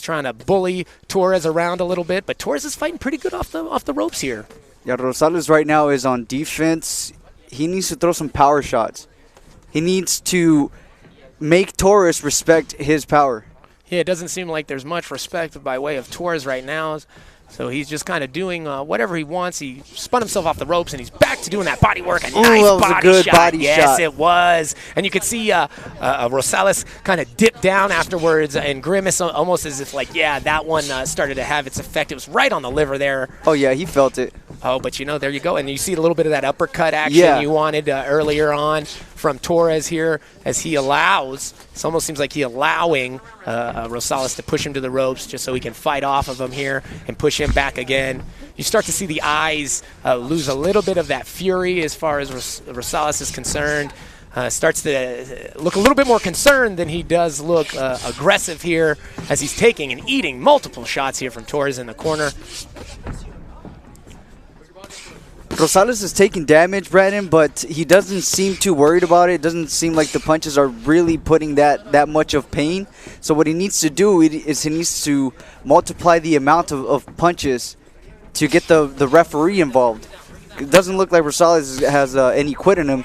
trying to bully Torres around a little bit, but Torres is fighting pretty good off the ropes here. Yeah, Rosales right now is on defense. He needs to throw some power shots. He needs to make Torres respect his power. Yeah, it doesn't seem like there's much respect by way of Torres right now. So he's just kind of doing whatever he wants. He spun himself off the ropes, and he's back to doing that body work. A nice that was body a good shot. Body yes, shot. It was. And you could see Rosales kind of dip down afterwards and grimace almost as if like, yeah, that one started to have its effect. It was right on the liver there. Oh, yeah, he felt it. Oh, but, there you go. And you see a little bit of that uppercut action you wanted earlier on from Torres here as he allows. It almost seems like he's allowing Rosales to push him to the ropes just so he can fight off of him here and push him back again. You start to see the eyes lose a little bit of that fury as far as Rosales is concerned. Starts to look a little bit more concerned than he does look aggressive here as he's taking and eating multiple shots here from Torres in the corner. Rosales is taking damage, Brandon, but he doesn't seem too worried about it. It doesn't seem like the punches are really putting that much of pain. So what he needs to do is he needs to multiply the amount of punches to get the referee involved. It doesn't look like Rosales has any quit in him.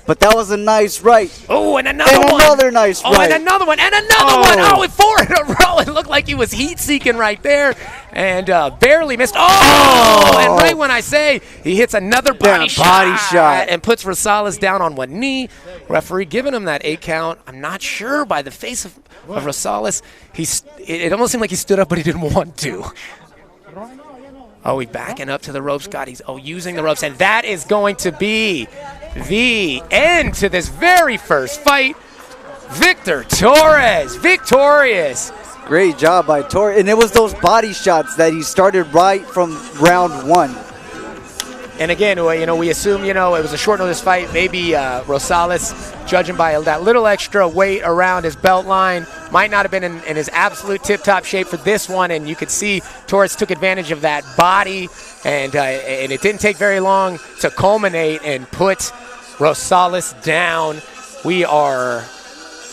But that was a nice right. Oh, and another one. And another nice right. Oh, and another one. And another one. Oh, with 4 in a row. It looked like he was heat-seeking right there. And barely missed. Oh! And right when I say he hits another body shot. And puts Rosales down on one knee. Referee giving him that 8 count. I'm not sure by the face of Rosales. It almost seemed like he stood up, but he didn't want to. Oh, he's backing up to the ropes. God, he's using the ropes. And that is going to be the end to this very first fight. Victor Torres, victorious. Great job by Torres. And it was those body shots that he started right from round 1. And again, we assume, it was a short notice fight. Maybe Rosales, judging by that little extra weight around his belt line, might not have been in his absolute tip-top shape for this one. And you could see Torres took advantage of that body. And it didn't take very long to culminate and put Rosales down. We are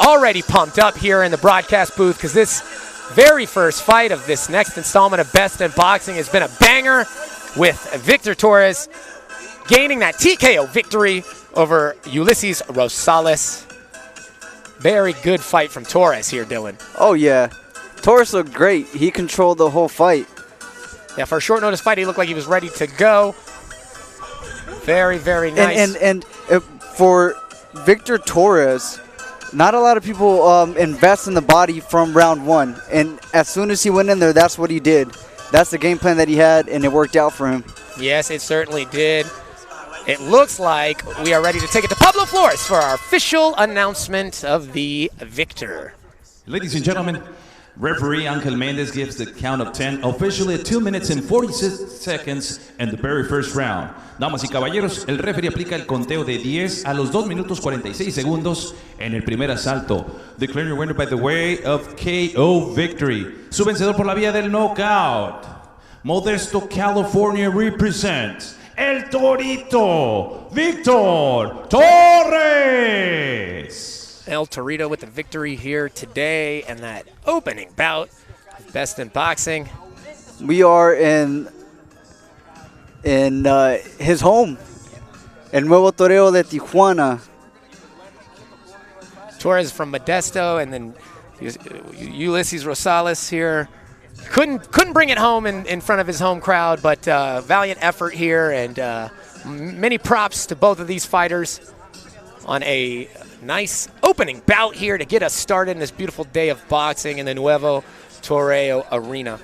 already pumped up here in the broadcast booth because this very first fight of this next installment of Best in Boxing has been a banger, with Victor Torres gaining that TKO victory over Ulysses Rosales. Very good fight from Torres here, Dylan. Oh, yeah. Torres looked great. He controlled the whole fight. Yeah, for a short notice fight, he looked like he was ready to go. Very, very nice. And for Victor Torres, not a lot of people invest in the body from round 1. And as soon as he went in there, that's what he did. That's the game plan that he had, and it worked out for him. Yes, it certainly did. It looks like we are ready to take it to Pablo Flores for our official announcement of the victor. Ladies and gentlemen, referee Angel Mendez gives the count of 10, officially at 2 minutes and 46 seconds in the very first round. Damas y caballeros, el referee aplica el conteo de 10 a los 2 minutos 46 segundos en el primer asalto. Declaring your winner by the way of KO victory. Su vencedor por la vía del knockout. Modesto, California represents El Torito, Victor Torres. El Torito with the victory here today and that opening bout of Best in Boxing. We are in his home, El Nuevo Toreo de Tijuana. Torres from Modesto, and then Ulysses Rosales here. Couldn't bring it home in front of his home crowd, but valiant effort here, and many props to both of these fighters on a nice opening bout here to get us started in this beautiful day of boxing in the Nuevo Toreo Arena.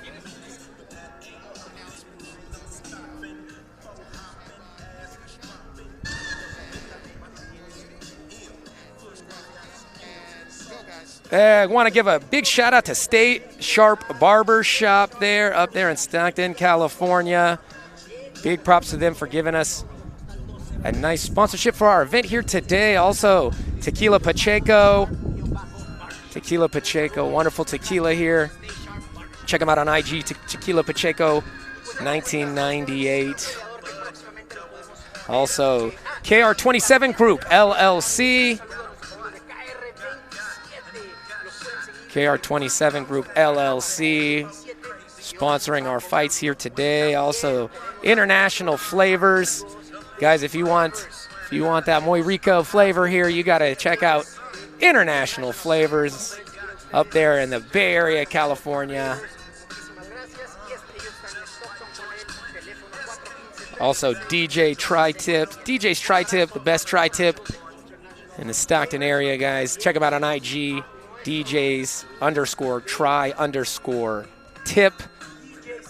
I want to give a big shout out to State Sharp Barber Shop up there in Stockton, California. Big props to them for giving us a nice sponsorship for our event here today. Also, Tequila Pacheco. Tequila Pacheco, wonderful tequila here. Check them out on IG, Tequila Pacheco 1998. Also, KR27 Group, LLC. KR27 Group LLC, sponsoring our fights here today. Also, International Flavors. Guys, if you want that Muy Rico flavor here, you got to check out International Flavors up there in the Bay Area, California. Also, DJ Tri-Tip. DJ's Tri-Tip, the best Tri-Tip in the Stockton area, guys. Check them out on IG. DJs_Tri_Tip.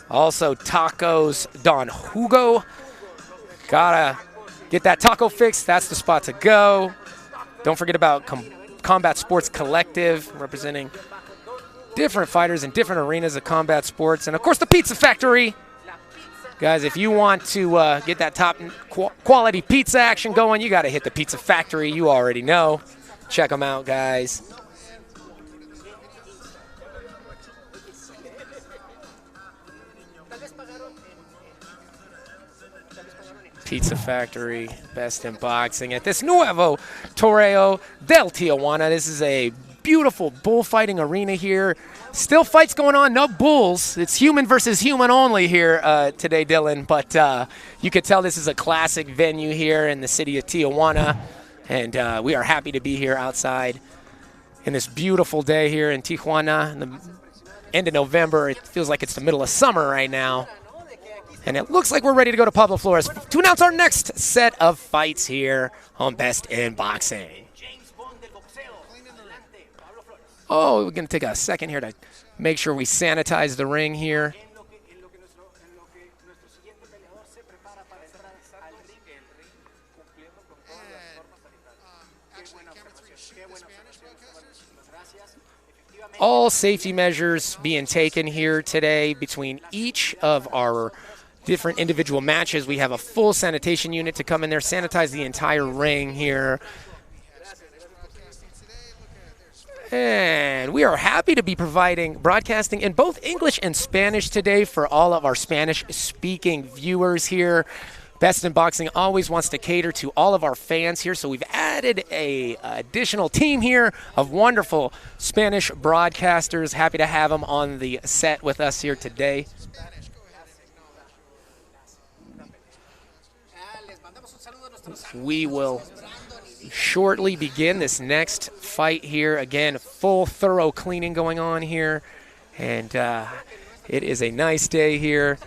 Also, Tacos Don Hugo. Gotta get that taco fix. That's the spot to go. Don't forget about Combat Sports Collective, representing different fighters in different arenas of combat sports. And, of course, the Pizza Factory. Guys, if you want to get that top quality pizza action going, you got to hit the Pizza Factory. You already know. Check them out, guys. Pizza Factory, best in boxing at this Nuevo Toreo del Tijuana. This is a beautiful bullfighting arena here. Still fights going on, no bulls. It's human versus human only here today, Dylan. But you could tell this is a classic venue here in the city of Tijuana. And we are happy to be here outside in this beautiful day here in Tijuana. In the end of November, it feels like it's the middle of summer right now. And it looks like we're ready to go to Pablo Flores to announce our next set of fights here on Best in Boxing. Oh, we're going to take a second here to make sure we sanitize the ring here. All safety measures being taken here today between each of our different individual matches. We have a full sanitation unit to come in there, sanitize the entire ring here. And we are happy to be broadcasting in both English and Spanish today for all of our Spanish-speaking viewers here. Best in Boxing always wants to cater to all of our fans here, so we've added an additional team here of wonderful Spanish broadcasters. Happy to have them on the set with us here today. We will shortly begin this next fight here. Again, full thorough cleaning going on here. And it is a nice day here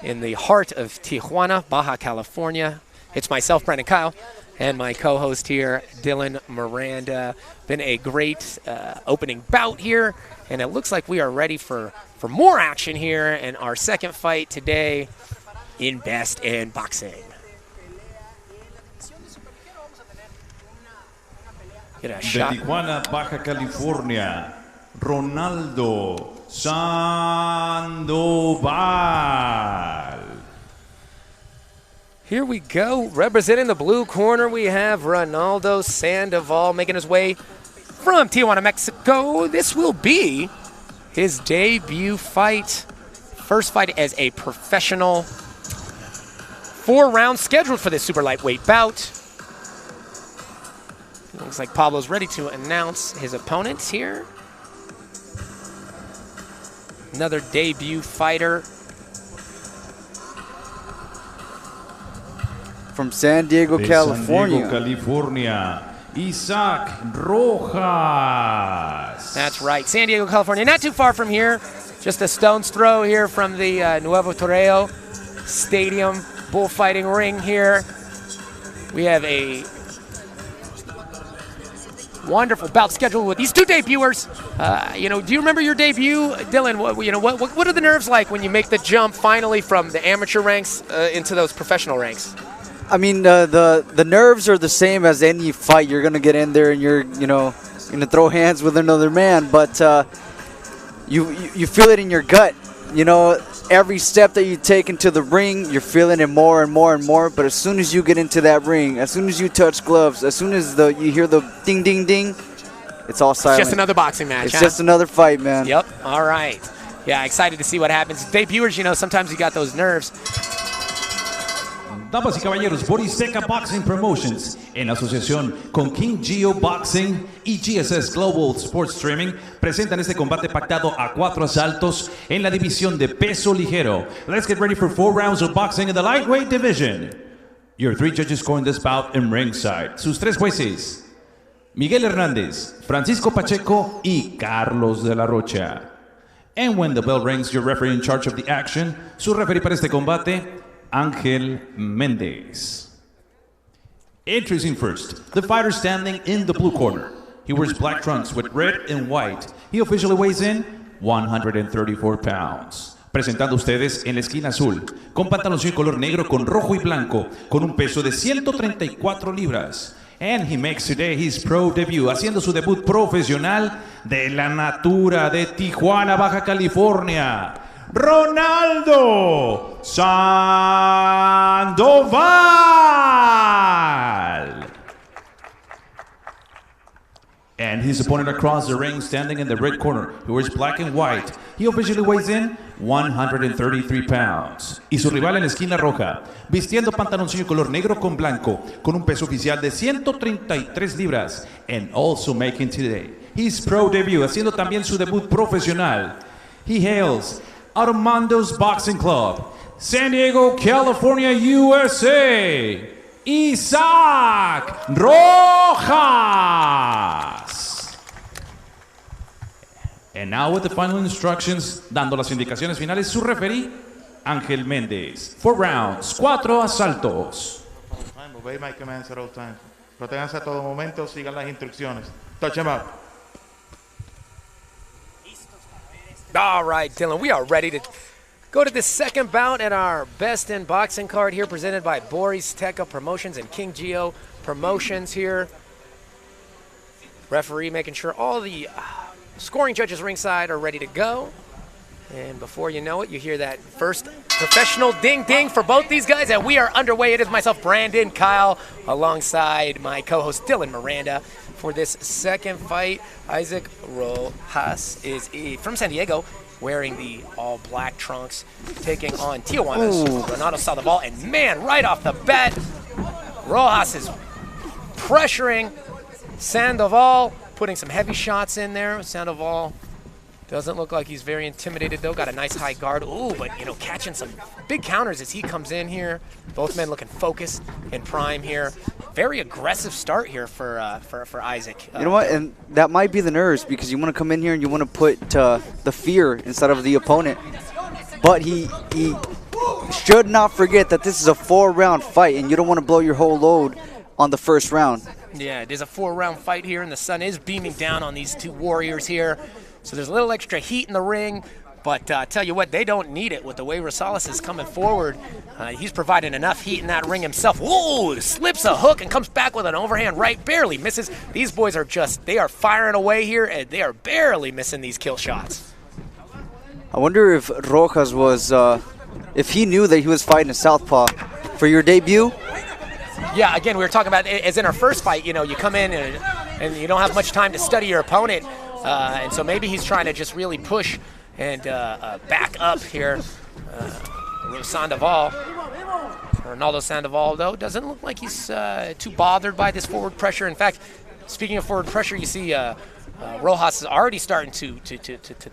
in the heart of Tijuana, Baja California. It's myself, Brandon Kyle, and my co-host here, Dylan Miranda. Been a great opening bout here, and it looks like we are ready for more action here in our second fight today in Best in Boxing. Get a shot. De Tijuana, Baja California, Ronaldo Sandoval. Here we go. Representing the blue corner, we have Ronaldo Sandoval making his way from Tijuana, Mexico. This will be his debut fight. First fight as a professional. 4 rounds scheduled for this super lightweight bout. Looks like Pablo's ready to announce his opponents here. Another debut fighter. From San Diego, California. San Diego, California, Isaac Rojas. That's right, San Diego, California. Not too far from here. Just a stone's throw here from the Nuevo Toreo Stadium bullfighting ring here. We have a wonderful bout scheduled with these two debuters. Do you remember your debut, Dylan? What are the nerves like when you make the jump finally from the amateur ranks into those professional ranks? I mean, the nerves are the same as any fight. You're gonna get in there and you're gonna throw hands with another man, but you feel it in your gut. Every step that you take into the ring, you're feeling it more and more and more. But as soon as you get into that ring, as soon as you touch gloves, as soon as you hear the ding, ding, ding, it's all silent. It's just another boxing match. It's just another fight, man. Yep. All right. Yeah, excited to see what happens. Debuters, sometimes you got those nerves. Damas y caballeros, Borizteca Boxing Promotions, en asociación con King Gio Boxing y GSS Global Sports Streaming, presentan este combate pactado a 4 asaltos en la división de peso ligero. Let's get ready for 4 rounds of boxing in the lightweight division. Your 3 judges scoring this bout in ringside. Sus 3 jueces: Miguel Hernández, Francisco Pacheco y Carlos de la Rocha. And when the bell rings, your referee in charge of the action, su referee para este combate, Ángel Méndez. Introducing first, the fighter standing in the blue corner. He wears black trunks with red and white. He officially weighs in 134 pounds. Presentando ustedes en la esquina azul, con pantaloncillo color negro con rojo y blanco, con un peso de 134 libras. And he makes today his pro debut, haciendo su debut profesional de la Natura de Tijuana, Baja California, Ronaldo Sandoval. And his opponent across the ring, standing in the red corner, he wears black and white. He officially weighs in 133 pounds. Y su rival en la esquina roja, vistiendo pantaloncillo color negro con blanco, con un peso oficial de 133 libras. And also making today his pro debut, haciendo también su debut profesional. He hails out of Mondo's Boxing Club, San Diego, California, USA, Isaac Rojas. And now with the final instructions, dando las indicaciones finales, su referee, Ángel Méndez. 4 rounds, 4 asaltos. Obey my commands at all times. Protéganse a todo momento, sigan las instrucciones. Touch him up. All right, Dylan, we are ready to go to the second bout at our Best in Boxing card here, presented by Borizteca Promotions and King Gio Promotions here. Referee making sure all the scoring judges ringside are ready to go. And before you know it, you hear that first professional ding-ding for both these guys, and we are underway. It is myself, Brandon Kyle, alongside my co-host, Dylan Miranda, for this second fight. Isaac Rojas is from San Diego, wearing the all-black trunks, taking on Tijuana's Ronaldo Sandoval. And man, right off the bat, Rojas is pressuring Sandoval, putting some heavy shots in there. Sandoval doesn't look like he's very intimidated, though. Got a nice high guard. Ooh, but, you know, catching some big counters as he comes in here. Both men looking focused and prime here. Very aggressive start here for Isaac. You know what? And that might be the nerves, because you want to come in here and you want to put the fear instead of the opponent. But he should not forget that this is a 4-round fight, and you don't want to blow your whole load on the first round. Yeah, it is a 4-round fight here, and the sun is beaming down on these two warriors here. So there's a little extra heat in the ring, but tell you what, they don't need it with the way Rosales is coming forward. He's providing enough heat in that ring himself. Whoa, slips a hook and comes back with an overhand right, barely misses. These boys are they are firing away here, and they are barely missing these kill shots. I wonder if Rojas was, if he knew that he was fighting a southpaw for your debut. Yeah, again, we were talking about, as in our first fight, you know, you come in and you don't have much time to study your opponent. And so maybe he's trying to just really push and back up here. Sandoval, Ronaldo Sandoval, though, doesn't look like he's too bothered by this forward pressure. In fact, speaking of forward pressure, you see Rojas is already starting to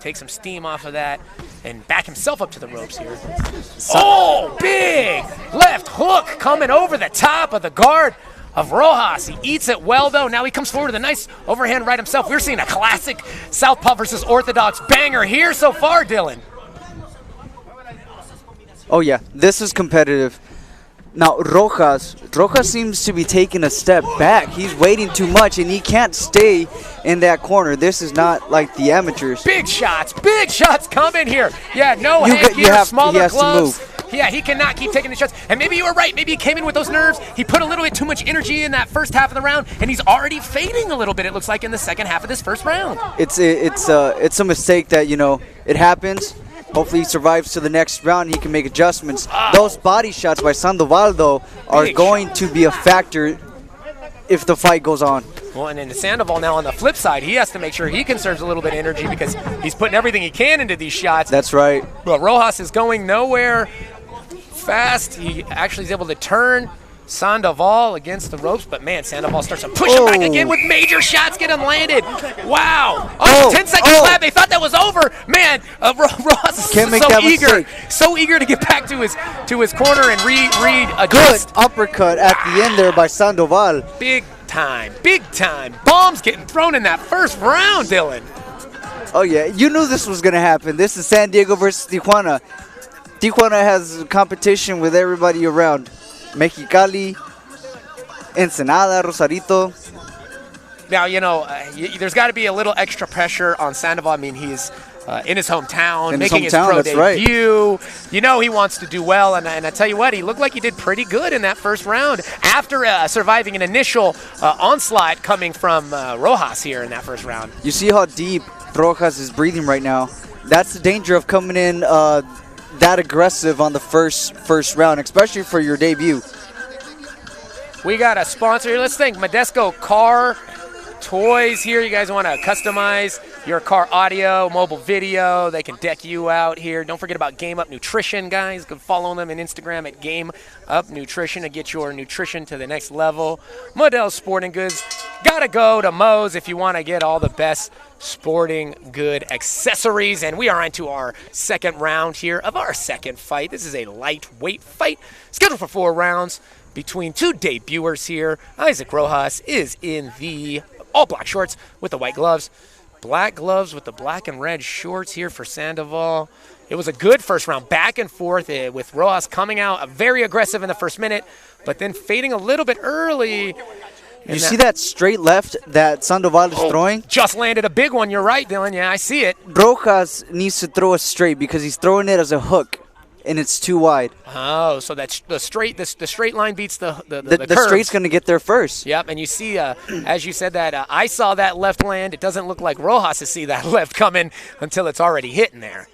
take some steam off of that and back himself up to the ropes here. Oh, big left hook coming over the top of the guard of Rojas. He eats it well, though. Now he comes forward with a nice overhand right himself. We're seeing a classic southpaw versus orthodox banger here so far, Dylan. Oh, yeah. This is competitive. Now, Rojas seems to be taking a step back. He's waiting too much, and he can't stay in that corner. This is not like the amateurs. Big shots coming here. Yeah, no headgear, smaller gloves. Yeah, he cannot keep taking the shots. And maybe you were right. Maybe he came in with those nerves. He put a little bit too much energy in that first half of the round, and he's already fading a little bit, it looks like, in the second half of this first round. It's a mistake that, you know, it happens. Hopefully he survives to the next round and he can make adjustments. Those body shots by Sandoval, though, are going to be a factor if the fight goes on. Well, and then Sandoval now on the flip side, he has to make sure he conserves a little bit of energy because he's putting everything he can into these shots. That's right. Well, Rojas is going nowhere fast. He actually is able to turn Sandoval against the ropes, but man, Sandoval starts to push him back again with major shots getting landed. Wow. 10 seconds left. They thought that was over. Man, Rojas is so eager to get back to his corner and adjust. Good uppercut at the end there by Sandoval. Big time. Bombs getting thrown in that first round, Dylan. Oh, yeah. You knew this was going to happen. This is San Diego versus Tijuana. Tijuana has competition with everybody around. Mexicali, Ensenada, Rosarito. Now, there's got to be a little extra pressure on Sandoval. I mean, he's in his hometown, making his pro debut. Right. He wants to do well, and I tell you what, he looked like he did pretty good in that first round after surviving an initial onslaught coming from Rojas here in that first round. You see how deep Rojas is breathing right now. That's the danger of coming in that aggressive on the first round, especially for your debut. We got a sponsor here. Let's thank Modesto Car Toys here. You guys want to customize your car audio, mobile video, they can deck you out here. Don't forget about Game Up Nutrition, guys. Go follow them on Instagram at Game Up Nutrition to get your nutrition to the next level. Model Sporting Goods. Gotta go to Moe's if you want to get all the best sporting good accessories. And we are into our second round here of our second fight. This is a lightweight fight scheduled for 4 rounds between 2 debuters here. Isaac Rojas is in the all black shorts with the white gloves. Black gloves with the black and red shorts here for Sandoval. It was a good first round, back and forth with Rojas coming out very aggressive in the first minute, but then fading a little bit early. You see that straight left that Sandoval is throwing? Just landed a big one. You're right, Dylan. Yeah, I see it. Rojas needs to throw a straight because he's throwing it as a hook, and it's too wide. Oh, so that's the straight line beats the straight's going to get there first. Yep, and you see, as you said that, I saw that left land. It doesn't look like Rojas to see that left coming until it's already hitting there.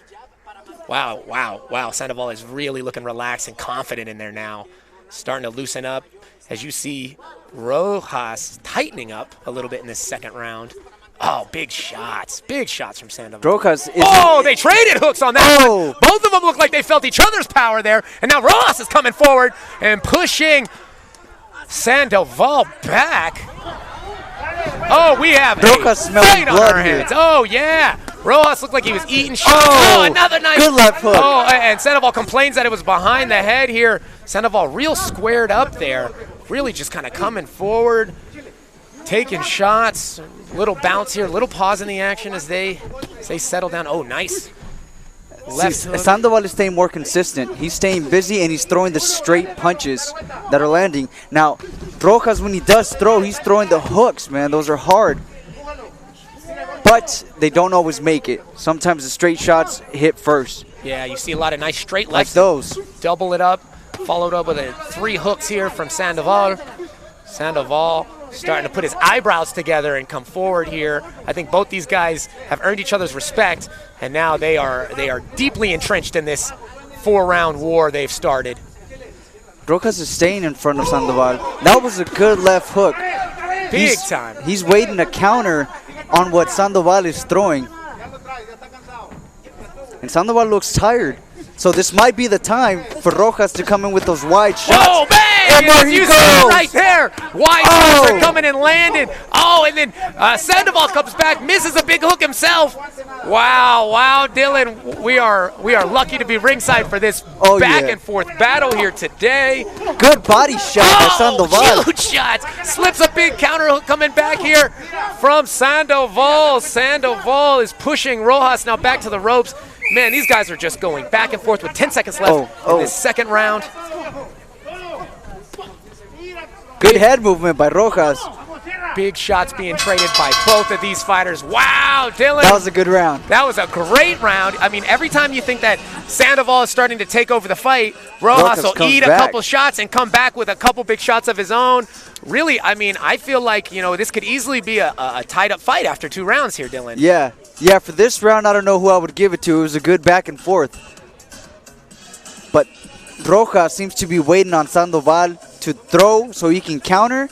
Wow. Sandoval is really looking relaxed and confident in there now. Starting to loosen up. As you see, Rojas tightening up a little bit in this second round. Oh, big shots from Sandoval. Rojas they traded hooks on that one. Both of them look like they felt each other's power there. And now Rojas is coming forward and pushing Sandoval back. Oh, we have Rojas a fight on our hands. Oh, yeah. Rojas looked like he was eating shots. Another nice. Good left hook. And Sandoval complains that it was behind the head here. Sandoval real squared up there. Really just kind of coming forward, taking shots. Little bounce here, little pause in the action as they settle down. Oh, nice. Sandoval is staying more consistent. He's staying busy, and he's throwing the straight punches that are landing. Now, Rojas, when he does throw, he's throwing the hooks, man. Those are hard. But they don't always make it. Sometimes the straight shots hit first. Yeah, you see a lot of nice straight lefts. Like those. Double it up, followed up with 3 hooks here from Sandoval. Sandoval starting to put his eyebrows together and come forward here. I think both these guys have earned each other's respect, and now they are deeply entrenched in this 4-round war they've started. Rojas is staying in front of Sandoval. That was a good left hook. Big time. He's waiting to counter on what Sandoval is throwing. And Sandoval looks tired. So this might be the time for Rojas to come in with those wide shots. Oh, man! And there he goes. Right there. Wide shots are coming and landing. And then Sandoval comes back, misses a big hook himself. Wow, Dylan, we are lucky to be ringside for this back and forth battle here today. Good body shot by Sandoval. Huge shots. Slips a big counter hook coming back here from Sandoval. Sandoval is pushing Rojas now back to the ropes. Man, these guys are just going back and forth with 10 seconds left in this second round. Good head movement by Rojas. Big shots being traded by both of these fighters. Wow, Dylan. That was a good round. That was a great round. I mean, every time you think that Sandoval is starting to take over the fight, Rojas will eat a couple shots and come back with a couple big shots of his own. Really, I mean, I feel like, this could easily be a tied-up fight after 2 rounds here, Dylan. Yeah, for this round, I don't know who I would give it to. It was a good back and forth. But Rojas seems to be waiting on Sandoval to throw so he can counter,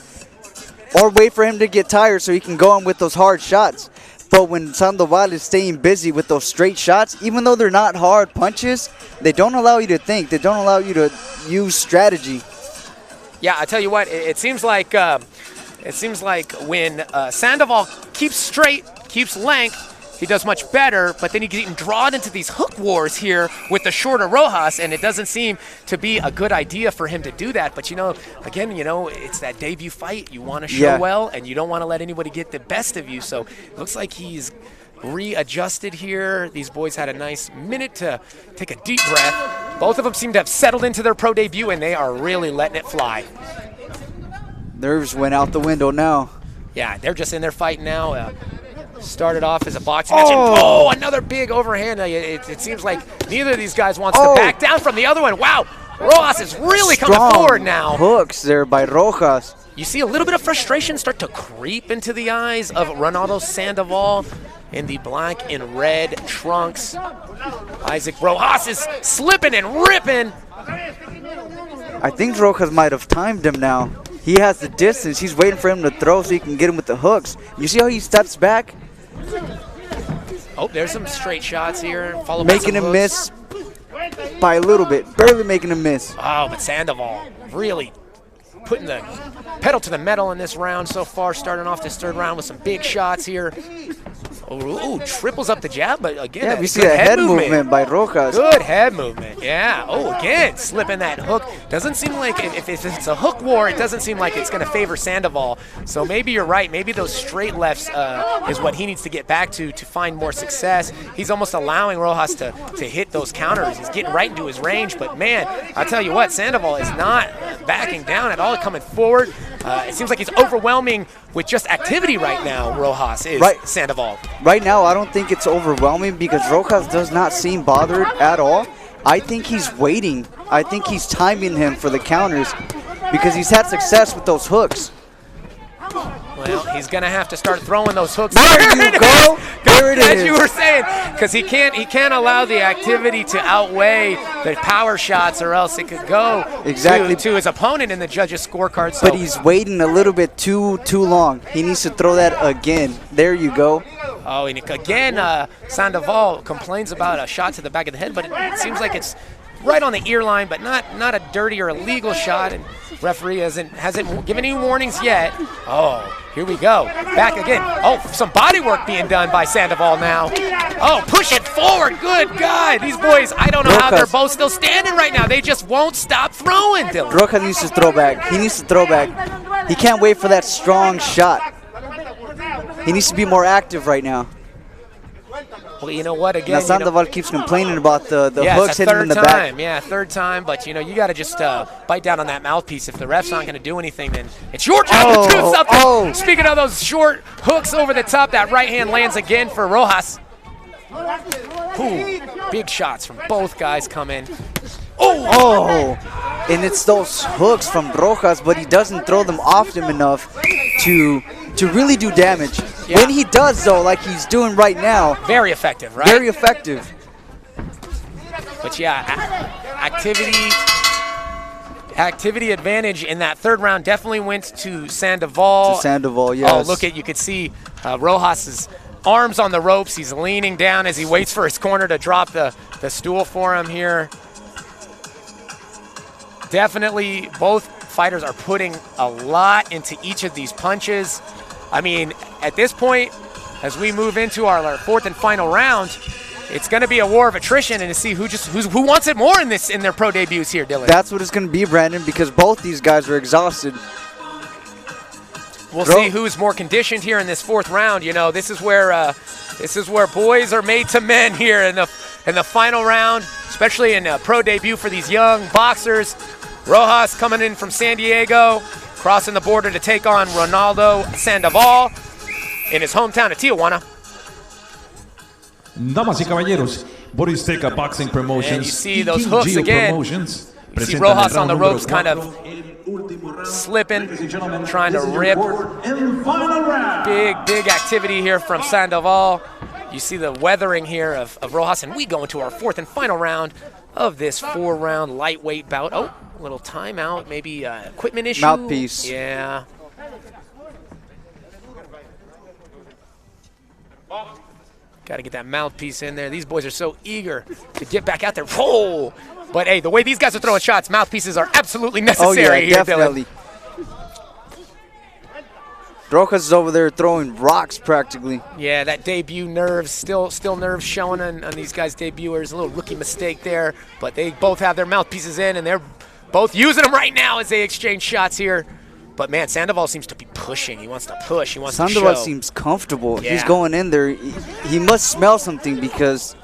or wait for him to get tired so he can go in with those hard shots. But when Sandoval is staying busy with those straight shots, even though they're not hard punches, they don't allow you to think. They don't allow you to use strategy. Yeah, I tell you what, it seems like when Sandoval keeps straight, keeps length, he does much better, but then you get drawn into these hook wars here with the shorter Rojas, and it doesn't seem to be a good idea for him to do that. But, again, it's that debut fight. You want to show well, and you don't want to let anybody get the best of you. So it looks like he's readjusted here. These boys had a nice minute to take a deep breath. Both of them seem to have settled into their pro debut, and they are really letting it fly. Nerves went out the window now. Yeah, they're just in there fighting now. Started off as a boxing match. Oh, another big overhand. It seems like neither of these guys wants to back down from the other one. Wow, Rojas is really coming forward now. Hooks there by Rojas. You see a little bit of frustration start to creep into the eyes of Ronaldo Sandoval in the black and red trunks. Isaac Rojas is slipping and ripping. I think Rojas might have timed him now. He has the distance. He's waiting for him to throw so he can get him with the hooks. You see how he steps back? Oh, there's some straight shots here. Making him miss by a little bit. Barely making him miss. Oh, but Sandoval really putting the pedal to the metal in this round so far, starting off this third round with some big shots here. Oh, triples up the jab, but again, yeah, we see a head movement by Rojas. Good head movement, yeah. Oh, again, slipping that hook. Doesn't seem like, if it's a hook war, it doesn't seem like it's going to favor Sandoval. So maybe you're right. Maybe those straight lefts is what he needs to get back to find more success. He's almost allowing Rojas to hit those counters. He's getting right into his range, but man, I'll tell you what, Sandoval is not backing down at all, coming forward. It seems like he's overwhelming with just activity right now, Rojas is Sandoval. Right now, I don't think it's overwhelming because Rojas does not seem bothered at all. I think he's waiting. I think he's timing him for the counters because he's had success with those hooks. Well, he's going to have to start throwing those hooks. There you go. There it is. As you were saying, because he can't allow the activity to outweigh the power shots, or else it could go to his opponent in the judges' scorecard. So. But he's waiting a little bit too long. He needs to throw that again. There you go. Oh, and again, Sandoval complains about a shot to the back of the head, but it seems like it's right on the ear line, but not a dirty or illegal shot. And referee hasn't given any warnings yet. Oh, here we go. Back again. Oh, some body work being done by Sandoval now. Oh, push it forward. Good God. These boys, I don't know how they're both still standing right now. They just won't stop throwing, Dylan. Rojas needs to throw back. He needs to throw back. He can't wait for that strong shot. He needs to be more active right now. Well, you know what? Again, now Sandoval keeps complaining about the hooks hitting him in the back. Yeah, third time. But, you got to just bite down on that mouthpiece. If the ref's not going to do anything, then it's your job to do something. Speaking of those short hooks over the top, that right hand lands again for Rojas. Ooh, big shots from both guys come in. Oh, and it's those hooks from Rojas, but he doesn't throw them often enough to really do damage. Yeah. When he does, though, like he's doing right now. Very effective, right? Very effective. But yeah, activity advantage in that third round definitely went to Sandoval. Yes. Oh, look you could see Rojas's arms on the ropes. He's leaning down as he waits for his corner to drop the stool for him here. Definitely both fighters are putting a lot into each of these punches. I mean, at this point, as we move into our fourth and final round, it's going to be a war of attrition and to see who wants it more in their pro debuts here, Dylan. That's what it's going to be, Brandon, because both these guys are exhausted. We'll see who's more conditioned here in this fourth round. This is where boys are made to men here in the final round, especially in a pro debut for these young boxers. Rojas coming in from San Diego, crossing the border to take on Ronaldo Sandoval in his hometown of Tijuana. Damas y caballeros, Borizteca Boxing Promotions. And you see those hooks again. You see Rojas on the ropes kind of slipping, trying to rip. Big activity here from Sandoval. You see the weathering here of Rojas, and we go into our fourth and final round of this 4-round lightweight bout. Oh, a little timeout, maybe equipment issue. Mouthpiece. Yeah. Got to get that mouthpiece in there. These boys are so eager to get back out there. Whoa! But hey, the way these guys are throwing shots, mouthpieces are absolutely necessary here, definitely. Dylan. Rojas is over there throwing rocks practically. Yeah, that debut nerves, still nerves showing on these guys' debuters. A little rookie mistake there, but they both have their mouthpieces in, and they're both using them right now as they exchange shots here. But man, Sandoval seems to be pushing. He wants to push. He wants to show. Sandoval seems comfortable. Yeah. He's going in there. He must smell something because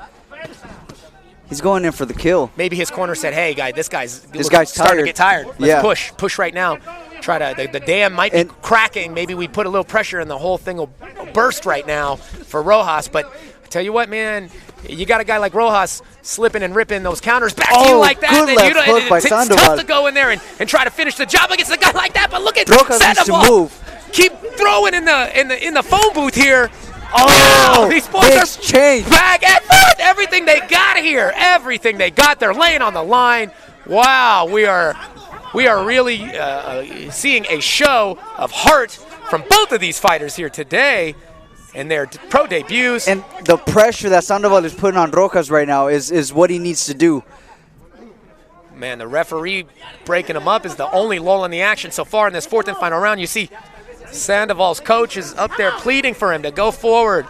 he's going in for the kill. Maybe his corner said, "Hey, guy, this guy's guy's starting to tired. get tired. Let's Yeah. push right now. Try to. The dam might be cracking. Maybe we put a little pressure, and the whole thing will burst right now for Rojas. But I tell you what, man, you got a guy like Rojas slipping and ripping those counters back to you like that. Good Then left hook by it's Sandoval. tough to go in there and try to finish the job against a guy like that. But look at Rojas needs to Sandoval. move. Keep throwing in the phone booth here. Oh, these boys are exchange. back and forth. Everything they got here, everything they got, they're laying on the line. Wow, we are really seeing a show of heart from both of these fighters here today in their pro debuts. And the pressure that Sandoval is putting on Rojas right now is what he needs to do. Man, the referee breaking him up is the only lull in the action so far in this fourth and final round. You see Sandoval's coach is up there pleading for him to go forward,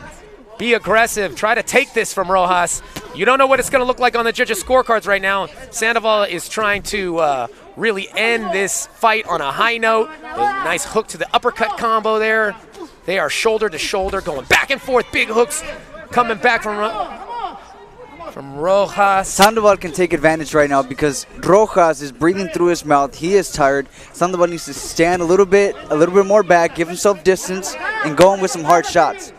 be aggressive, try to take this from Rojas. You don't know what it's going to look like on the judges' scorecards right now. Sandoval is trying to really end this fight on a high note. A nice hook to the uppercut combo there. They are shoulder to shoulder, going back and forth. Big hooks coming back from Rojas. Sandoval can take advantage right now because Rojas is breathing through his mouth. He is tired. Sandoval needs to stand a little bit more back, give himself distance, and go in with some hard shots.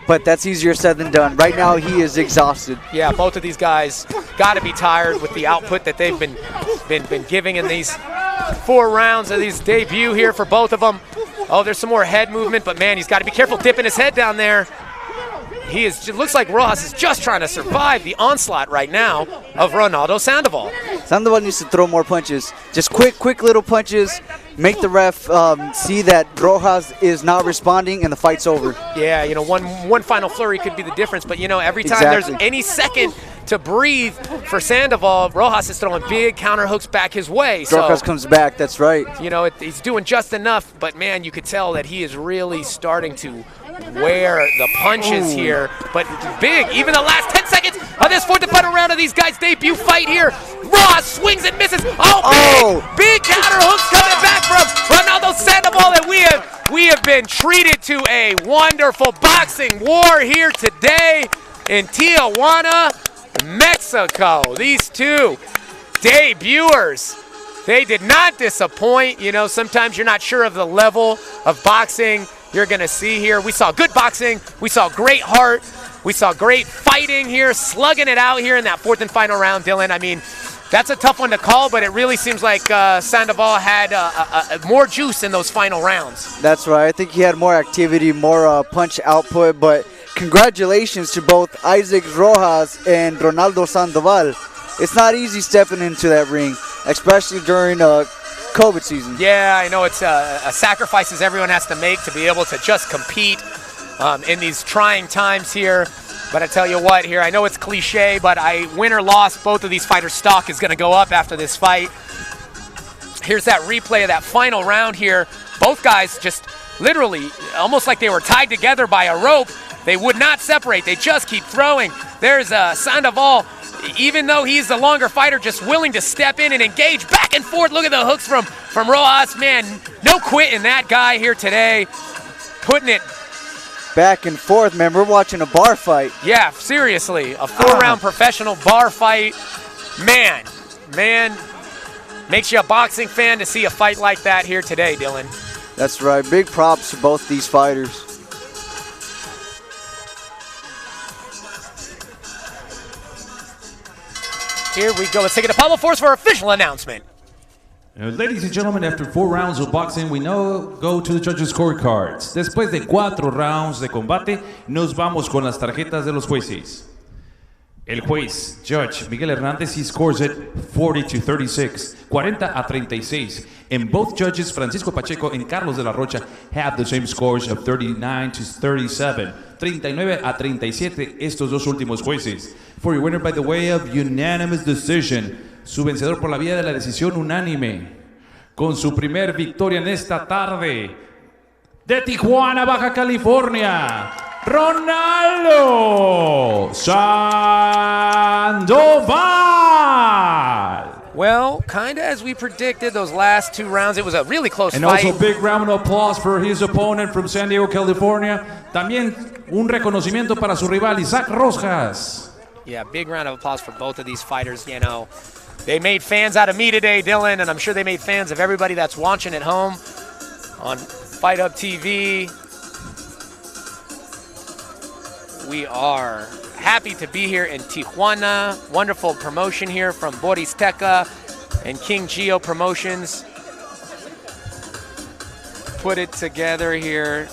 But that's easier said than done. Right now, he is exhausted. Yeah, both of these guys got to be tired with the output that they've been giving in these 4 rounds of these debut here for both of them. Oh, there's some more head movement, but man, he's got to be careful dipping his head down there. It looks like Rojas is just trying to survive the onslaught right now of Ronaldo Sandoval. Sandoval needs to throw more punches. Just quick little punches. Make the ref see that Rojas is not responding and the fight's over. Yeah, one final flurry could be the difference. But, every time there's any second to breathe for Sandoval, Rojas is throwing big counter hooks back his way. Rojas comes back, that's right. He's doing just enough. But, man, you could tell that he is really starting to wear the punches here. But big, even the last 10 seconds of this fourth and final round of these guys' debut fight here. Rojas swings and misses. Big counter hooks coming back from Ronaldo Sandoval, and we have been treated to a wonderful boxing war here today in Tijuana, Mexico. These two debuters, they did not disappoint. Sometimes you're not sure of the level of boxing you're going to see here. We saw good boxing. We saw great heart. We saw great fighting here, slugging it out here in that fourth and final round, Dylan. I mean, that's a tough one to call, but it really seems like Sandoval had more juice in those final rounds. That's right. I think he had more activity, more punch output, but congratulations to both Isaac Rojas and Ronaldo Sandoval. It's not easy stepping into that ring, especially during COVID season. Yeah, I know it's sacrifices everyone has to make to be able to just compete in these trying times here. But I tell you what here, I know it's cliche, but win or loss, both of these fighters' stock is going to go up after this fight. Here's that replay of that final round here. Both guys just literally almost like they were tied together by a rope. They would not separate. They just keep throwing. There's Sandoval, even though he's the longer fighter, just willing to step in and engage back and forth. Look at the hooks from Rojas. Man, no quit in that guy here today. Putting it back and forth, man. We're watching a bar fight. Yeah, seriously. A 4-round professional bar fight. Man, makes you a boxing fan to see a fight like that here today, Dylan. That's right. Big props to both these fighters. Here we go. Let's take it to Pablo Force for our official announcement. Ladies and gentlemen, after 4 rounds of boxing, we now go to the judges' scorecards. Después de 4 rounds de combate, nos vamos con las tarjetas de los jueces. El juez, Judge Miguel Hernández, he scores it 40-36, 40-36. And both judges, Francisco Pacheco and Carlos de la Rocha, have the same scores of 39-37. 39-37 estos dos últimos jueces. For your winner by the way of unanimous decision, su vencedor por la vía de la decisión unánime, con su primer victoria en esta tarde, de Tijuana, Baja California, Ronaldo Sandoval. Well, kind of as we predicted, those last 2 rounds, it was a really close And fight. also big round of applause for his opponent from San Diego, California. También un reconocimiento para su rival, Isaac Rojas. Yeah, big round of applause for both of these fighters. You know, they made fans out of me today, Dylan, and I'm sure they made fans of everybody that's watching at home on Fight Up TV. We are happy to be here in Tijuana. Wonderful promotion here from Borizteca and King Gio Promotions. Put it together here.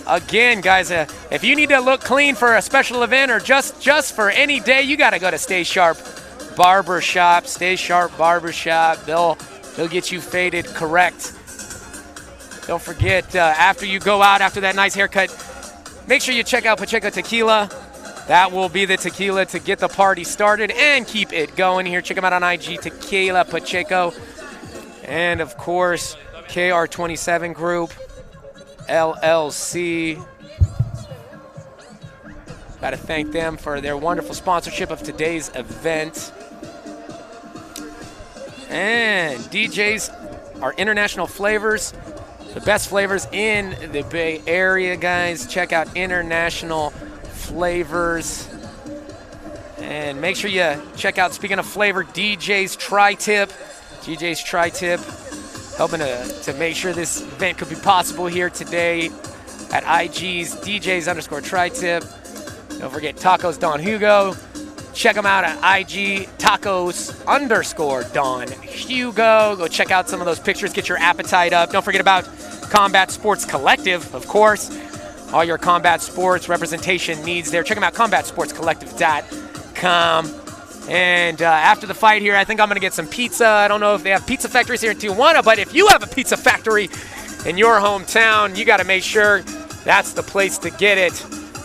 Again, guys, if you need to look clean for a special event or just for any day, you got to go to Stay Sharp Barbershop. Stay Sharp Barbershop. They'll get you faded correct. Don't forget, after you go out after that nice haircut, make sure you check out Pacheco Tequila. That will be the tequila to get the party started and keep it going here. Check them out on IG, Tequila Pacheco. And, of course, KR27 Group, LLC. Got to thank them for their wonderful sponsorship of today's event. And DJs are International Flavors. The best flavors in the Bay Area, guys. Check out International Flavors. And make sure you check out, speaking of flavor, DJ's Tri-Tip. DJ's Tri-Tip, helping to make sure this event could be possible here today at IG's DJ's_Tri-Tip. Don't forget Tacos Don Hugo. Check them out at IG Tacos_Don Hugo. Go check out some of those pictures, get your appetite up. Don't forget about Combat Sports Collective, of course. All your combat sports representation needs there. Check them out, combatsportscollective.com. And after the fight here, I think I'm going to get some pizza. I don't know if they have pizza factories here in Tijuana, but if you have a pizza factory in your hometown, you got to make sure that's the place to get it.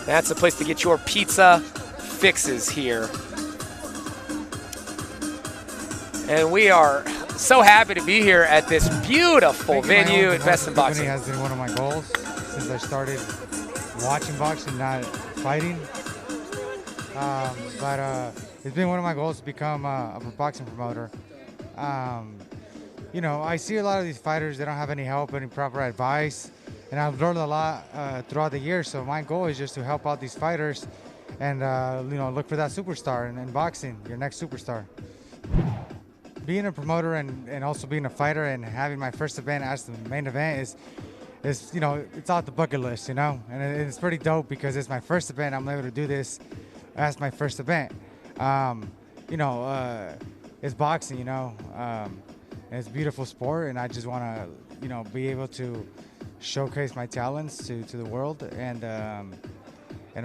That's the place to get your pizza fixes here. And we are so happy to be here at this beautiful venue at Best in Boxing. Has been one of my goals since I started watching boxing, not fighting. But it's been one of my goals to become a boxing promoter. You know, I see a lot of these fighters, they don't have any help, any proper advice, and I've learned a lot throughout the years. So my goal is just to help out these fighters and, you know, look for that superstar in boxing, your next superstar. Being a promoter and also being a fighter and having my first event as the main event is, you know, it's off the bucket list, you know, and it's pretty dope because it's my first event. I'm able to do this as my first event. You know, it's boxing, you know, it's a beautiful sport, and I just want to, you know, be able to showcase my talents to the world, and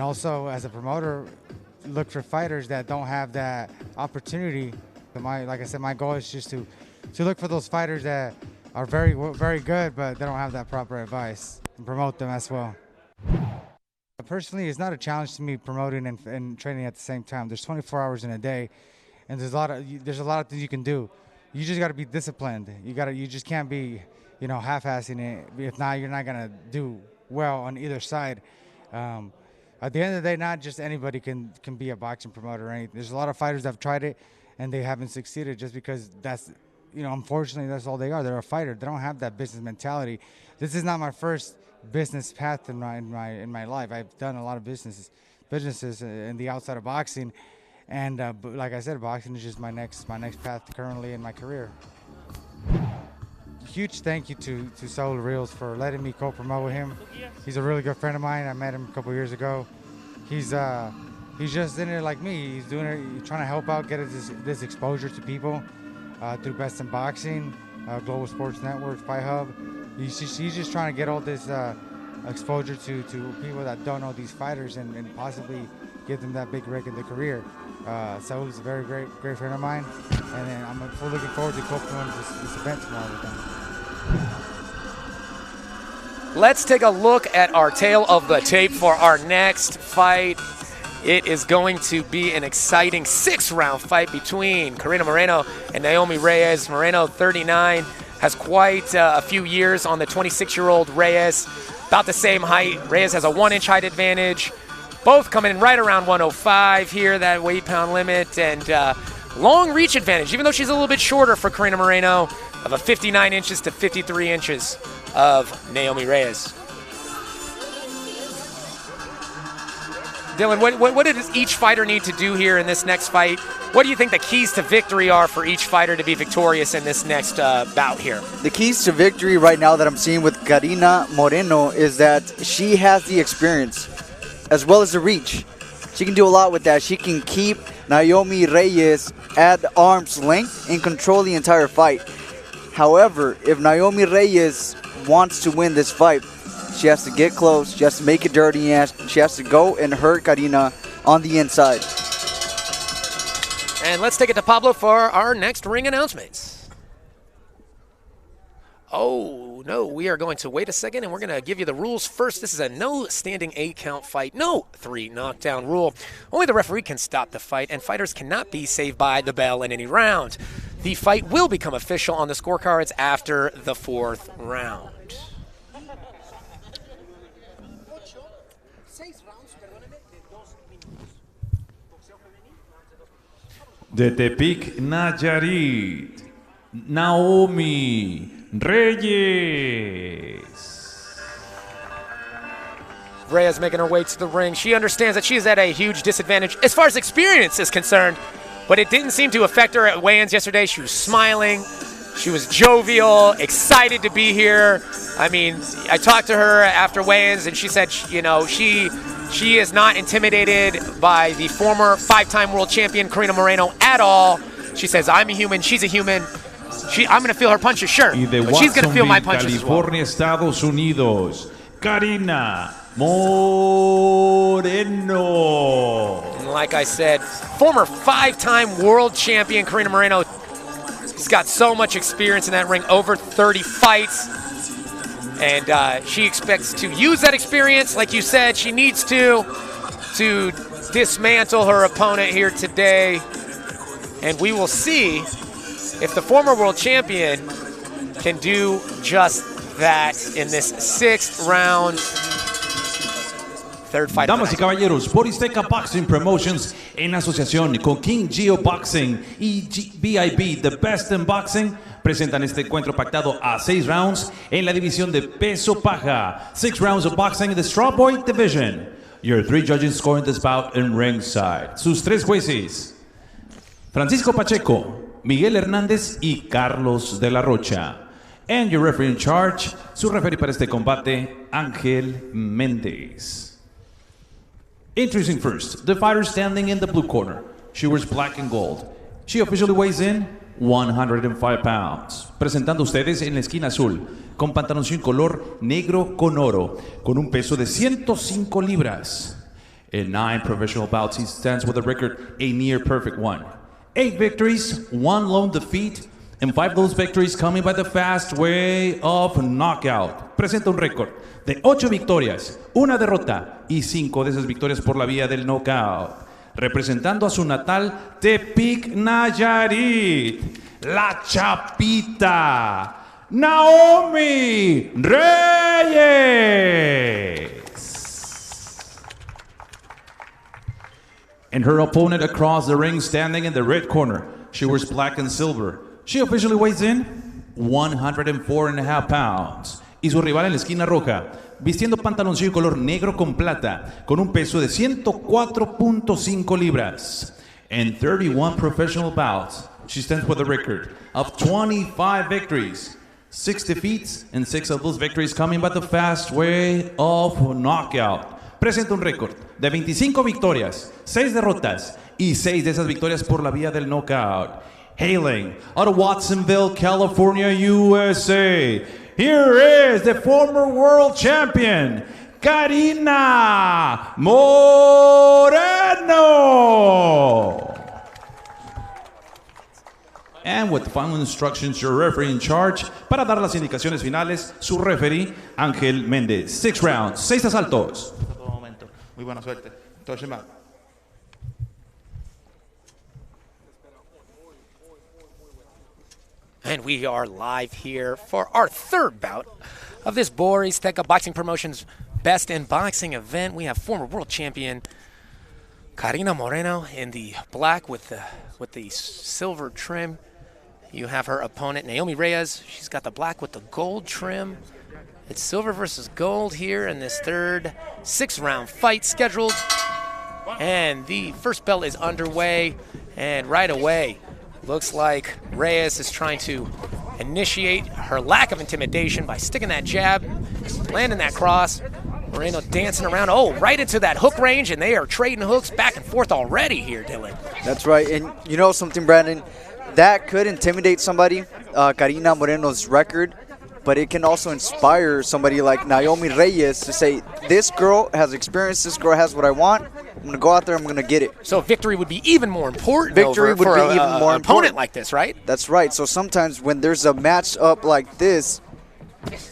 also as a promoter, look for fighters that don't have that opportunity. Like I said, my goal is just to look for those fighters that are very, very good, but they don't have that proper advice, and promote them as well. Personally, it's not a challenge to me promoting and training at the same time. There's 24 hours in a day, and there's a lot of things you can do. You just got to be disciplined. You just can't be, you know, half-assing it. If not, you're not gonna do well on either side. At the end of the day, not just anybody can be a boxing promoter or anything. There's a lot of fighters that have tried it and they haven't succeeded just because that's, you know, unfortunately that's all they are. They're a fighter. They don't have that business mentality. This is not my first business path in my life. I've done a lot of businesses in the outside of boxing, and but like I said, boxing is just my next path currently in my career. Huge thank you to Saul Reels for letting me co-promote with him. He's a really good friend of mine. I met him a couple years ago. He's just in it like me. He's doing it. He's trying to help out, get this exposure to people through Best in Boxing, Global Sports Network, Fight Hub. He's just trying to get all this exposure to people that don't know these fighters and possibly give them that big break in their career. Saul is a very great friend of mine, and then I'm looking forward to coping this event tomorrow with them. Let's take a look at our tail of the tape for our next fight. It is going to be an exciting 6-round fight between Carina Moreno and Naomi Reyes. Moreno, 39, has quite a few years on the 26-year-old Reyes. About the same height. Reyes has a 1-inch height advantage. Both coming in right around 105 here, that weight pound limit, and long reach advantage, even though she's a little bit shorter for Carina Moreno, of a 59 inches to 53 inches of Naomi Reyes. Dylan, what does each fighter need to do here in this next fight? What do you think the keys to victory are for each fighter to be victorious in this next bout here? The keys to victory right now that I'm seeing with Carina Moreno is that she has the experience as well as the reach. She can do a lot with that. She can keep Naomi Reyes at arm's length and control the entire fight. However, if Naomi Reyes wants to win this fight, she has to get close, she has to make it dirty, and she has to go and hurt Carina on the inside. And let's take it to Pablo for our next ring announcements. Oh, no, we are going to wait a second, and we're going to give you the rules first. This is a no standing 8-count fight, no 3 knockdown rule. Only the referee can stop the fight, and fighters cannot be saved by the bell in any round. The fight will become official on the scorecards after the 4th round. De Tepic, Nayarit, Naomi Reyes. Reyes making her way to the ring. She understands that she is at a huge disadvantage as far as experience is concerned, but it didn't seem to affect her at weigh-ins yesterday. She was smiling. She was jovial, excited to be here. I mean, I talked to her after weigh-ins, and she said, you know, she is not intimidated by the former 5-time world champion Carina Moreno at all. She says, I'm a human, she's a human. I'm going to feel her punches, sure, but she's going to feel my punches as well. California, Estados Unidos, Carina Moreno. And like I said, former 5-time world champion Carina Moreno. She's got so much experience in that ring, over 30 fights. And she expects to use that experience, like you said, she needs to dismantle her opponent here today. And we will see if the former world champion can do just that in this 6th round. 3rd fight. Damas y caballeros, Borizteca Boxing Promotions en asociación con King Gio Boxing y BIB, The Best in Boxing, presentan este encuentro pactado a 6 rounds en la división de peso paja. 6 rounds of boxing in the strawweight division. Your 3 judges scoring this bout in ringside. Sus 3 jueces: Francisco Pacheco, Miguel Hernández y Carlos de la Rocha. And your referee in charge, su referee para este combate, Ángel Méndez. Introducing first, the fighter standing in the blue corner. She wears black and gold. She officially weighs in 105 pounds. Presentando ustedes en la esquina azul, con pantaloncillo color negro con oro, con un peso de 105 libras. In 9 professional bouts, he stands with a record a near perfect one. 8 victories, 1 lone defeat, and 5 of those victories coming by the fast way of knockout. Presenta un récord de 8 victorias, 1 derrota y 5 de esas victorias por la vía del knockout. Representando a su natal Tepic, Nayarit, la Chapita, Naomi Reyes. And her opponent across the ring, standing in the red corner. She wears black and silver. She officially weighs in 104.5 pounds. Y su rival en la esquina roja, vistiendo pantaloncillo color negro con plata, con un peso de 104.5 libras. In 31 professional bouts, she stands with a record of 25 victories, 6 defeats, and 6 of those victories coming by the fast way of knockout. Presenta un récord de 25 victorias, 6 derrotas y 6 de esas victorias por la vía del knockout. Hailing out of Watsonville, California, USA, here is the former world champion, Carina Moreno. And with the final instructions, your referee in charge, para dar las indicaciones finales, su referee, Ángel Méndez. 6 rounds, 6 asaltos. Muy buena suerte. Touch him out. And we are live here for our third bout of this Borizteca Boxing Promotions Best in Boxing event. We have former world champion Carina Moreno in the black with the silver trim. You have her opponent, Naomi Reyes. She's got the black with the gold trim. It's silver versus gold here in this third 6-round fight scheduled. And the first bell is underway. And right away, looks like Reyes is trying to initiate her lack of intimidation by sticking that jab, landing that cross. Moreno dancing around, right into that hook range, and they are trading hooks back and forth already here, Dylan. That's right, and you know something, Brandon? That could intimidate somebody, Carina Moreno's record, but it can also inspire somebody like Naomi Reyes to say, this girl has experience, this girl has what I want, I'm going to go out there, I'm going to get it. So victory would be even more important Victory would for be an even more opponent important like this, right? That's right. So sometimes when there's a match up like this,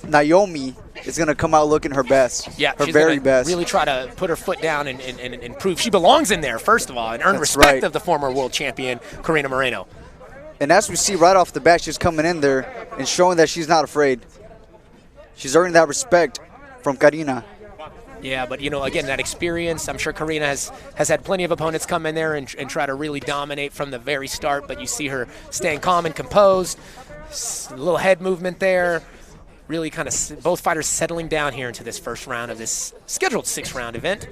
Naomi is going to come out looking her best. Yeah, her she's very gonna best. Really try to put her foot down and prove she belongs in there, first of all, and earn That's respect right. of the former world champion, Carina Moreno. And as we see right off the bat, she's coming in there and showing that she's not afraid. She's earning that respect from Carina. Yeah, but, you know, again, that experience, I'm sure Carina has had plenty of opponents come in there and try to really dominate from the very start, but you see her staying calm and composed, a little head movement there, really kind of both fighters settling down here into this first round of this scheduled 6-round event.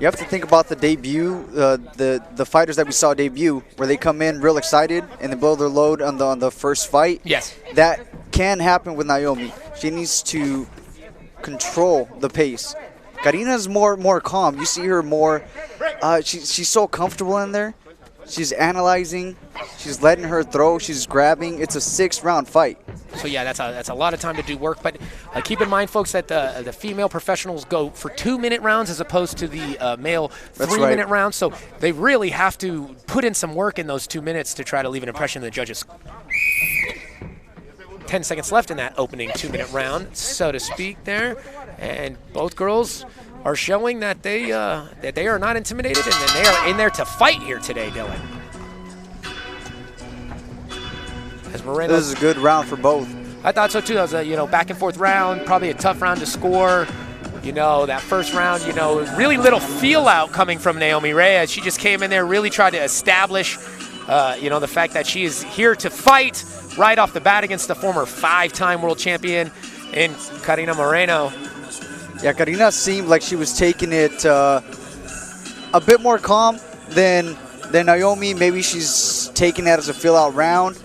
You have to think about the debut, the fighters that we saw debut, where they come in real excited and they blow their load on the first fight. Yes. That can happen with Naomi. She needs to control the pace. Carina's more calm. You see her more, she's so comfortable in there. She's analyzing, she's letting her throw, she's grabbing. It's a 6-round fight. So yeah, that's a lot of time to do work. But keep in mind, folks, that the female professionals go for 2-minute rounds as opposed to the male 3-minute rounds. So they really have to put in some work in those 2 minutes to try to leave an impression on the judges. 10 seconds left in that opening 2-minute round, so to speak there. And both girls are showing that they are not intimidated and that they are in there to fight here today, Dylan. As Moreno, this is a good round for both. I thought so too. That was a back and forth round, probably a tough round to score. That first round, really little feel out coming from Naomi Reyes. She just came in there, really tried to establish, the fact that she is here to fight right off the bat against the former 5-time world champion in Carina Moreno. Yeah, Carina seemed like she was taking it a bit more calm than Naomi. Maybe she's taking that as a feel-out round.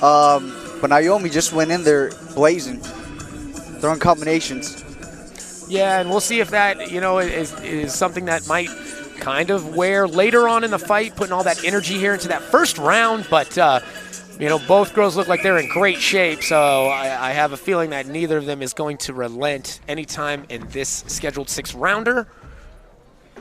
But Naomi just went in there blazing, throwing combinations. Yeah, and we'll see if that, is something that might kind of wear later on in the fight, putting all that energy here into that first round. But, both girls look like they're in great shape, so I have a feeling that neither of them is going to relent anytime in this scheduled 6-rounder.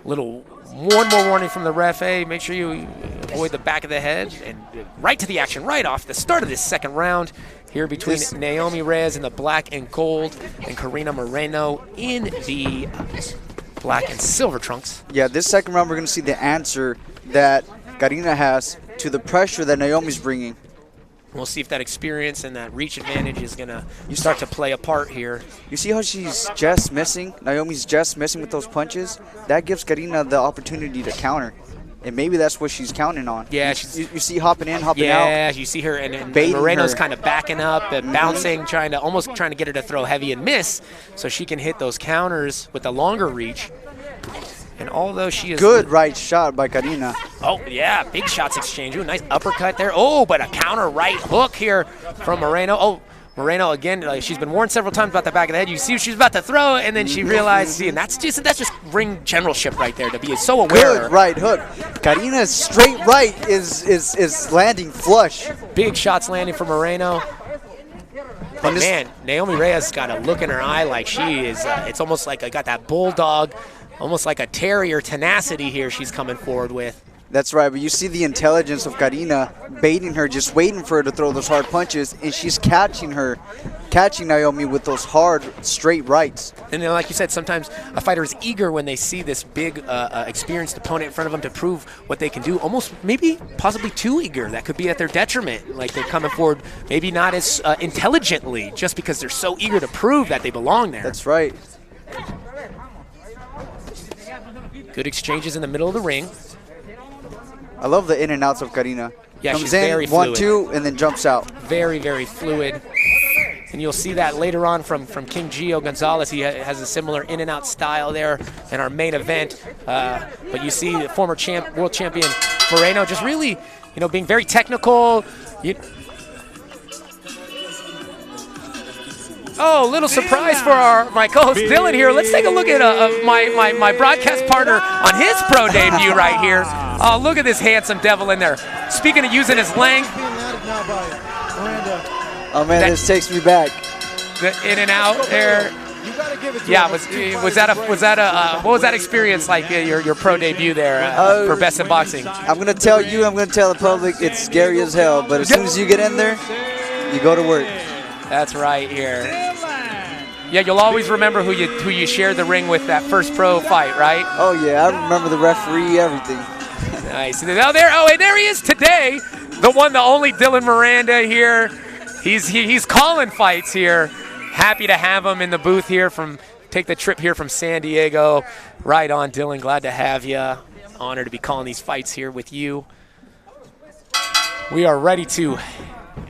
One more warning from the ref. Hey, make sure you avoid the back of the head, and right to the action right off the start of this second round here between Naomi Reyes in the black and gold and Carina Moreno in the black and silver trunks. Yeah, this second round we're going to see the answer that Carina has to the pressure that Naomi's bringing. We'll see if that experience and that reach advantage is going to start to play a part here. You see how she's just missing? Naomi's just missing with those punches? That gives Carina the opportunity to counter. And maybe that's what she's counting on. Yeah, you see hopping in, hopping out. Yeah, you see her, and Moreno's kind of backing up and bouncing, trying to get her to throw heavy and miss so she can hit those counters with the longer reach. And although she is good right shot by Carina. Oh, yeah, big shots exchange. Ooh, nice uppercut there. Oh, but a counter right hook here from Moreno. Oh, Moreno, again, she's been warned several times about the back of the head. You see she's about to throw, and then she realizes, and that's just ring generalship right there, to be so aware. Good right hook. Carina's straight right is landing flush. Big shots landing for Moreno. But man, Naomi Reyes got a look in her eye like she is, it's almost like I got that bulldog, almost like a terrier tenacity here she's coming forward with. That's right, but you see the intelligence of Carina baiting her, just waiting for her to throw those hard punches, and she's catching Naomi with those hard, straight rights. And then, like you said, sometimes a fighter is eager when they see this big, experienced opponent in front of them to prove what they can do, almost maybe possibly too eager. That could be at their detriment, like they're coming forward maybe not as intelligently just because they're so eager to prove that they belong there. That's right. Good exchanges in the middle of the ring. I love the in and outs of Carina. Yeah, Comes she's in, very fluid. 1-2, and then jumps out. Very, very fluid. And you'll see that later on from King Gio Gonzalez. He has a similar in and out style there in our main event. But you see the former world champion Moreno just really, being very technical. Oh, little surprise for my co-host Dylan here. Let's take a look at my broadcast partner on his pro debut right here. Oh, look at this handsome devil in there. Speaking of using his length. Oh man, this takes me back. The in and out there. Yeah, what was that experience like? Your pro debut there for Best in Boxing? I'm gonna tell the public, it's scary as hell. But as soon as you get in there, you go to work. That's right here. Yeah, you'll always remember who you shared the ring with that first pro fight, right? Oh yeah, I remember the referee, everything. Nice. And there he is today, the one, the only Dylan Miranda here. He's calling fights here. Happy to have him in the booth here. Take the trip here from San Diego. Right on, Dylan. Glad to have you. Honored to be calling these fights here with you. We are ready to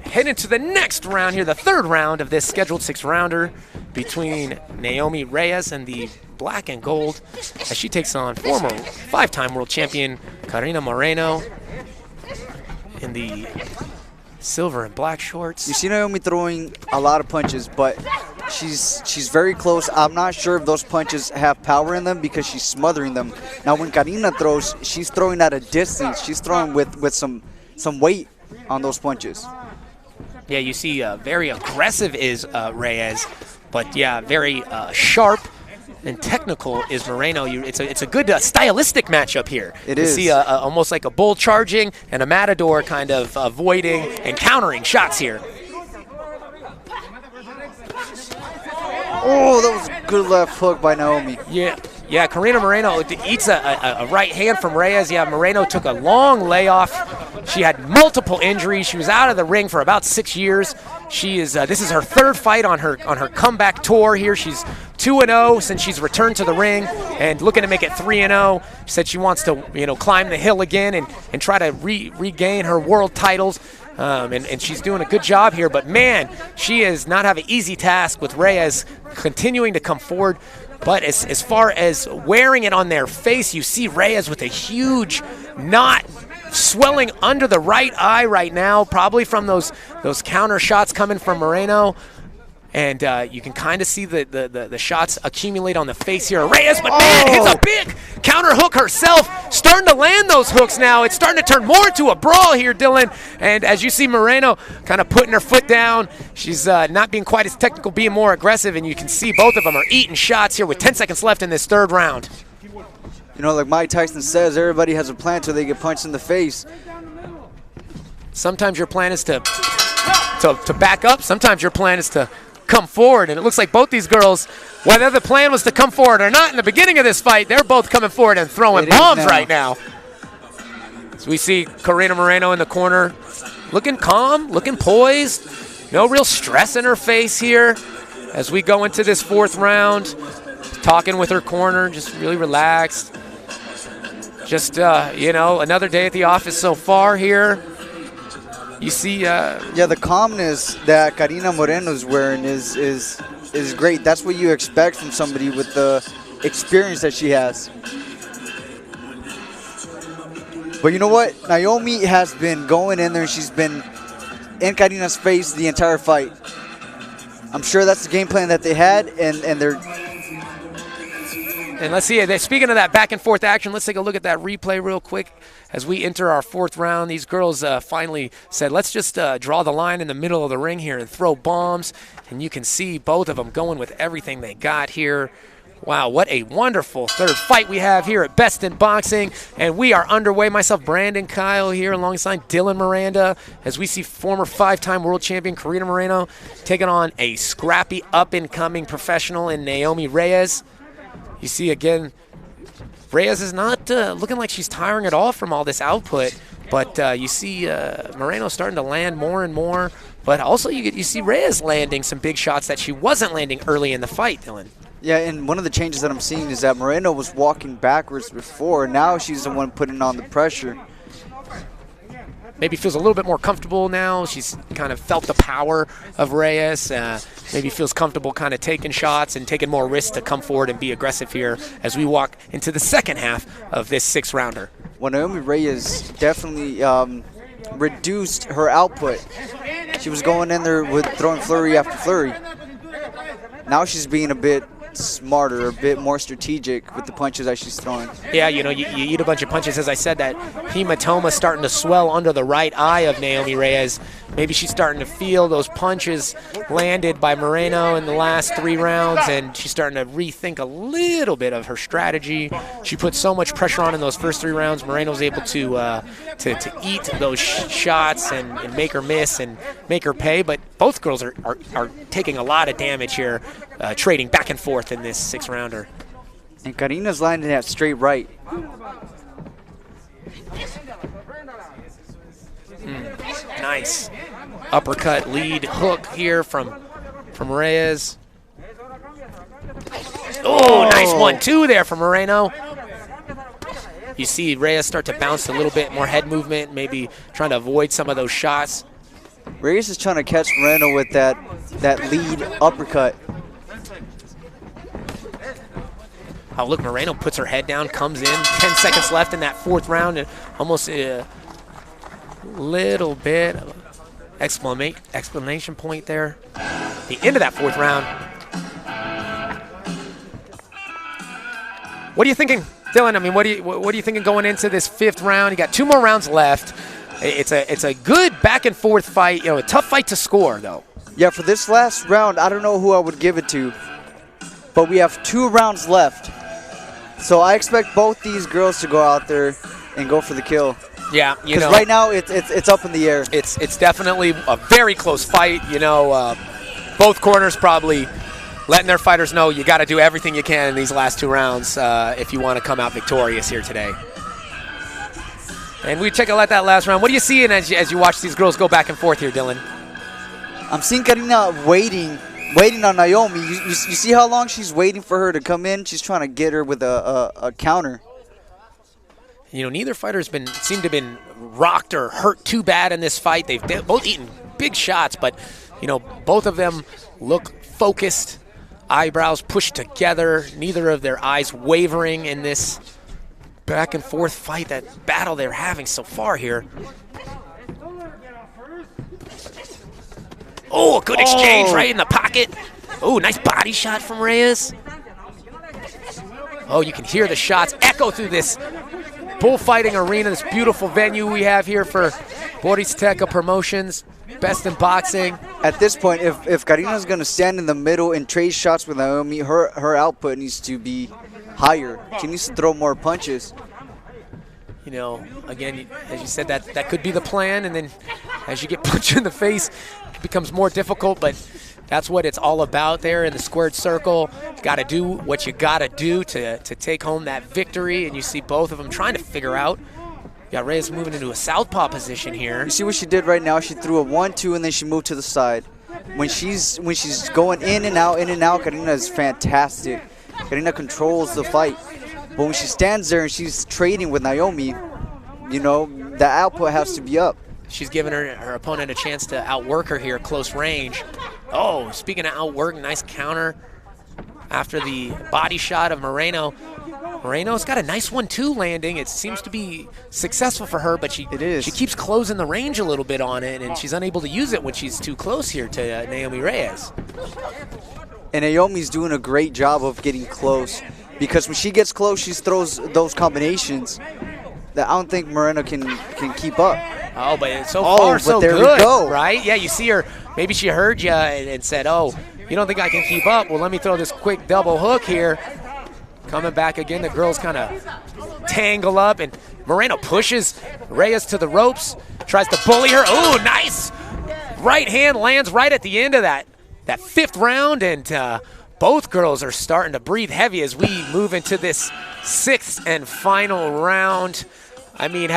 head into the next round here, the third round of this scheduled 6-rounder between Naomi Reyes and the black and gold as she takes on former 5-time world champion Carina Moreno in the silver and black shorts. You see Naomi throwing a lot of punches, but she's very close. I'm not sure if those punches have power in them because she's smothering them. Now when Carina throws, she's throwing at a distance. She's throwing with some weight on those punches. Yeah, you see very aggressive is Reyes, but yeah, very sharp and technical is Moreno. It's a good stylistic matchup here. It is. You see almost like a bull charging and a matador kind of avoiding and countering shots here. Oh, that was a good left hook by Naomi. Yeah, Carina Moreno eats a right hand from Reyes. Yeah, Moreno took a long layoff. She had multiple injuries. She was out of the ring for about 6 years. She is. This is her third fight on her comeback tour here. She's 2-0 since she's returned to the ring and looking to make it 3-0. She said she wants to climb the hill again and try to regain her world titles. And she's doing a good job here. But man, she is not have an easy task with Reyes continuing to come forward. But as far as wearing it on their face, you see Reyes with a huge knot swelling under the right eye right now, probably from those counter shots coming from Moreno. And you can kind of see the shots accumulate on the face here. Reyes, but man, hits a big counter hook herself. Starting to land those hooks now. It's starting to turn more into a brawl here, Dylan. And as you see Moreno kind of putting her foot down, she's not being quite as technical, being more aggressive. And you can see both of them are eating shots here with 10 seconds left in this third round. Like Mike Tyson says, everybody has a plan till they get punched in the face. Sometimes your plan is to back up. Sometimes your plan is to come forward, and it looks like both these girls, whether the plan was to come forward or not in the beginning of this fight, they're both coming forward and throwing bombs right now. So we see Carina Moreno in the corner looking calm, looking poised, no real stress in her face here as we go into this fourth round, talking with her corner, just really relaxed. Just, another day at the office so far here. You see, the calmness that Carina Moreno is wearing is great. That's what you expect from somebody with the experience that she has. But you know what? Naomi has been going in there and she's been in Carina's face the entire fight. I'm sure that's the game plan that they had, and And let's see, speaking of that back and forth action, let's take a look at that replay real quick as we enter our 4th round. These girls finally said, let's just draw the line in the middle of the ring here and throw bombs. And you can see both of them going with everything they got here. Wow, what a wonderful 3rd fight we have here at Best in Boxing. And we are underway. Myself, Brandon Kyle here alongside Dylan Miranda as we see former 5-time world champion Carina Moreno taking on a scrappy up-and-coming professional in Naomi Reyes. You see again, Reyes is not looking like she's tiring at all from all this output, but you see Moreno starting to land more and more. But also you see Reyes landing some big shots that she wasn't landing early in the fight, Dylan. Yeah, and one of the changes that I'm seeing is that Moreno was walking backwards before. Now she's the one putting on the pressure. Maybe feels a little bit more comfortable now. She's kind of felt the power of Reyes. Maybe feels comfortable kind of taking shots and taking more risks to come forward and be aggressive here as we walk into the 2nd half of this 6th-rounder. Well, Naomi Reyes definitely reduced her output. She was going in there with throwing flurry after flurry. Now she's being a bit smarter, a bit more strategic with the punches that she's throwing. Yeah, you know, you eat a bunch of punches. As I said, that hematoma starting to swell under the right eye of Naomi Reyes. Maybe she's starting to feel those punches landed by Moreno in the last 3 rounds, and she's starting to rethink a little bit of her strategy. She put so much pressure on in those first 3 rounds. Moreno's able to eat those shots and make her miss and make her pay, but both girls are taking a lot of damage here, trading back and forth in this 6th-rounder. And Carina's landing that straight right. Nice uppercut lead hook here from Reyes. Oh, nice 1-2 there from Moreno. You see Reyes start to bounce a little bit more head movement, maybe trying to avoid some of those shots. Reyes is trying to catch Moreno with that lead uppercut. Oh, look, Moreno puts her head down, comes in. 10 seconds left in that 4th round, and almost a little bit of explanation point there. The end of that 4th round. What are you thinking, Dylan? I mean, what are you thinking going into this 5th round? You got 2 more rounds left. It's a good back and forth fight. You know, a tough fight to score though. Yeah, for this last round, I don't know who I would give it to, but we have 2 rounds left. So I expect both these girls to go out there and go for the kill. Yeah, you know, right now it's up in the air. It's definitely a very close fight. You know, both corners probably letting their fighters know you got to do everything you can in these last 2 rounds if you want to come out victorious here today. And we take a look at that last round. What are you seeing as you watch these girls go back and forth here, Dylan? I'm seeing Carina waiting on Naomi. You see how long she's waiting for her to come in? She's trying to get her with a counter. You know, neither fighter's seem to have been rocked or hurt too bad in this fight. They've both eaten big shots, but, you know, both of them look focused, eyebrows pushed together, neither of their eyes wavering in this back and forth fight, that battle they're having so far here. Oh, a good exchange right in the pocket. Oh, nice body shot from Reyes. Oh, you can hear the shots echo through this bullfighting arena, this beautiful venue we have here for Borizteca Promotions, Best in Boxing. At this point, if Carina's going to stand in the middle and trade shots with Naomi, her output needs to be higher. She needs to throw more punches. You know, again, as you said, that could be the plan, and then as you get punched in the face, it becomes more difficult, but that's what it's all about there in the squared circle. You got to do what you got to do to take home that victory, and you see both of them trying to figure out. You got Reyes moving into a southpaw position here. You see what she did right now? She threw a 1-2, and then she moved to the side. When she's going in and out, Carina is fantastic. Carina controls the fight. But when she stands there and she's trading with Naomi, you know, the output has to be up. She's giving her opponent a chance to outwork her here at close range. Oh, speaking of outwork, nice counter after the body shot of Moreno. Moreno's got a nice 1-2 landing. It seems to be successful for her, but she keeps closing the range a little bit on it, and she's unable to use it when she's too close here to Naomi Reyes. And Naomi's doing a great job of getting close, because when she gets close, she throws those combinations that I don't think Moreno can keep up. Oh, but so far, so there good, we go. right? Yeah, you see her, maybe she heard you and said, oh, you don't think I can keep up? Well, let me throw this quick double hook here. Coming back again, the girls kind of tangle up, and Moreno pushes Reyes to the ropes, tries to bully her. Ooh, nice! Right hand lands right at the end of that fifth round, and both girls are starting to breathe heavy as we move into this sixth and final round. I mean,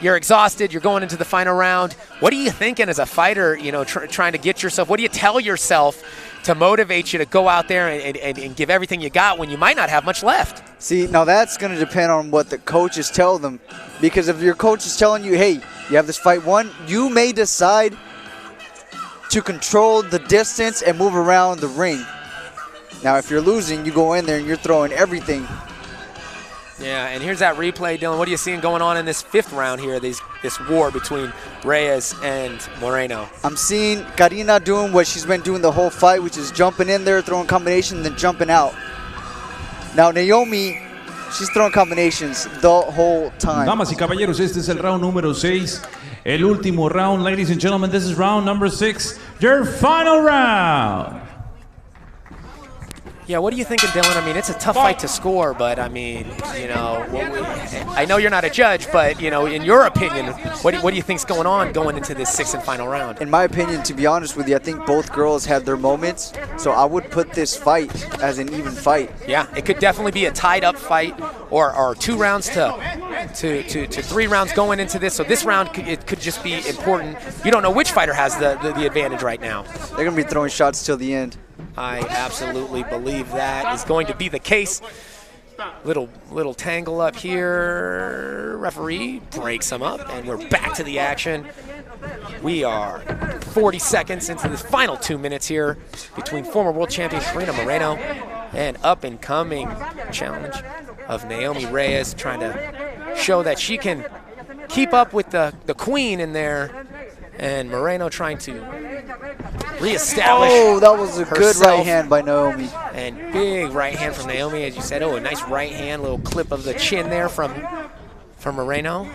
you're exhausted, you're going into the final round. What are you thinking as a fighter, trying to get yourself, what do you tell yourself to motivate you to go out there and give everything you got when you might not have much left? See, now that's going to depend on what the coaches tell them, because if your coach is telling you, hey, you have this fight won, you may decide to control the distance and move around the ring. Now, if you're losing, you go in there and you're throwing everything. Yeah, and here's that replay, Dylan. What are you seeing going on in this fifth round here, this war between Reyes and Moreno? I'm seeing Carina doing what she's been doing the whole fight, which is jumping in there, throwing combinations, and then jumping out. Now, Naomi, she's throwing combinations the whole time. Damas y caballeros, este es el round número 6. El último round, ladies and gentlemen, this is round number 6. Your final round. Yeah, what are you thinking, Dylan? I mean, it's a tough fight to score, but I mean, I know you're not a judge, but in your opinion, what do you think's going on going into this sixth and final round? In my opinion, to be honest with you, I think both girls had their moments, so I would put this fight as an even fight. Yeah, it could definitely be a tied-up fight, or 2 rounds to 3 rounds going into this. So this round, it could just be important. You don't know which fighter has the advantage right now. They're going to be throwing shots till the end. I absolutely believe that is going to be the case. Little tangle up here. Referee breaks him up, and we're back to the action. We are 40 seconds into the final 2 minutes here between former world champion Carina Moreno and up-and-coming challenge of Naomi Reyes, trying to show that she can keep up with the queen in there, and Moreno trying to reestablish. Oh, that was a herself. good right hand by Naomi. And big right hand from Naomi, as you said. Oh, a nice right hand, little clip of the chin there from Moreno.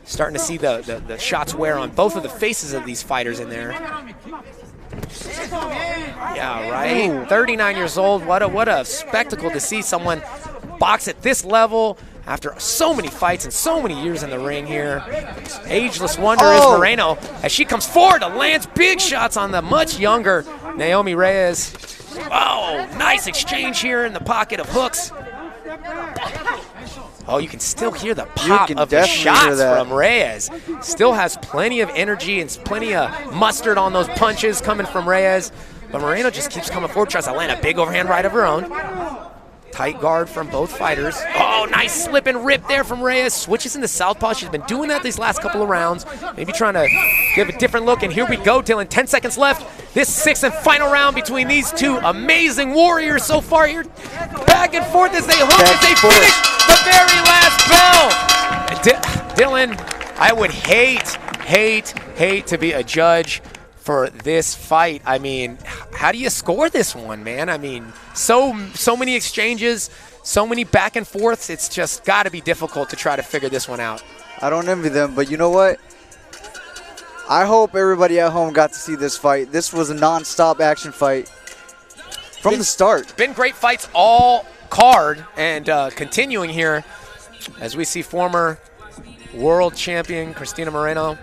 Starting to see the shots wear on both of the faces of these fighters in there. Yeah, right. Ooh. 39 years old. What a spectacle to see someone box at this level after so many fights and so many years in the ring here. Ageless wonder is Moreno as she comes forward and lands big shots on the much younger Naomi Reyes. Oh, nice exchange here in the pocket of hooks. Oh, you can still hear the pop of the shots from Reyes. Still has plenty of energy and plenty of mustard on those punches coming from Reyes. But Moreno just keeps coming forward, tries to land a big overhand right of her own. Tight guard from both fighters. Oh, nice slip and rip there from Reyes. Switches into southpaw. She's been doing that these last couple of rounds. Maybe trying to give a different look. And here we go, Dylan. 10 seconds left. This sixth and final round between these two amazing warriors so far here. Back and forth as they hook, as they finish the very last bell. Dylan, I would hate to be a judge for this fight. I mean, how do you score this one, man? I mean, so many exchanges, so many back and forths. It's just got to be difficult to try to figure this one out. I don't envy them, but you know what? I hope everybody at home got to see this fight. This was a non-stop action fight from the start. Been great fights all card, and continuing here as we see former world champion Carina Moreno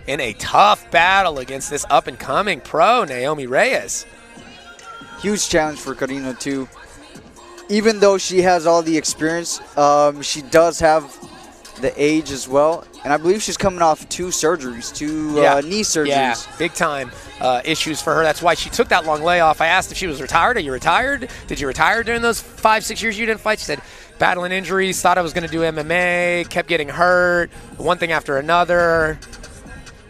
in a tough battle against this up-and-coming pro, Naomi Reyes. Huge challenge for Carina, too. Even though she has all the experience, she does have the age as well. And I believe she's coming off 2 surgeries, 2 knee surgeries. Yeah, big-time issues for her. That's why she took that long layoff. I asked if she was retired. Are you retired? Did you retire during those 5-6 years you didn't fight? She said, battling injuries, thought I was going to do MMA, kept getting hurt, one thing after another.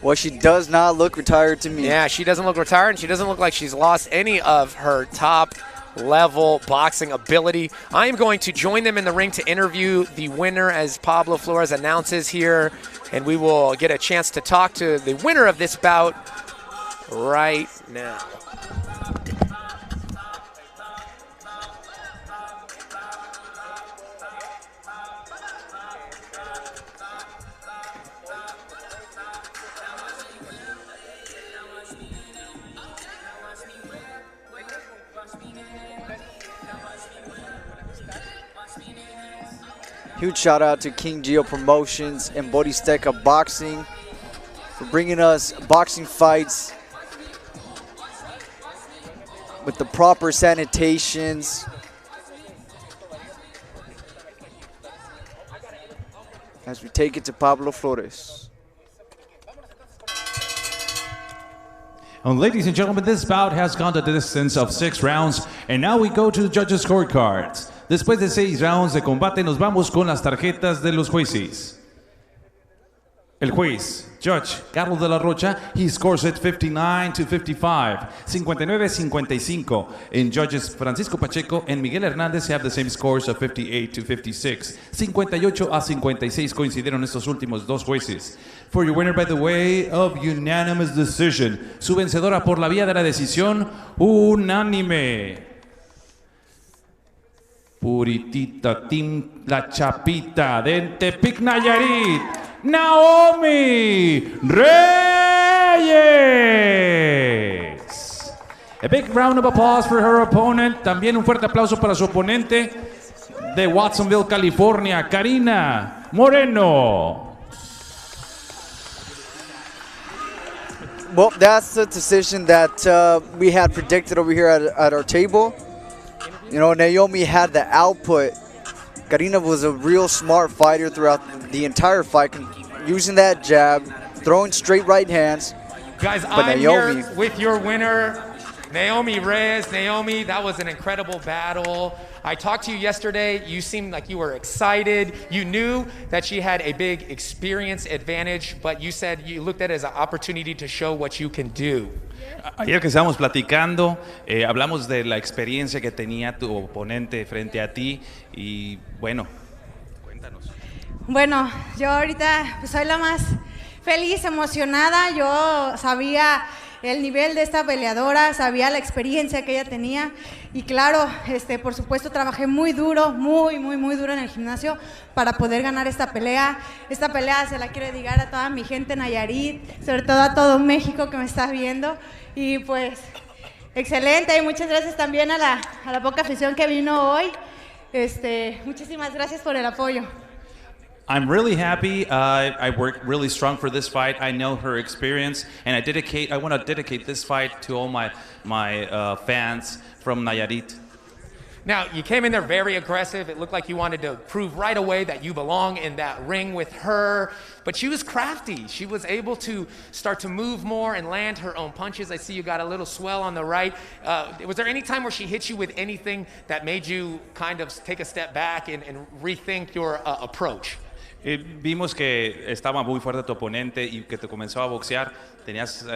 Well, she does not look retired to me. Yeah, she doesn't look retired, and she doesn't look like she's lost any of her top-level boxing ability. I am going to join them in the ring to interview the winner as Pablo Flores announces here, and we will get a chance to talk to the winner of this bout right now. Huge shout out to King Gio Promotions and Borizteca Boxing for bringing us boxing fights with the proper sanitations. As we take it to Pablo Flores. And ladies and gentlemen, this bout has gone the distance of 6 rounds, and now we go to the judges' scorecards. Después de 6 rounds de combate, nos vamos con las tarjetas de los jueces. El juez, Judge Carlos de la Rocha, he scores it 59-55, 59-55. And judges Francisco Pacheco and Miguel Hernández have the same scores of 58-56. 58-56 coincidieron estos últimos dos jueces. For your winner by the way of unanimous decision, su vencedora por la vía de la decisión unánime. Puritita Team La Chapita de Tepic Nayarit, Naomi Reyes. A big round of applause for her opponent. También un fuerte aplauso para su oponente de Watsonville, California, Carina Moreno. Well, that's the decision that we had predicted over here at our table. You know, Naomi had the output. Carina was a real smart fighter throughout the entire fight, using that jab, throwing straight right hands. Guys, I'm here with your winner, Naomi Reyes. Naomi, that was an incredible battle. I talked to you yesterday. You seemed like you were excited. You knew that she had a big experience advantage, but you said you looked at it as an opportunity to show what you can do. Ayer que estábamos platicando, hablamos de la experiencia que tenía tu oponente frente a ti y bueno, cuéntanos. Bueno, yo ahorita pues, soy la más feliz, emocionada. Yo sabía el nivel de esta peleadora, sabía la experiencia que ella tenía y claro, por supuesto trabajé muy duro, muy duro en el gimnasio para poder ganar esta pelea. Esta pelea se la quiero dedicar a toda mi gente en Nayarit, sobre todo a todo México que me está viendo y pues excelente y muchas gracias también a la poca afición que vino hoy. Muchísimas gracias por el apoyo. I'm really happy. I worked really strong for this fight. I know her experience, and I want to dedicate this fight to all my fans from Nayarit. Now, you came in there very aggressive. It looked like you wanted to prove right away that you belong in that ring with her. But she was crafty. She was able to start to move more and land her own punches. I see you got a little swell on the right. Was there any time where she hit you with anything that made you kind of take a step back and rethink your approach? Vimos que estaba muy fuerte tu oponente y que te comenzó a boxear. Tenías,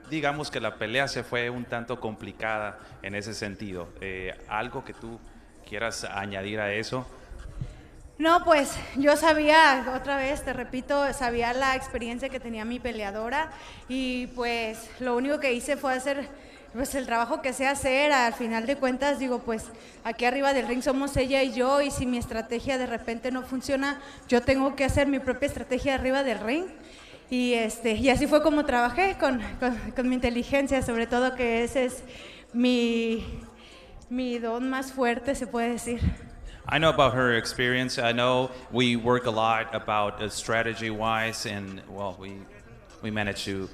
digamos que la pelea se fue un tanto complicada en ese sentido. ¿Algo que tú quieras añadir a eso? No, pues yo sabía, otra vez te repito, sabía la experiencia que tenía mi peleadora y pues lo único que hice fue hacer pues el trabajo que sé hacer. Al final de cuentas digo pues aquí arriba del ring somos ella y yo y si mi estrategia de repente no funciona yo tengo que hacer mi propia estrategia arriba del ring y así fue como trabajé con mi inteligencia, sobre todo que ese es mi don más fuerte se puede decir. I know about her experience. I know we work a lot about strategy wise and well we managed to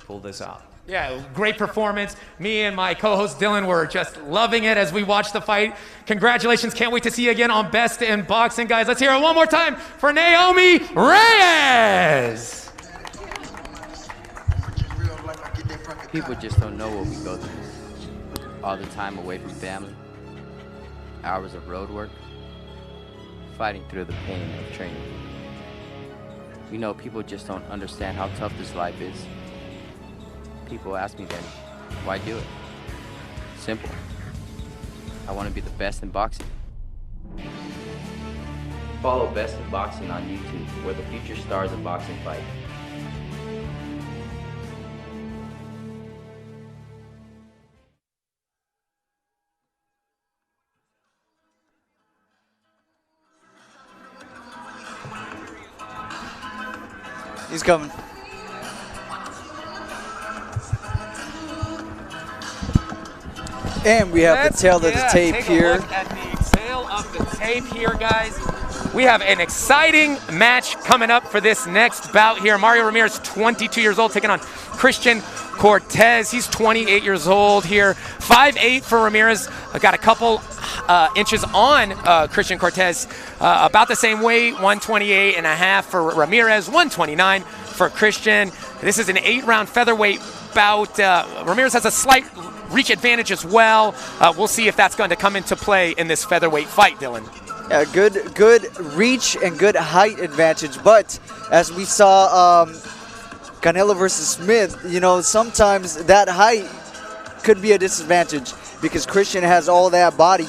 pull this out. Yeah, great performance. Me and my co-host Dylan were just loving it as we watched the fight. Congratulations. Can't wait to see you again on Best in Boxing, guys. Let's hear it one more time for Naomi Reyes. People just don't know what we go through. All the time away from family, hours of road work, fighting through the pain of training. You know, people just don't understand how tough this life is. People ask me then, why do it? Simple. I want to be the best in boxing. Follow Best in Boxing on YouTube, where the future stars of boxing fight. He's coming. And we have the tail of the tape here. Take a look at the tail of the tape here, guys. we have an exciting match coming up for this next bout here. Mario Ramirez, 22 years old, taking on Christian Cortez. He's 28 years old here. 5'8" for Ramirez. Got a couple inches on Christian Cortez. About the same weight, 128.5 for Ramirez, 129 for Christian. This is an 8-round featherweight bout. Ramirez has a slight reach advantage as well. We'll see if that's going to come into play in this featherweight fight, Dylan. Yeah, good reach and good height advantage. But as we saw Canelo versus Smith, you know, sometimes that height could be a disadvantage because Christian has all that body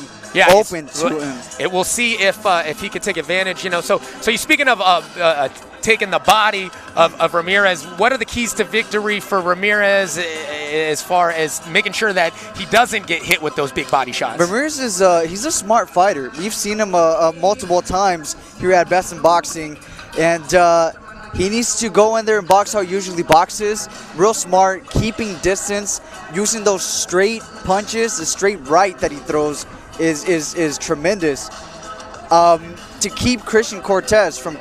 open to him. We'll see if he can take advantage. You know, so you're speaking of taking the body of Ramirez. What are the keys to victory for Ramirez as far as making sure that he doesn't get hit with those big body shots? Ramirez is he's a smart fighter. We've seen him multiple times here at Best in Boxing, and he needs to go in there and box how he usually boxes. Real smart, keeping distance, using those straight punches. The straight right that he throws is tremendous. To keep Christian Cortez from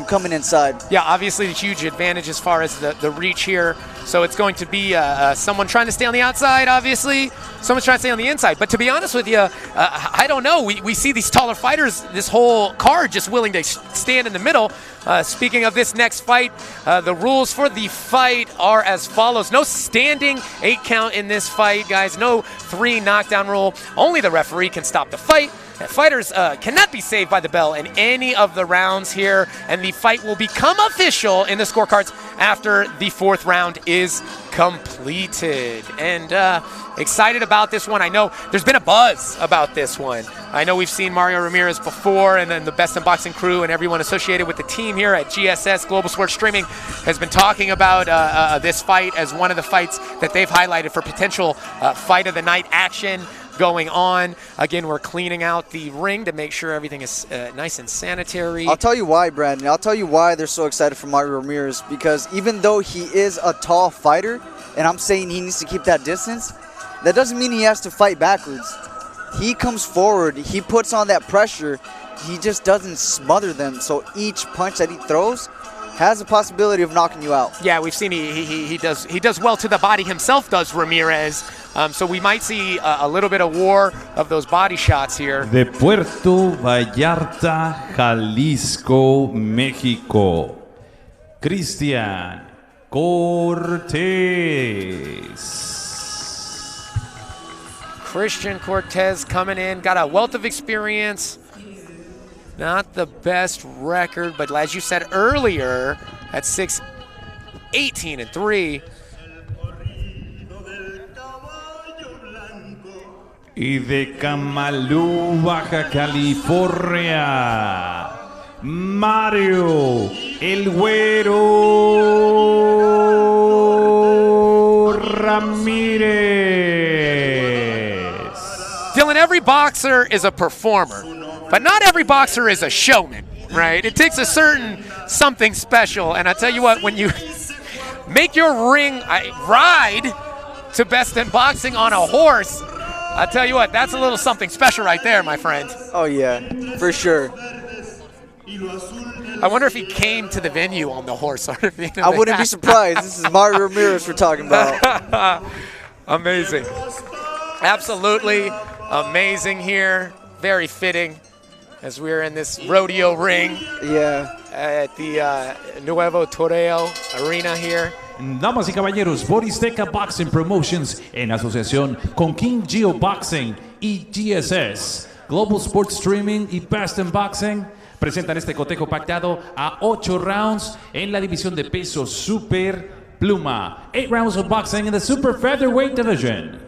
coming inside. Yeah, obviously a huge advantage as far as the reach here. So it's going to be someone trying to stay on the outside, obviously. Someone's trying to stay on the inside. But to be honest with you, I don't know. We see these taller fighters, this whole card just willing to stand in the middle. Speaking of this next fight, the rules for the fight are as follows. No standing 8 count in this fight, guys. No 3 knockdown rule. Only the referee can stop the fight. Fighters cannot be saved by the bell in any of the rounds here, and the fight will become official in the scorecards after the 4th round is completed. And excited about this one. I know there's been a buzz about this one. I know we've seen Mario Ramirez before, and then the Best in Boxing crew and everyone associated with the team here at GSS Global Sports Streaming has been talking about this fight as one of the fights that they've highlighted for potential fight of the night action going on. Again, we're cleaning out the ring to make sure everything is nice and sanitary. I'll tell you why, Brandon. I'll tell you why they're so excited for Mario Ramirez, because even though he is a tall fighter, and I'm saying he needs to keep that distance, that doesn't mean he has to fight backwards. He comes forward, he puts on that pressure, he just doesn't smother them, so each punch that he throws has a possibility of knocking you out. Yeah, we've seen he does well to the body himself, does Ramirez. So we might see a little bit of war of those body shots here. De Puerto Vallarta, Jalisco, México, Christian Cortez. Christian Cortez coming in, got a wealth of experience. Not the best record, but as you said earlier, at 6-18-3. Y de Camalú, Baja California, Mario El Güero Ramírez. Dylan, every boxer is a performer, but not every boxer is a showman, right? It takes a certain something special, and I tell you what, when you make your ring ride to Best in Boxing on a horse, I tell you what, that's a little something special right there, my friend. Oh yeah, for sure. I wonder if he came to the venue on the horse. I wouldn't be surprised. This is Mario Ramirez we're talking about. Amazing. Absolutely amazing here. Very fitting as we're in this rodeo ring. Yeah. At the Nuevo Toreo Arena here. Damas y caballeros, Borizteca Boxing Promotions en asociación con King Gio Boxing y GSS Global Sports Streaming y Best in Boxing presentan este cotejo pactado a 8 rounds en la división de peso super pluma. 8 rounds of boxing in the super featherweight division.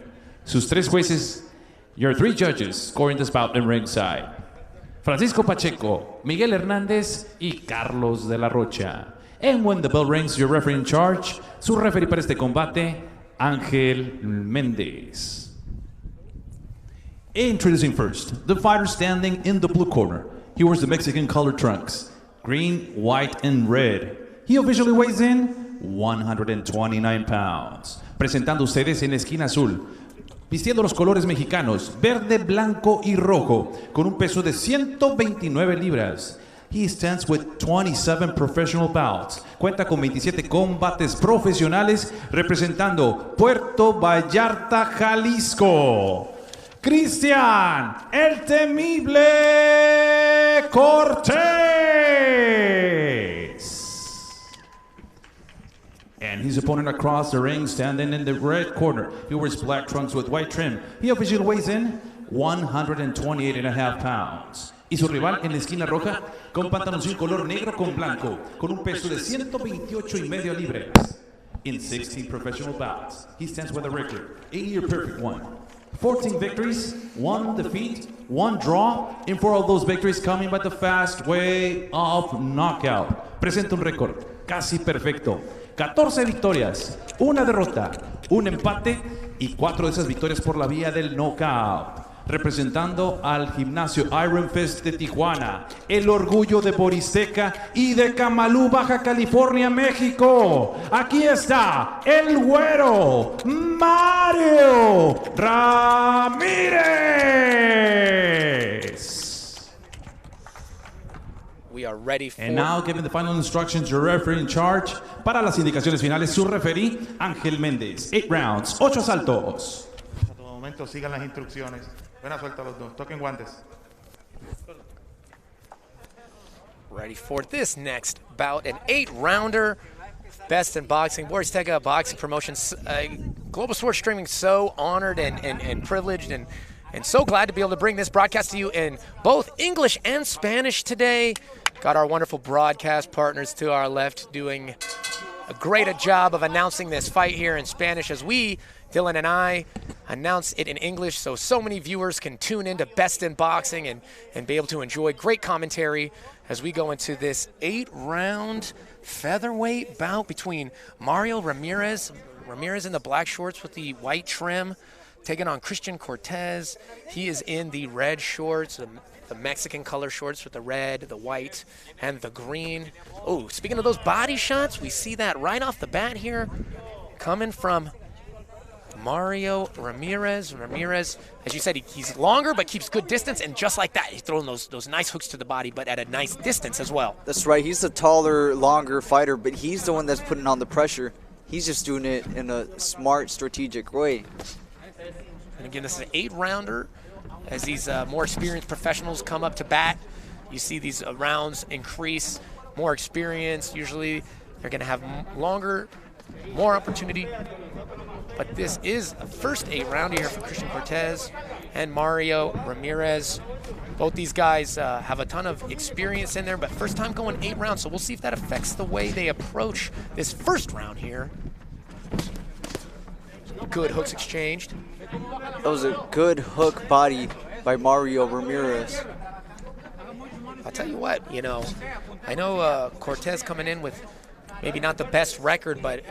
Sus 3 jueces, your 3 judges scoring this bout in ringside: Francisco Pacheco, Miguel Hernández y Carlos de la Rocha. And when the bell rings, your referee in charge, su referee para este combate, Ángel Méndez. Introducing first, the fighter standing in the blue corner. He wears the Mexican colored trunks, green, white, and red. He officially weighs in 129 pounds. Presentando ustedes en la esquina azul, vistiendo los colores mexicanos, verde, blanco y rojo, con un peso de 129 libras. He stands with 27 professional bouts. Cuenta con 27 combates profesionales representando Puerto Vallarta, Jalisco. Cristian, el temible Cortés. And his opponent across the ring, standing in the red corner. He wears black trunks with white trim. He officially weighs in 128.5 pounds. Y su rival en la esquina roja, con pantaloncillo color negro con blanco, con un peso de 128.5 libras. In 16 professional bouts, he stands with a record, a near perfect one. 14 victories, 1 defeat, 1 draw, and 4 of those victories coming by the fast way of knockout. Presenta un récord casi perfecto. 14 victorias, 1 derrota, 1 empate y 4 de esas victorias por la vía del knockout. Representando al gimnasio Iron Fist de Tijuana, el orgullo de Borizteca y de Camalú, Baja California, México. Aquí está el güero Mario Ramírez. We are ready for... And now giving the final instructions, your referee in charge. Para las indicaciones finales, su referee, Ángel Méndez. 8 rounds, 8 asaltos. A todo momento sigan las instrucciones. Buena suerte a los dos. Toquen guantes. Ready for this next bout, an 8-rounder. Best in Boxing, Borizteca Boxing Promotions. Global Sports Streaming, so honored and privileged and so glad to be able to bring this broadcast to you in both English and Spanish today. Got our wonderful broadcast partners to our left doing a great job of announcing this fight here in Spanish as we, Dylan and I, announce it in English so many viewers can tune into Best in Boxing and be able to enjoy great commentary as we go into this 8-round featherweight bout between Mario Ramirez in the black shorts with the white trim, taking on Christian Cortés. He is in the red shorts, the Mexican color shorts with the red, the white, and the green. Oh, speaking of those body shots, we see that right off the bat here coming from Mario Ramirez. Ramirez, as you said, he's longer but keeps good distance, and just like that, he's throwing those nice hooks to the body, but at a nice distance as well. That's right. He's a taller, longer fighter, but he's the one that's putting on the pressure. He's just doing it in a smart, strategic way. And again, this is an 8-rounder. As these more experienced professionals come up to bat, you see these rounds increase. More experience, usually they're going to have longer, more opportunity. But this is the first 8-rounder here for Christian Cortés and Mario Ramirez. Both these guys have a ton of experience in there, but first time going 8 rounds, so we'll see if that affects the way they approach this first round here. Good hooks exchanged. That was a good hook body by Mario Ramirez. I'll tell you what, I know Cortés coming in with maybe not the best record, but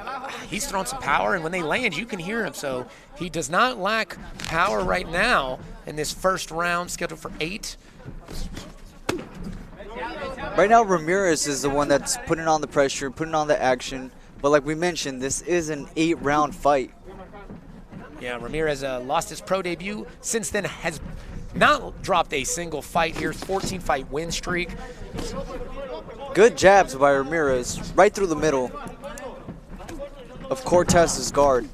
he's throwing some power, and when they land, you can hear him. So he does not lack power right now in this first round, scheduled for 8. Right now, Ramirez is the one that's putting on the pressure, putting on the action. But like we mentioned, this is an 8-round fight. Yeah, Ramirez lost his pro debut. Since then, has not dropped a single fight here. 14-fight win streak. Good jabs by Ramirez, right through the middle of Cortez's guard.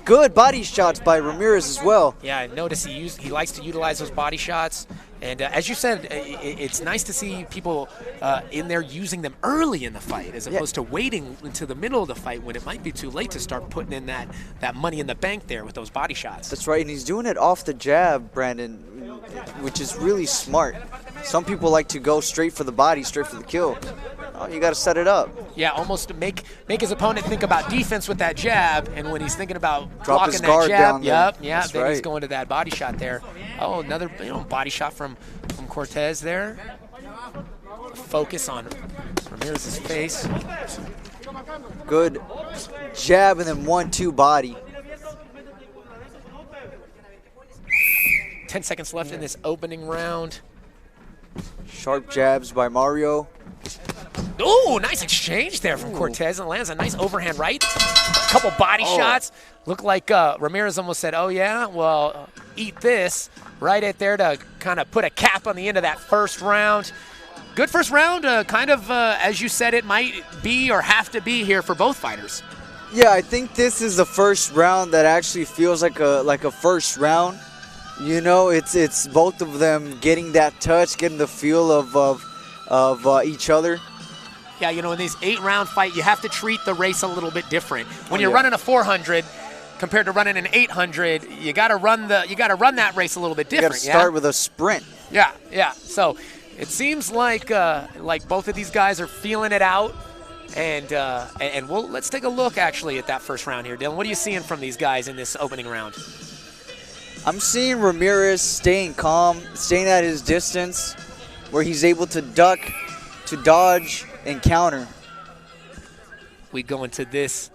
Good body shots by Ramirez as well. Yeah, I noticed he likes to utilize those body shots. And as you said, it's nice to see people in there using them early in the fight as opposed to waiting until the middle of the fight when it might be too late to start putting in that money in the bank there with those body shots. That's right, and he's doing it off the jab, Brandon, which is really smart. Some people like to go straight for the body, straight for the kill. Oh, you got to set it up. Yeah, almost to make his opponent think about defense with that jab, and when he's thinking about drop blocking his that guard jab, down then he's going to that body shot there. Oh, another body shot from Cortés there. Focus on Ramirez's face. Good jab and then 1-2 body. 10 seconds left in this opening round. Sharp jabs by Mario. Oh, nice exchange there from Cortés, and lands a nice overhand right. A couple body shots. Looked like Ramirez almost said, oh yeah, well, eat this. Right at there to kind of put a cap on the end of that first round. good first round, kind of, as you said, it might be or have to be here for both fighters. Yeah, I think this is the first round that actually feels like a first round. You know, it's both of them getting that touch, getting the feel of each other. Yeah, you know, in these 8-round fight, you have to treat the race a little bit different. When you're running a 400 compared to running an 800, you got to run that race a little bit different. You got to start with a sprint. Yeah, yeah. So it seems like both of these guys are feeling it out, and let's take a look actually at that first round here, Dylan. What are you seeing from these guys in this opening round? I'm seeing Ramirez staying calm, staying at his distance, where he's able to duck, to dodge, and counter. We go into this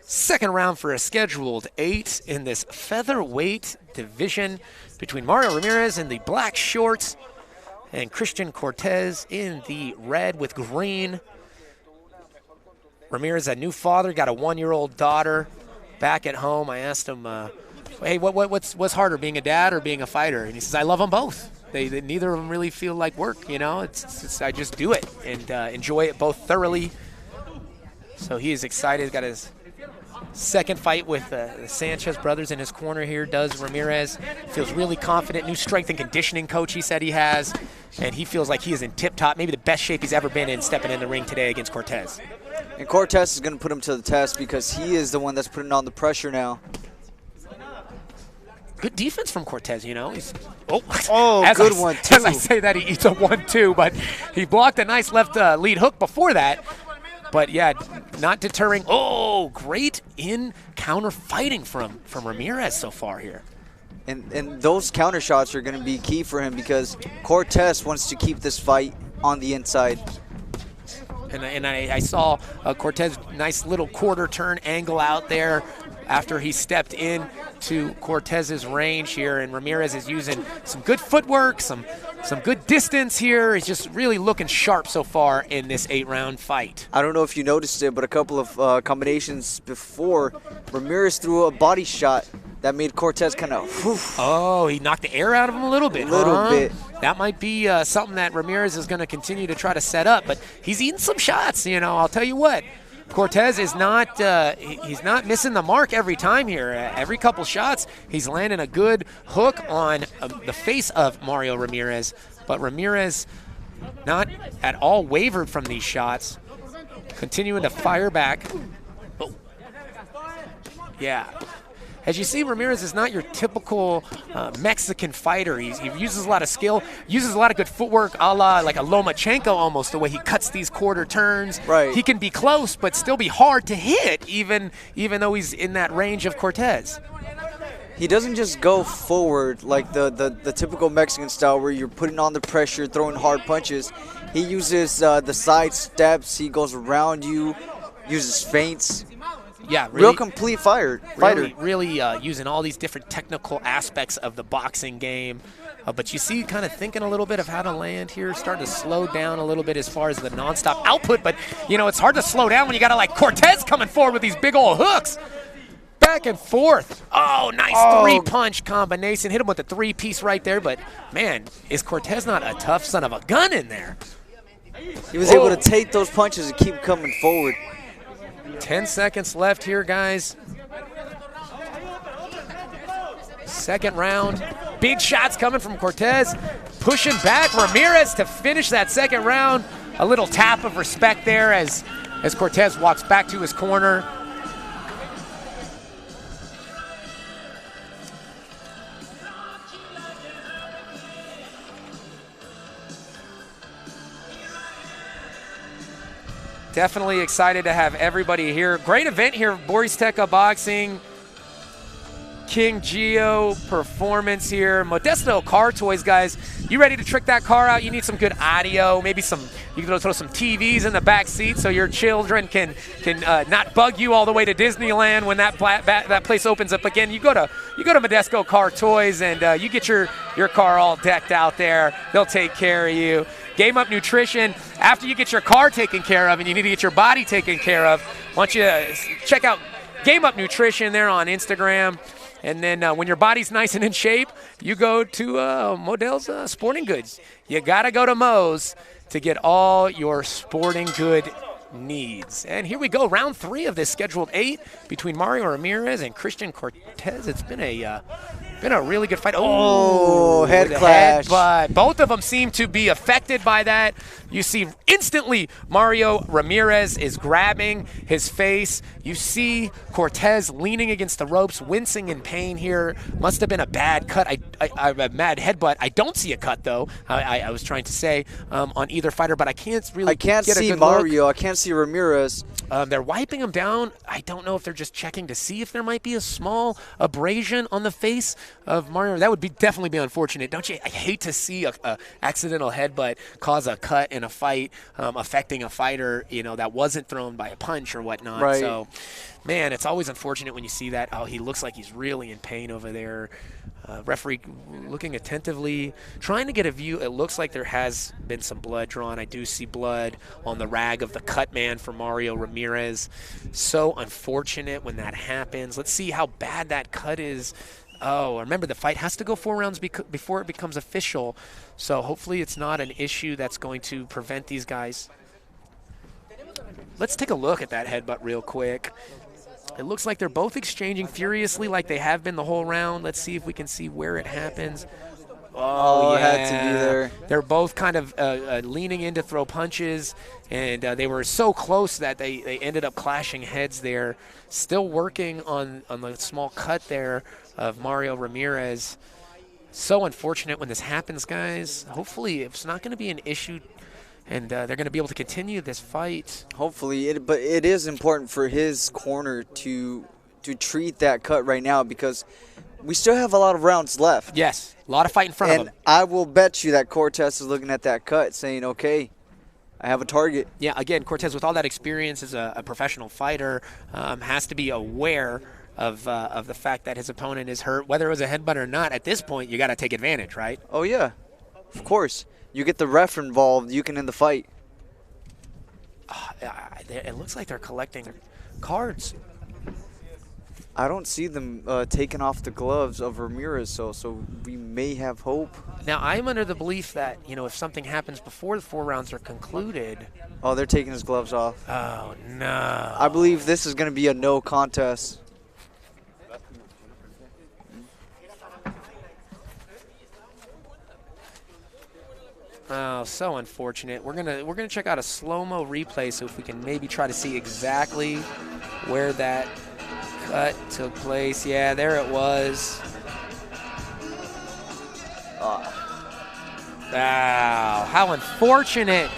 second round for a scheduled 8 in this featherweight division between Mario Ramirez in the black shorts and Christian Cortez in the red with green. Ramirez, a new father, got a 1-year-old daughter back at home. I asked him, hey, what's harder, being a dad or being a fighter? And he says, I love them both. They neither of them really feel like work, you know. It's I just do it and enjoy it both thoroughly. So he is excited. Got his second fight with the Sanchez brothers in his corner here. Does Ramirez feels really confident. New strength and conditioning coach he said he has, and he feels like he is in tip-top, maybe the best shape he's ever been in stepping in the ring today against Cortez. And Cortez is going to put him to the test because he is the one that's putting on the pressure now. Good defense from Cortez, you know. He's, good one, too. As I say that, he eats a 1-2, but he blocked a nice left lead hook before that. But, yeah, not deterring. Oh, great in-counter fighting from Ramirez so far here. And those counter shots are going to be key for him because Cortez wants to keep this fight on the inside. And I saw Cortez nice little quarter turn angle out there after he stepped in to Cortez's range here, and Ramirez is using some good footwork, some good distance here. He's just really looking sharp so far in this 8-round fight. I don't know if you noticed it, but a couple of combinations before, Ramirez threw a body shot that made Cortez kind of Oh, he knocked the air out of him a little bit. That might be something that Ramirez is going to continue to try to set up, but he's eating some shots, you know. I'll tell you what. Cortez is not he's not missing the mark every time here. Every couple shots, he's landing a good hook on the face of Mario Ramirez, but Ramirez not at all wavered from these shots, continuing to fire back. Oh. Yeah. As you see, Ramirez is not your typical Mexican fighter. He uses a lot of skill, uses a lot of good footwork, a la like a Lomachenko almost, the way he cuts these quarter turns. Right. He can be close, but still be hard to hit, even though he's in that range of Cortez. He doesn't just go forward like the typical Mexican style where you're putting on the pressure, throwing hard punches. He uses the side steps. He goes around you, uses feints. Yeah, really, real complete fighter. Really using all these different technical aspects of the boxing game. But you see kind of thinking a little bit of how to land here, starting to slow down a little bit as far as the nonstop output. But, you know, it's hard to slow down when you got a like Cortez coming forward with these big old hooks. Back and forth. Oh, nice three-punch combination. Hit him with the three-piece right there. But, man, is Cortez not a tough son of a gun in there? He was able to take those punches and keep coming forward. 10 seconds left here, guys. Second round. Big shots coming from Cortez. Pushing back Ramirez to finish that second round. A little tap of respect there as Cortez walks back to his corner. Definitely excited to have everybody here. Great event here, Borizteca Boxing, King Gio Performance here. Modesto Car Toys, guys. You ready to trick that car out? You need some good audio, maybe you can throw some TVs in the back seat so your children can not bug you all the way to Disneyland when that place opens up again. You go to Modesto Car Toys and you get your car all decked out there. They'll take care of you. Game Up Nutrition, after you get your car taken care of and you need to get your body taken care of, I want you to check out Game Up Nutrition there on Instagram. And then when your body's nice and in shape, you go to Modell's Sporting Goods. You got to go to Moe's to get all your sporting good needs. And here we go, round 3 of this scheduled 8 between Mario Ramirez and Christian Cortez. It's been a really good fight. Oh, head clash. But both of them seem to be affected by that. You see instantly Mario Ramirez is grabbing his face. You see Cortez leaning against the ropes, wincing in pain here. Must have been a bad cut. A mad headbutt. I don't see a cut, though. I was trying to say on either fighter, but I can't really get a good Mario. look. I can't see Ramirez. They're wiping him down. I don't know if they're just checking to see if there might be a small abrasion on the face of Mario. That would definitely be unfortunate, don't you? I hate to see a accidental headbutt cause a cut in a fight, affecting a fighter, that wasn't thrown by a punch or whatnot. Right. So, man, it's always unfortunate when you see that. Oh, he looks like he's really in pain over there. Referee looking attentively, trying to get a view. It looks like there has been some blood drawn. I do see blood on the rag of the cut man for Mario Ramirez. So unfortunate when that happens. Let's see how bad that cut is. Oh, remember the fight has to go 4 rounds before it becomes official. So hopefully it's not an issue that's going to prevent these guys. Let's take a look at that headbutt real quick. It looks like they're both exchanging furiously like they have been the whole round. Let's see if we can see where it happens. Oh, yeah. It had to be there. They're both kind of leaning in to throw punches, and they were so close that they ended up clashing heads there. Still working on the small cut there of Mario Ramirez. So unfortunate when this happens, guys. Hopefully it's not going to be an issue, and they're going to be able to continue this fight. Hopefully, but it is important for his corner to treat that cut right now because we still have a lot of rounds left. Yes, a lot of fight in front of him. And I will bet you that Cortez is looking at that cut saying, okay, I have a target. Yeah, again, Cortez, with all that experience as a professional fighter, has to be aware of the fact that his opponent is hurt. Whether it was a headbutt or not, at this point, you got to take advantage, right? Oh, yeah, of course. You get the ref involved, you can end the fight. It looks like they're collecting cards. I don't see them taking off the gloves of Ramirez, so we may have hope. Now, I'm under the belief that, if something happens before the 4 rounds are concluded. Oh, they're taking his gloves off. Oh, no. I believe this is going to be a no contest. Oh, so unfortunate. We're gonna check out a slow-mo replay so if we can maybe try to see exactly where that cut took place. Yeah, there it was. Wow, how unfortunate.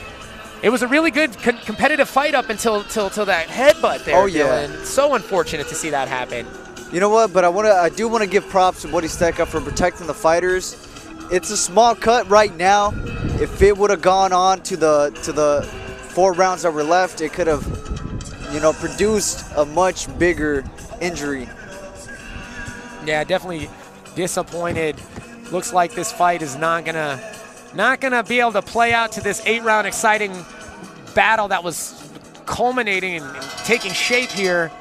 It was a really good competitive fight up until that headbutt there. Oh, yeah. Dylan. So unfortunate to see that happen. You know what? But I do want to give props to Borizteca for protecting the fighters. It's a small cut right now. If it would have gone on to the 4 rounds that were left, it could have, produced a much bigger injury. Yeah, definitely disappointed. Looks like this fight is not gonna be able to play out to this 8-round exciting battle that was culminating and taking shape here.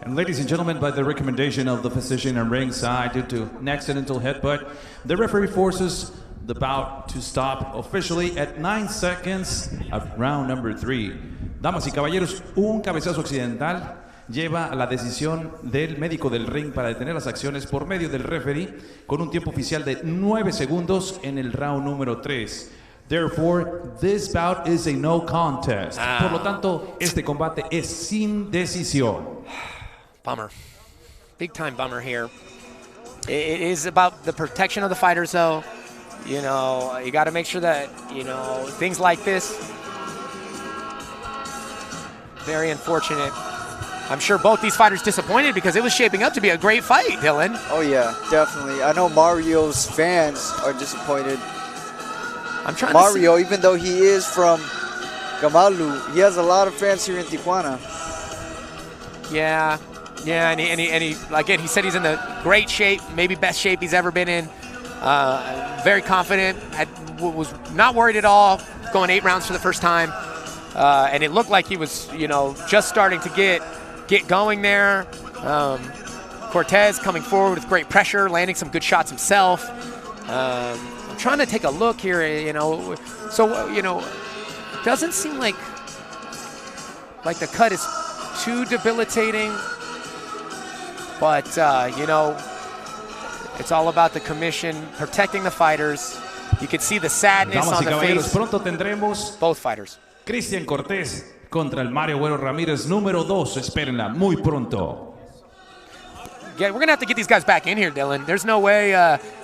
And ladies and gentlemen, by the recommendation of the physician on ringside due to an accidental headbutt, the referee forces the bout to stop officially at 9 seconds of round number 3. Damas y caballeros, un cabezazo accidental lleva a la decisión del médico del ring para detener las acciones por medio del referee con un tiempo oficial de 9 segundos en el round número 3. Therefore, this bout is a no contest. Por lo tanto, este combate es sin decisión. Bummer. Big time bummer here. It is about the protection of the fighters, though. You got to make sure that, things like this, very unfortunate. I'm sure both these fighters disappointed because it was shaping up to be a great fight, Dylan. Oh, yeah, definitely. I know Mario's fans are disappointed. I'm trying Mario, even though he is from Gamalu, he has a lot of fans here in Tijuana. Yeah, and he again, he said he's in the great shape, maybe best shape he's ever been in. Very confident, was not worried at all, going 8 rounds for the first time. And it looked like he was, just starting to get going there. Cortez coming forward with great pressure, landing some good shots himself. I'm trying to take a look here, so, doesn't seem like the cut is too debilitating. But, you know, it's all about the commission protecting the fighters. You can see the sadness on the face. Pronto tendremos Both fighters. Cristian Cortés contra el Mario Güero Ramírez número 2. Espérenla muy pronto. Yeah, we're going to have to get these guys back in here, Dylan. There's no way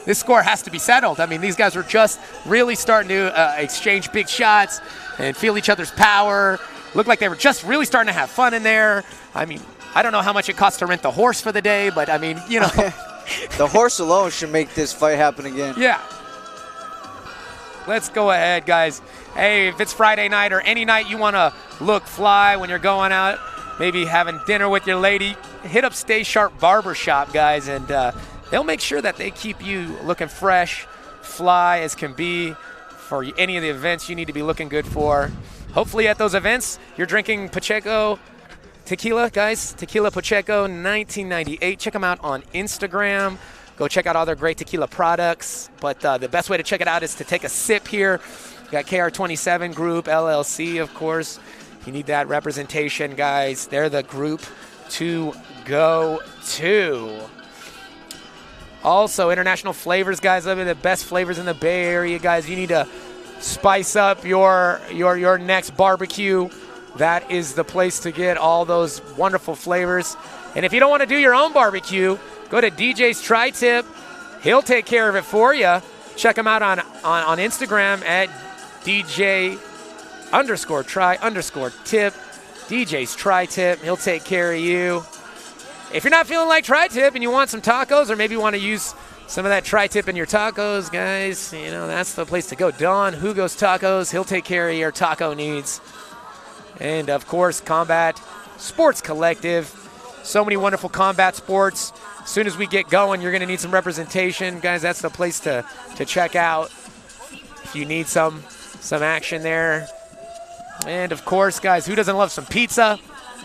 this score has to be settled. I mean, these guys were just really starting to exchange big shots and feel each other's power. Looked like they were just really starting to have fun in there. I mean, I don't know how much it costs to rent the horse for the day, but I mean, you know. The horse alone should make this fight happen again. Yeah. Let's go ahead, guys. Hey, if it's Friday night or any night you want to look fly when you're going out, maybe having dinner with your lady, hit up Stay Sharp Barbershop, guys, and they'll make sure that they keep you looking fresh, fly as can be for any of the events you need to be looking good for. Hopefully at those events, you're drinking Pacheco tequila, guys. Tequila Pacheco 1998. Check them out on Instagram. Go check out all their great tequila products. But the best way to check it out is to take a sip here. You got KR27 Group, LLC, of course. You need that representation, guys. They're the group to go to. Also, international flavors, guys. Those are the best flavors in the Bay Area, guys. You need to spice up your next barbecue. That is the place to get all those wonderful flavors. And if you don't want to do your own barbecue, go to DJ's Tri-Tip. He'll take care of it for you. Check him out on Instagram at DJ_Tri_Tip. DJ's Tri-Tip. He'll take care of you. If you're not feeling like Tri-Tip and you want some tacos, or maybe you want to use some of that Tri-Tip in your tacos, guys, you know, that's the place to go. Don Hugo's Tacos. He'll take care of your taco needs. And, of course, Combat Sports Collective. So many wonderful combat sports. As soon as we get going, you're going to need some representation. Guys, that's the place to check out if you need some action there. And, of course, guys, who doesn't love some pizza?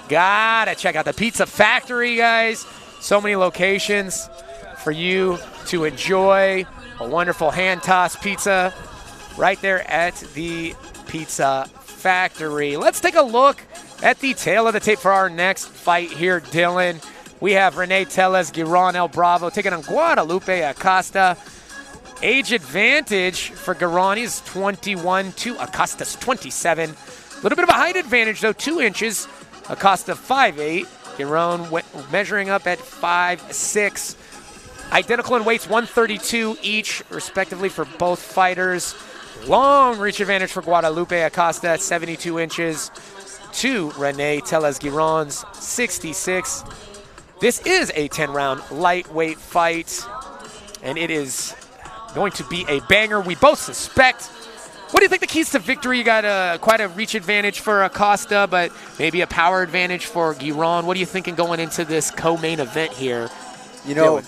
Gotta check out the Pizza Factory, guys. So many locations for you to enjoy a wonderful hand-tossed pizza right there at the Pizza Factory. Let's take a look at the tail of the tape for our next fight here, Dylan. We have René Téllez, Girón El Bravo taking on Guadalupe Acosta. Age advantage for Girón, he's 21 to Acosta's 27. A little bit of a height advantage, though, 2 inches. Acosta 5'8". Girón measuring up at 5'6". Identical in weights, 132 each, respectively, for both fighters. Long reach advantage for Guadalupe Acosta, 72 inches, to René Téllez Girón's 66. This is a 10-round lightweight fight, and it is going to be a banger, we both suspect. What do you think the keys to victory? You got quite a reach advantage for Acosta, but maybe a power advantage for Girón. What are you thinking going into this co-main event here? You know,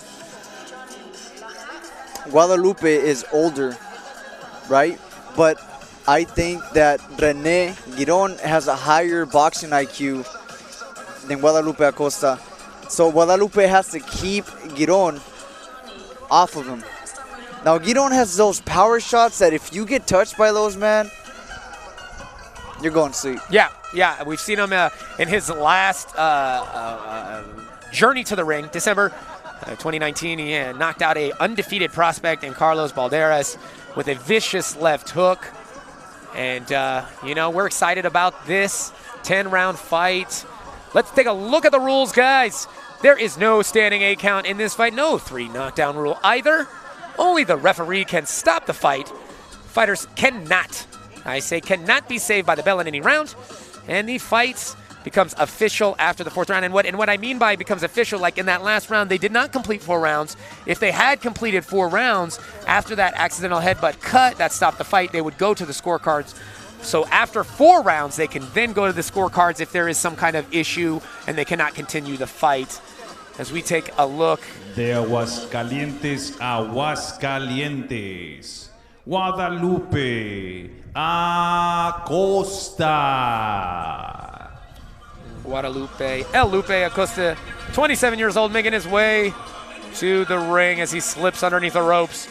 Guadalupe is older, right? But I think that René Girón has a higher boxing IQ than Guadalupe Acosta. So Guadalupe has to keep Girón off of him. Now, Girón has those power shots that if you get touched by those, man, you're going to sleep. Yeah. We've seen him in his last journey to the ring, December 2019. He knocked out an undefeated prospect in Carlos Balderas with a vicious left hook. And, you know, we're excited about this 10-round fight. Let's take a look at the rules, guys. There is no standing 8 count in this fight. No 3 knockdown rule either. Only the referee can stop the fight. Fighters cannot, I say cannot, be saved by the bell in any round. And the fight becomes official after the 4th round. And what I mean by becomes official, like in that last round, they did not complete 4 rounds. If they had completed 4 rounds, after that accidental headbutt cut that stopped the fight, they would go to the scorecards. So after 4 rounds, they can then go to the scorecards if there is some kind of issue and they cannot continue the fight. As we take a look. De Aguascalientes, Aguascalientes. Guadalupe Acosta. Guadalupe, El Lupe Acosta, 27 years old, making his way to the ring as he slips underneath the ropes.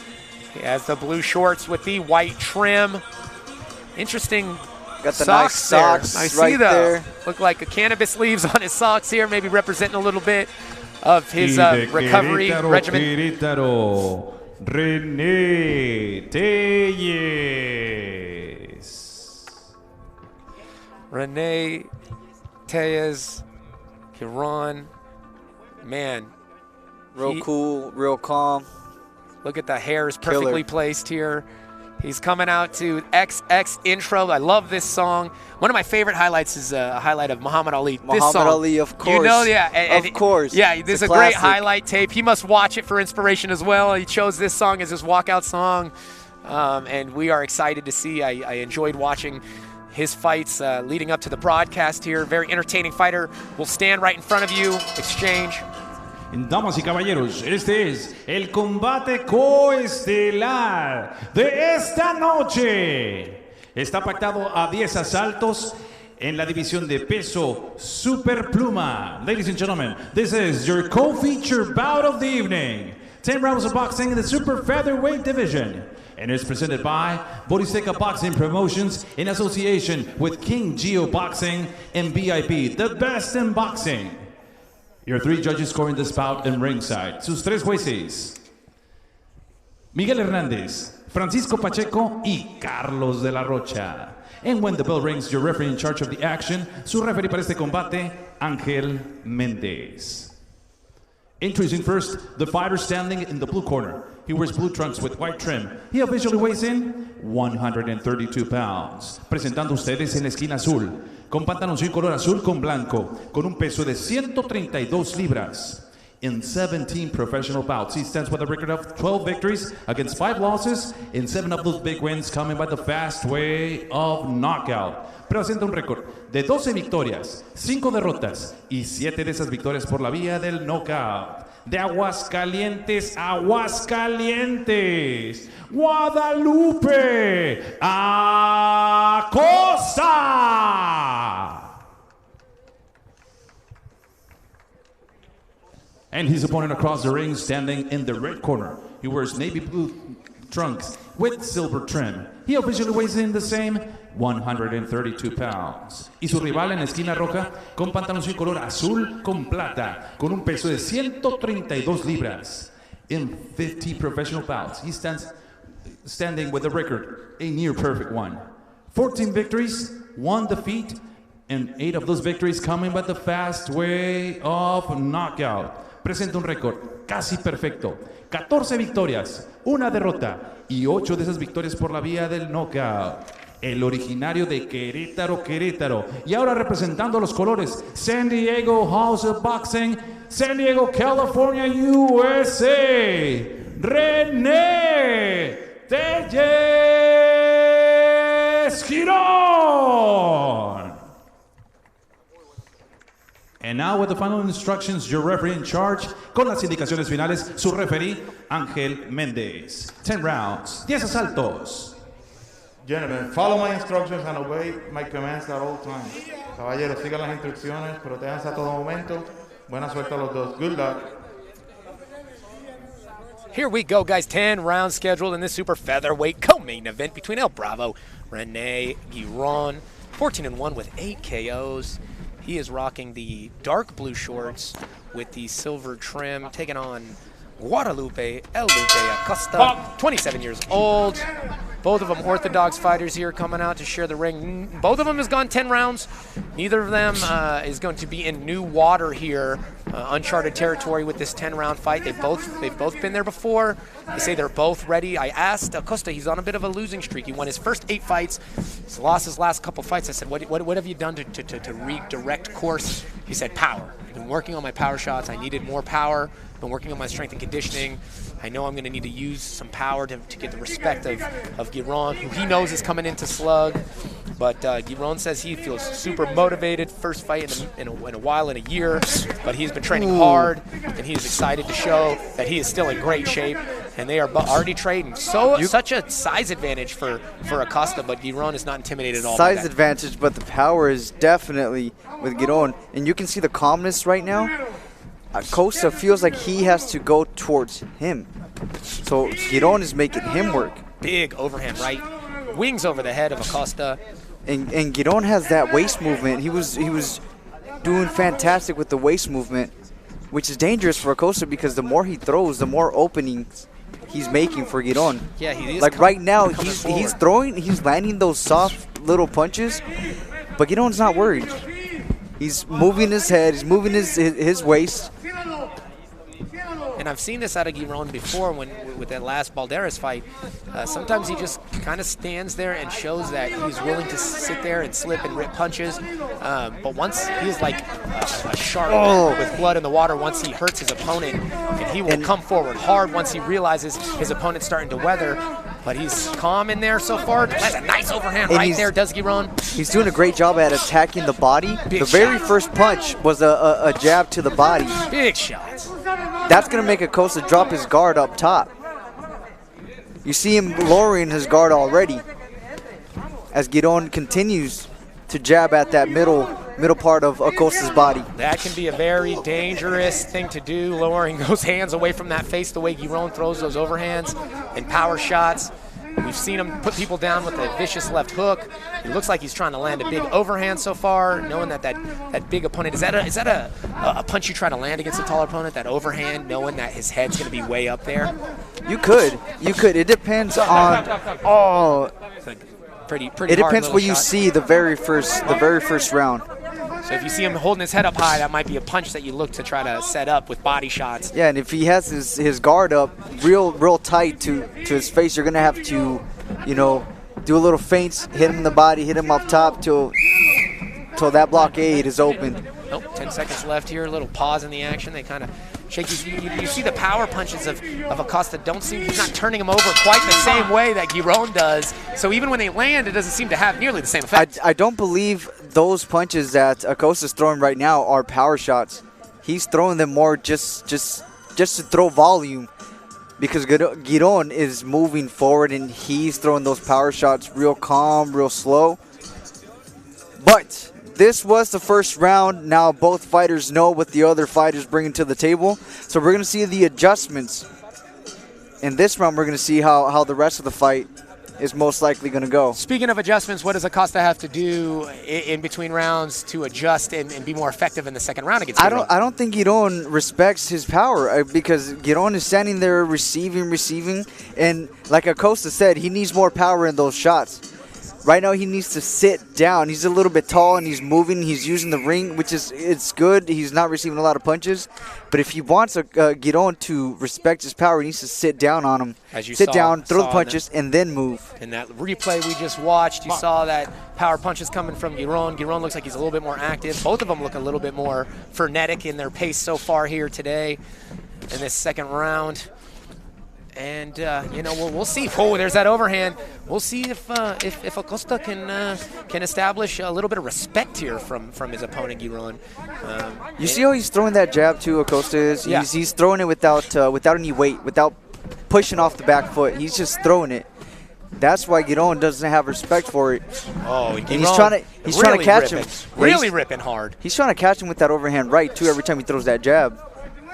He has the blue shorts with the white trim. Interesting Got the nice socks there. I right see there. Look like a cannabis leaves on his socks here, maybe representing a little bit of his recovery regimen. Querétaro, René Téllez. René Téllez, Girón. Man. Real cool, real calm. Look at the hair is perfectly placed here. He's coming out to XX intro. I love this song. One of my favorite highlights is a highlight of Muhammad Ali. Muhammad Ali, of course. You know, yeah. And of course. Yeah, this is a great highlight tape. He must watch it for inspiration as well. He chose this song as his walkout song. And we are excited to see. I enjoyed watching his fights leading up to the broadcast here. Very entertaining fighter. Will stand right in front of you. Exchange. Damas y caballeros, este es el combate coestelar de esta noche. Está pactado a 10 asaltos en la división de peso superpluma. Ladies and gentlemen, this is your co-feature bout of the evening. 10 rounds of boxing in the super featherweight division. And it's presented by Borizteca Boxing Promotions in association with King Gio Boxing and VIP, the best in boxing. Your 3 judges scoring this bout in ringside. Sus 3 jueces: Miguel Hernández, Francisco Pacheco y Carlos de la Rocha. And when the bell rings, your referee in charge of the action, su referee para este combate, Ángel Méndez. Introducing first, the fighter standing in the blue corner. He wears blue trunks with white trim. He officially weighs in 132 pounds. Presentando ustedes en la esquina azul, con pantaloncillo color azul con blanco, con un peso de 132 libras. In 17 professional bouts, he stands with a record of 12 victories against 5 losses, and 7 of those big wins coming by the fast way of knockout. Presenta un récord de 12 victorias, 5 derrotas y 7 de esas victorias por la vía del knockout. De Aguascalientes, Aguascalientes, Guadalupe, Acosta. And his opponent across the ring, standing in the red corner. He wears navy blue trunks with silver trim. He officially weighs in the same 132 pounds. Y su rival en la esquina roja, con pantaloncillo color azul con plata, con un peso de 132 libras. In 50 professional bouts, he standing with a record, a near perfect one. 14 victories, 1 defeat, and 8 of those victories coming by the fast way of knockout. Presenta un récord casi perfecto. 14 victorias, 1 derrota y 8 de esas victorias por la vía del knockout. El originario de Querétaro, Querétaro. Y ahora representando los colores San Diego House of Boxing, San Diego, California, USA. René Téllez Girón. And now with the final instructions, your referee in charge, con las indicaciones finales, su referee, Ángel Méndez. 10 rounds, 10 asaltos. Gentlemen, follow my instructions and obey my commands at all times. Caballeros, sigan las instrucciones, protéjanse a todo momento. Buena suerte a los dos. Good luck. Here we go, guys. 10 rounds scheduled in this super featherweight co-main event between El Bravo, René Girón, 14-1 with 8 KOs. He is rocking the dark blue shorts with the silver trim, taking on Guadalupe El Lupe Acosta, 27 years old. Both of them orthodox fighters here coming out to share the ring. Both of them has gone 10 rounds. Neither of them is going to be in new water here, uncharted territory with this 10-round fight. They've both been there before. They say they're both ready. I asked Acosta, he's on a bit of a losing streak. He won his first 8 fights. He's lost his last couple fights. I said, what have you done to redirect course? He said, power. I've been working on my power shots. I needed more power. Been working on my strength and conditioning. I know I'm going to need to use some power to get the respect of Girón, who he knows is coming into slug. But Girón says he feels super motivated. First fight in a while, in a year. But he's been training hard, and he is excited to show that he is still in great shape. And they are already trading. Such a size advantage for Acosta, but Girón is not intimidated at all. Size advantage, but the power is definitely with Girón. And you can see the calmness right now. Acosta feels like he has to go towards him. So Girón is making him work. Big overhand right. Wings over the head of Acosta. And Girón has that waist movement. He was doing fantastic with the waist movement, which is dangerous for Acosta because the more he throws, the more openings he's making for Girón. Yeah, he is. Like right now, he's throwing, he's landing those soft little punches, but Girón's not worried. He's moving his head, he's moving his waist. And I've seen this out of Girón before with that last Balderas fight. Sometimes he just kind of stands there and shows that he's willing to sit there and slip and rip punches. But once he's like a shark with blood in the water, once he hurts his opponent, and he will come forward hard once he realizes his opponent's starting to weather. But he's calm in there so far. That's a nice overhand right there, does Girón. He's doing a great job at attacking the body. The very first punch was a jab to the body. Big shots. That's going to make Acosta drop his guard up top. You see him lowering his guard already as Girón continues to jab at that middle part of Acosta's body. That can be a very dangerous thing to do, lowering those hands away from that face the way Girón throws those overhands and power shots. We've seen him put people down with a vicious left hook. It looks like he's trying to land a big overhand so far, knowing that big opponent. Is that a punch you try to land against a taller opponent, that overhand, knowing that his head's going to be way up there? You could. It depends on pretty it depends what you see the very first round. So if you see him holding his head up high, that might be a punch that you look to try to set up with body shots. Yeah, and if he has his guard up real tight to his face, you're going to have to, do a little feints, hit him in the body, hit him up top till that blockade is open. Nope, 10 seconds left here, a little pause in the action. They kind of shake. You see the power punches of Acosta don't seem, he's not turning him over quite the same way that Girón does. So even when they land, it doesn't seem to have nearly the same effect. I don't believe those punches that Acosta's throwing right now are power shots. He's throwing them more just to throw volume, because Girón is moving forward and he's throwing those power shots real calm, real slow. But this was the first round. Now both fighters know what the other fighter's bringing to the table. So we're going to see the adjustments. In this round, we're going to see how the rest of the fight is most likely going to go. Speaking of adjustments, what does Acosta have to do in between rounds to adjust and be more effective in the second round against Girón? I don't think Girón respects his power because Girón is standing there receiving. And like Acosta said, he needs more power in those shots. Right now, he needs to sit down. He's a little bit tall, and he's moving. He's using the ring, which is it's good. He's not receiving a lot of punches. But if he wants Girón to respect his power, he needs to sit down on him. Sit down, throw the punches, and then move. In that replay we just watched, you saw that power punches coming from Girón. Girón looks like he's a little bit more active. Both of them look a little bit more frenetic in their pace so far here today in this second round. And we'll see. Oh, there's that overhand. We'll see if Acosta can establish a little bit of respect here from his opponent Girón. You see how he's throwing that jab too, Acosta is? Yeah. He's throwing it without any weight, without pushing off the back foot. He's just throwing it. That's why Girón doesn't have respect for it. Oh, and he's trying to catch him. Really ripping hard. He's trying to catch him with that overhand right too every time he throws that jab.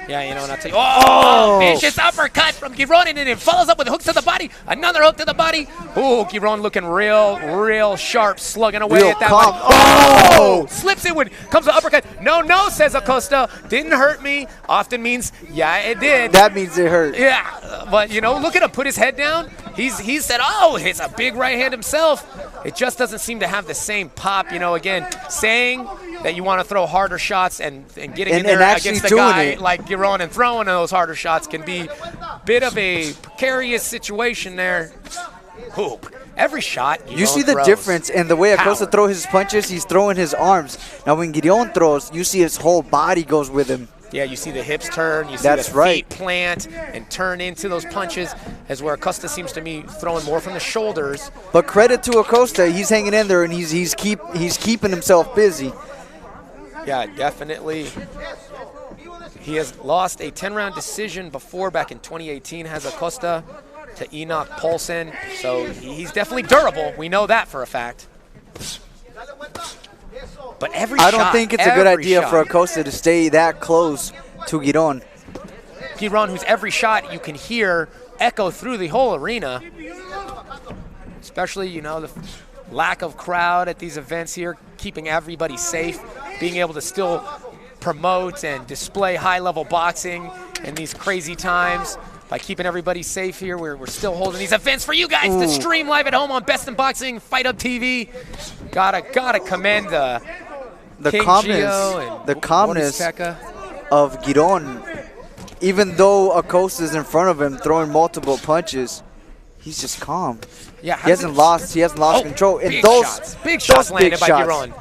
Yeah, and I'll tell you, vicious uppercut from Girón, and then it follows up with hooks to the body. Another hook to the body. Oh, Girón looking real sharp, slugging away at that body. Oh, slips it when comes the uppercut. No, says Acosta. Didn't hurt me. Often means, yeah, it did. That means it hurt. Yeah, but, look at him put his head down. He said, it's a big right hand himself. It just doesn't seem to have the same pop. Again, saying that you want to throw harder shots and getting in there against a guy like Girón and throwing those harder shots can be a bit of a precarious situation there. Ooh, every shot you see the difference in the way Acosta throws his punches. He's throwing his arms. Now when Girón throws, you see his whole body goes with him. Yeah, you see the hips turn, you see the feet plant and turn into those punches, as where Acosta seems to be throwing more from the shoulders. But credit to Acosta, he's hanging in there and he's keeping himself busy. Yeah, definitely. He has lost a 10-round decision before, back in 2018, has Acosta to Enoch Paulson. So he's definitely durable. We know that for a fact. But I don't think it's a good idea for Acosta to stay that close to Girón. Girón, whose every shot you can hear echo through the whole arena. Especially, lack of crowd at these events here, keeping everybody safe, being able to still promote and display high-level boxing in these crazy times. By keeping everybody safe here, we're still holding these events for you guys to stream live at home on Best in Boxing, Fight Hub TV. Gotta commend the King Gio and the calmness Borizteca of Girón. Even though Acosta is in front of him throwing multiple punches, he's just calm. Yeah, he hasn't lost control. And big those shots landed by Girón.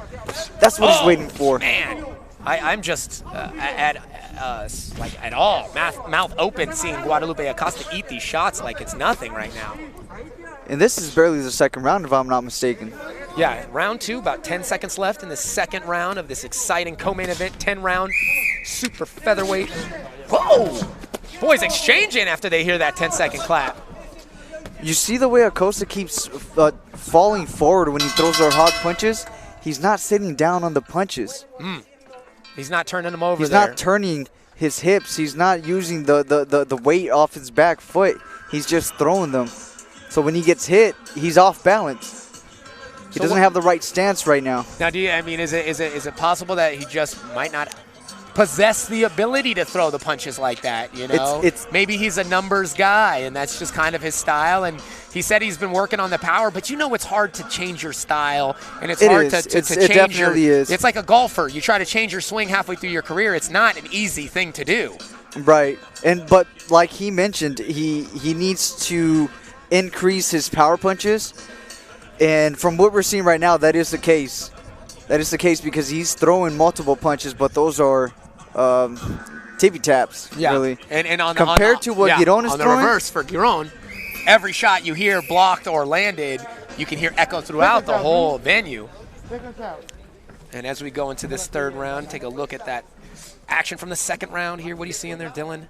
That's what he's waiting for. Man, I'm just at all mouth open seeing Guadalupe Acosta eat these shots like it's nothing right now. And this is barely the second round, if I'm not mistaken. Yeah, round 2, about 10 seconds left in the second round of this exciting co-main event, 10-round super featherweight. Whoa! Boys exchanging after they hear that 10-second clap. You see the way Acosta keeps falling forward when he throws those hard punches? He's not sitting down on the punches. He's not turning them over He's there. not turning his hips. He's not using the weight off his back foot. He's just throwing them. So when he gets hit, he's off balance. He doesn't have the right stance right now. Now, is it possible that he just might not possess the ability to throw the punches like that, you know? Maybe he's a numbers guy, and that's just kind of his style. And he said he's been working on the power, but you know it's hard to change your style, and it's hard to change it definitely is. It's like a golfer. You try to change your swing halfway through your career. It's not an easy thing to do. Right. But like he mentioned, he needs to increase his power punches. And from what we're seeing right now, that is the case. That is the case because he's throwing multiple punches, but those are tippy taps, really. And on compared to what Girón is on the throwing, reverse for Girón, every shot you hear blocked or landed, you can hear echo throughout the whole venue. And as we go into this third round, take a look at that action from the second round here. What are you seeing there, Dylan?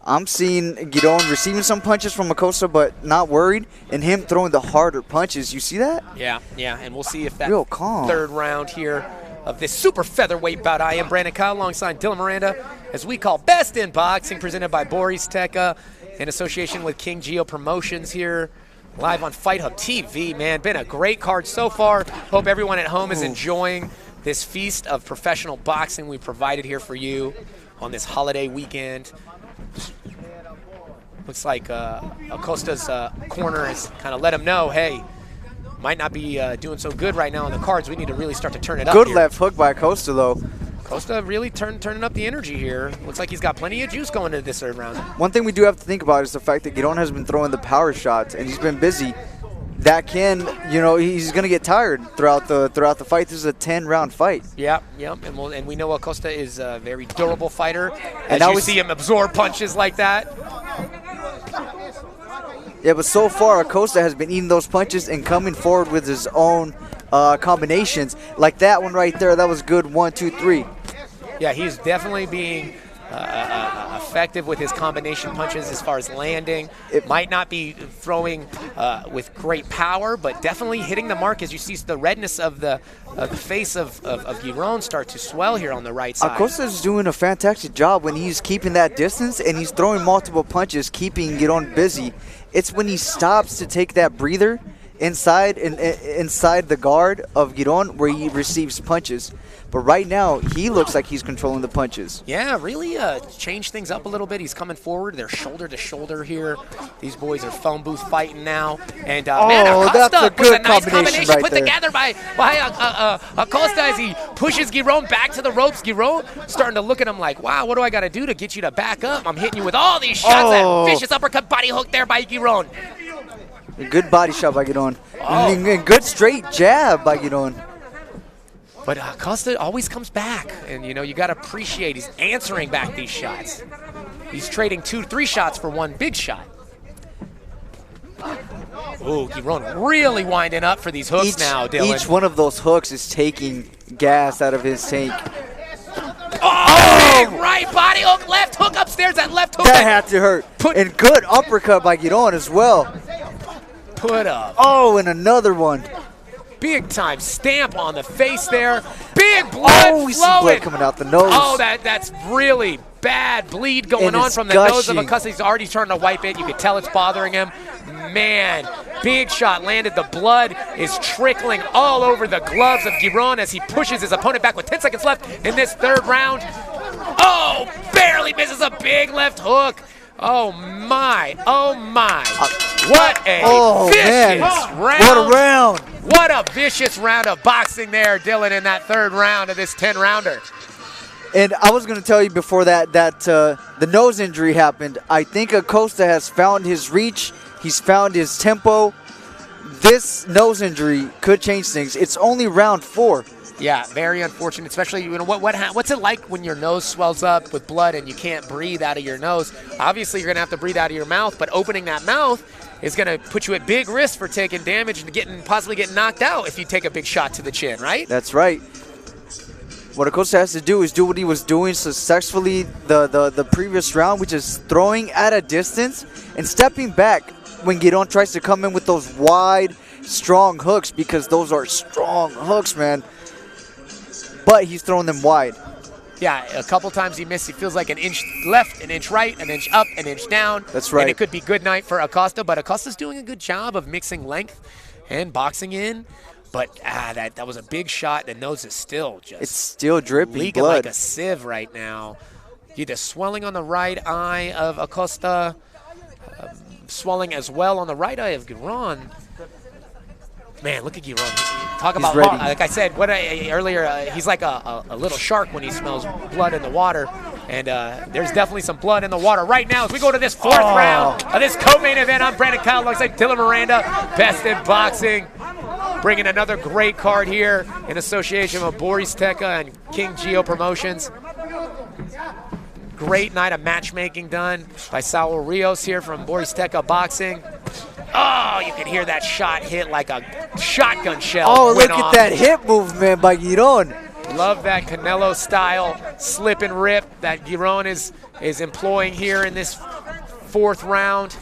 I'm seeing Girón receiving some punches from Acosta, but not worried, and him throwing the harder punches. You see that? Yeah, and we'll see if that real calm third round here of this super featherweight bout. I am Brandon Kyle alongside Dylan Miranda as we call Best in Boxing, presented by Borizteca in association with King Gio Promotions here live on Fight Hub TV. Man, been a great card so far. Hope everyone at home is enjoying this feast of professional boxing we provided here for you on this holiday weekend. Looks like Acosta's corner has kind of let him know, hey, might not be doing so good right now on the cards. We need to really start to turn it up. Good left hook by Acosta, though. Acosta really turning up the energy here. Looks like he's got plenty of juice going into this third round. One thing we do have to think about is the fact that Girón has been throwing the power shots, and he's been busy. That can, he's going to get tired throughout the fight. This is a 10-round fight. Yep. And we know Acosta is a very durable fighter. And now we see him absorb punches like that. Yeah, but so far Acosta has been eating those punches and coming forward with his own combinations. Like that one right there, that was good. 1, 2, 3. Yeah, he's definitely being effective with his combination punches as far as landing. It might not be throwing with great power, but definitely hitting the mark as you see the redness of the face of Girón start to swell here on the right side. Acosta's doing a fantastic job when he's keeping that distance and he's throwing multiple punches, keeping Girón busy. It's when he stops to take that breather inside the guard of Girón where he receives punches. But right now, he looks like he's controlling the punches. Yeah, really changed things up a little bit. He's coming forward. They're shoulder to shoulder here. These boys are phone booth fighting now. And man, Acosta that's a good nice combination right put there. together by Acosta as he pushes Girón back to the ropes. Girón starting to look at him like, wow, what do I got to do to get you to back up? I'm hitting you with all these shots. That vicious uppercut body hook there by Girón. A good body shot by Girón. And good straight jab by Girón. But Acosta always comes back, and you got to appreciate he's answering back these shots. He's trading 2, 3 shots for one big shot. Ooh, Girón really winding up for these hooks now, Dylan. Each one of those hooks is taking gas out of his tank. Big right body hook, left hook upstairs, that left hook. That had to hurt. And good uppercut by Girón as well. Put up. Oh, and another one. Big time stamp on the face there. Big seeing blood we see flowing. blood coming out the nose. Oh, that's really bad bleed going And on it's from the nose of gushing. Acosta. He's already starting to wipe it. You can tell it's bothering him. Man, big shot landed. The blood is trickling all over the gloves of Girón as he pushes his opponent back with 10 seconds left in this third round. Oh, barely misses a big left hook. Oh my, oh my. What a vicious round. What a round. What a vicious round of boxing there, Dylan, in that third round of this 10-rounder. And I was going to tell you before that the nose injury happened. I think Acosta has found his reach. He's found his tempo. This nose injury could change things. It's only round 4. Yeah, very unfortunate, especially, you know, what's it like when your nose swells up with blood and you can't breathe out of your nose? Obviously, you're going to have to breathe out of your mouth, but opening that mouth is going to put you at big risk for taking damage and possibly getting knocked out if you take a big shot to the chin, right? That's right. What Acosta has to do is do what he was doing successfully the previous round, which is throwing at a distance and stepping back when Girón tries to come in with those wide, strong hooks, because those are strong hooks, man. But he's throwing them wide. Yeah, a couple times he missed. He feels like an inch left, an inch right, an inch up, an inch down. That's right. And it could be good night for Acosta, but Acosta's doing a good job of mixing length and boxing in. But that was a big shot. The nose is still just It's still dripping leaking blood. like a sieve right now. The swelling on the right eye of Acosta, swelling as well on the right eye of Girón. Man, look at Girón. Talk about, ready. like I said earlier, he's like a little shark when he smells blood in the water. And there's definitely some blood in the water right now as we go to this fourth round of this co-main event. I'm Brandon Kyle alongside Dylan Miranda, Best in Boxing. Bringing another great card here in association with Borizteca and King Gio Promotions. Great night of matchmaking done by Saul Rios here from Borizteca Boxing. Oh, you can hear that shot hit like a shotgun shell. Oh, went look off. at that hip movement by Girón. Love that Canelo style slip and rip that Girón is employing here in this fourth round.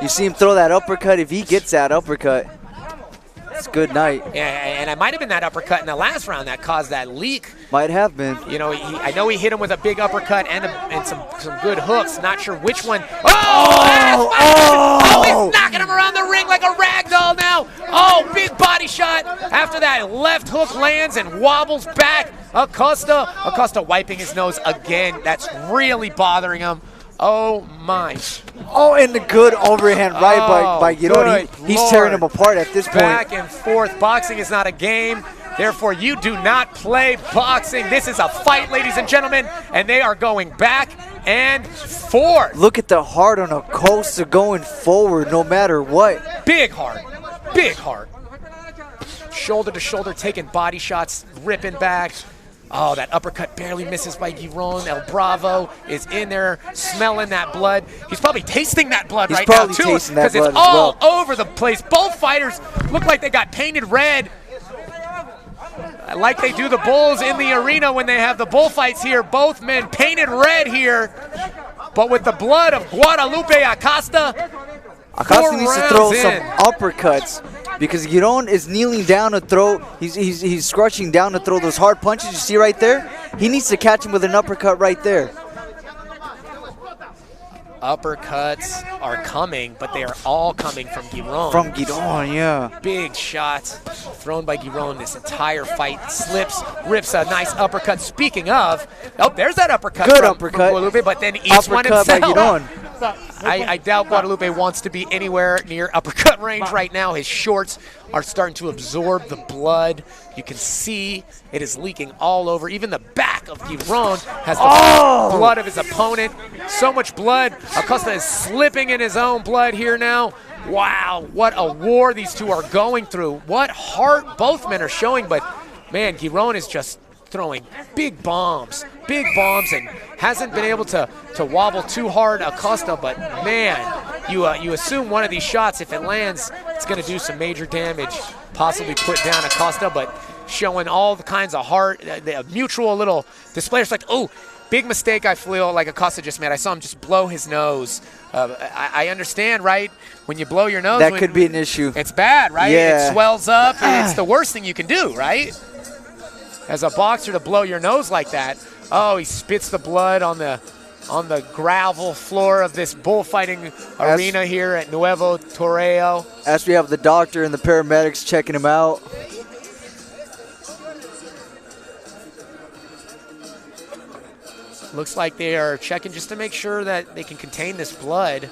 You see him throw that uppercut. If he gets that uppercut, it's a good night. Yeah, and it might have been that uppercut in the last round that caused that leak. Might have been. You know, I know he hit him with a big uppercut and some good hooks. Not sure which one. Oh, he's knocking him around the ring like a rag doll now. Oh, big body shot. After that left hook lands and wobbles back. Acosta wiping his nose again. That's really bothering him. Oh, my. Oh, and the good overhand right by Girón. He's tearing him apart at this point. Back and forth. Boxing is not a game. Therefore, you do not play boxing. This is a fight, ladies and gentlemen, and they are going back and forth. Look at the heart on Acosta going forward no matter what. Big heart. Big heart. Shoulder to shoulder, taking body shots, ripping back. Oh, that uppercut barely misses by Girón. El Bravo is in there smelling that blood. He's probably tasting that blood right now, too, because it's all over the place. Both fighters look like they got painted red, like they do the bulls in the arena when they have the bullfights here. Both men painted red here, but with the blood of Guadalupe Acosta. Acosta needs to throw some uppercuts because Girón is kneeling down to throw. He's scrunching down to throw those hard punches. You see right there? He needs to catch him with an uppercut right there. Uppercuts are coming, but they are all coming from Girón. From Girón, yeah. Big shots thrown by Girón this entire fight. Slips, rips a nice uppercut. Speaking of, oh, there's that uppercut. Good from uppercut. Guadalupe, but then eats one himself. Uppercut by Girón. I doubt Guadalupe wants to be anywhere near uppercut range right now. His shorts are starting to absorb the blood. You can see it is leaking all over. Even the back of Girón has the blood of his opponent. So much blood. Acosta is slipping in his own blood here now. Wow, what a war these two are going through. What heart both men are showing, but man, Girón is just throwing big bombs, and hasn't been able to wobble too hard Acosta, but man, you assume one of these shots, if it lands, it's going to do some major damage, possibly put down Acosta, but showing all the kinds of heart, the mutual little displayers like, oh, big mistake I feel like Acosta just made. I saw him just blow his nose. I understand, right? When you blow your nose. That could be an issue. It's bad, right? Yeah. It swells up. It's the worst thing you can do, right? As a boxer to blow your nose like that, oh, he spits the blood on the gravel floor of this bullfighting arena here at Nuevo Toreo. As we have the doctor and the paramedics checking him out. Looks like they are checking just to make sure that they can contain this blood.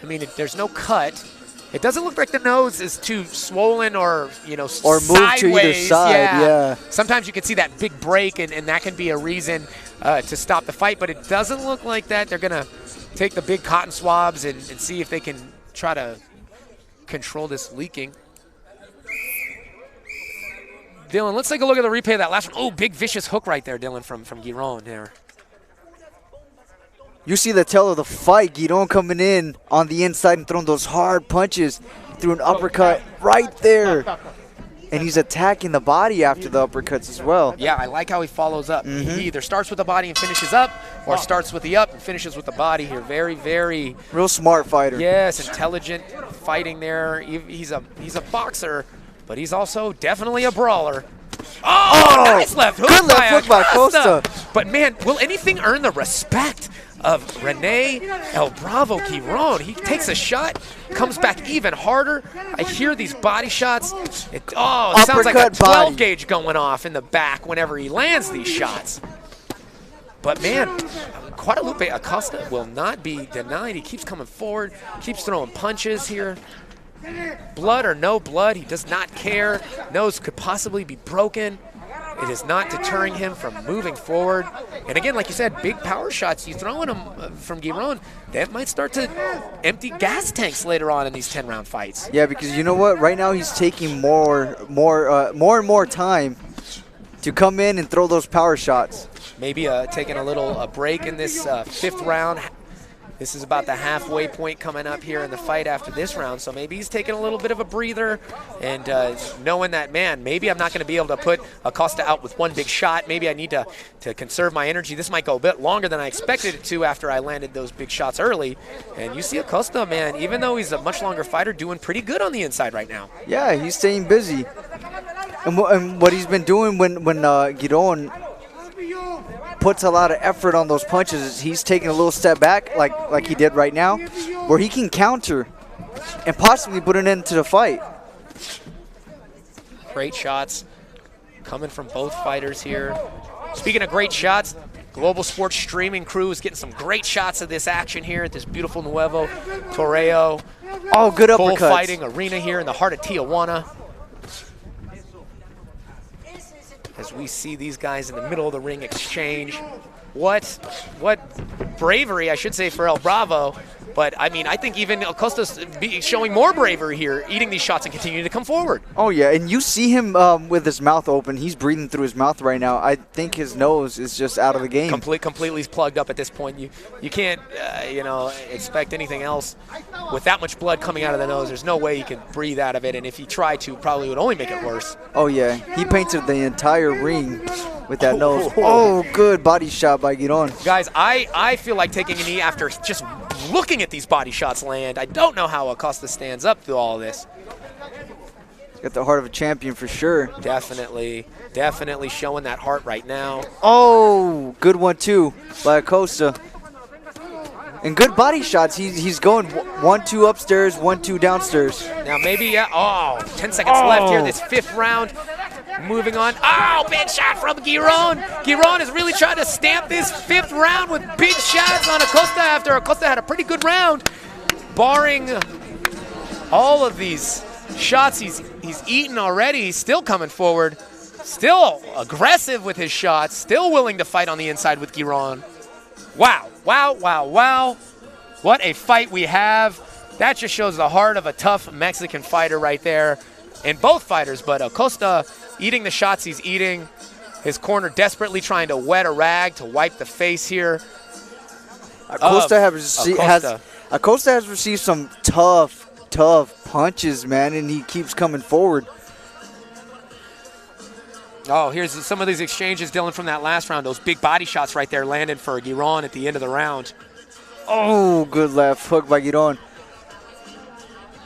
I mean, there's no cut. It doesn't look like the nose is too swollen or, you know, or move to either side, yeah. Sometimes you can see that big break, and that can be a reason to stop the fight, but it doesn't look like that. They're going to take the big cotton swabs and see if they can try to control this leaking. Dylan, let's take a look at the replay of that last one. Oh, big vicious hook right there, Dylan, from Girón there. You see the tail of the fight. Girón coming in on the inside and throwing those hard punches. Threw an uppercut right there. And he's attacking the body after the uppercuts as well. Yeah, I like how he follows up. He either starts with the body and finishes up, or starts with the up and finishes with the body here. Very, very... real smart fighter. Yes, intelligent fighting there. He's a boxer, but he's also definitely a brawler. Oh, nice left hook. Good left hook by Costa. But, man, will anything earn the respect of René El Bravo Girón? He takes a shot, comes back even harder. I hear these body shots. It sounds like a 12 gauge going off in the back whenever he lands these shots. But, man, Guadalupe Acosta will not be denied. He keeps coming forward, keeps throwing punches here. Blood or no blood, he does not care. Nose could possibly be broken. It is not deterring him from moving forward. And again, like you said, big power shots you throwing him from Girón, that might start to empty gas tanks later on in these 10-round fights. Yeah, because you know what? Right now he's taking more and more time to come in and throw those power shots. Maybe taking a little break in this 5th round. This is about the halfway point coming up here in the fight after this round, so maybe he's taking a little bit of a breather and knowing that, man, maybe I'm not going to be able to put Acosta out with one big shot. Maybe I need to conserve my energy. This might go a bit longer than I expected it to after I landed those big shots early. And you see Acosta, man, even though he's a much longer fighter, doing pretty good on the inside right now. Yeah, he's staying busy. And what he's been doing when Girón puts a lot of effort on those punches, he's taking a little step back like he did right now, where he can counter and possibly put an end to the fight. Great shots coming from both fighters here. Speaking of great shots, Global Sports streaming crew is getting some great shots of this action here at this beautiful Nuevo Toreo. Oh, good uppercuts. Bullfighting arena here in the heart of Tijuana. As we see these guys in the middle of the ring exchange. What bravery, I should say, for El Bravo. But, I mean, I think even Acosta's showing more bravery here, eating these shots and continuing to come forward. Oh, yeah, and you see him with his mouth open. He's breathing through his mouth right now. I think his nose is just out of the game. Completely plugged up at this point. You can't, expect anything else with that much blood coming out of the nose. There's no way he can breathe out of it, and if he tried to, probably would only make it worse. Oh, yeah, he painted the entire ring with that nose. Oh, good body shot by Girón. Guys, I feel like taking a knee after just looking at these body shots land. I don't know how Acosta stands up through all of this. He's got the heart of a champion for sure. Definitely showing that heart right now. Oh, good one too by Acosta. And good body shots. He's going 1-2 upstairs, 1-2 downstairs. Now maybe, 10 seconds left here, this 5th round. Moving on. Oh, big shot from Girón. Girón is really trying to stamp this 5th round with big shots on Acosta after Acosta had a pretty good round. Barring all of these shots he's eaten already, he's still coming forward. Still aggressive with his shots. Still willing to fight on the inside with Girón. Wow. What a fight we have. That just shows the heart of a tough Mexican fighter right there. And both fighters, but Acosta eating the shots he's eating. His corner desperately trying to wet a rag to wipe the face here. Acosta has received some tough punches, man, and he keeps coming forward. Oh, here's some of these exchanges, Dylan, from that last round. Those big body shots right there landed for Girón at the end of the round. Oh, good left hook by Girón.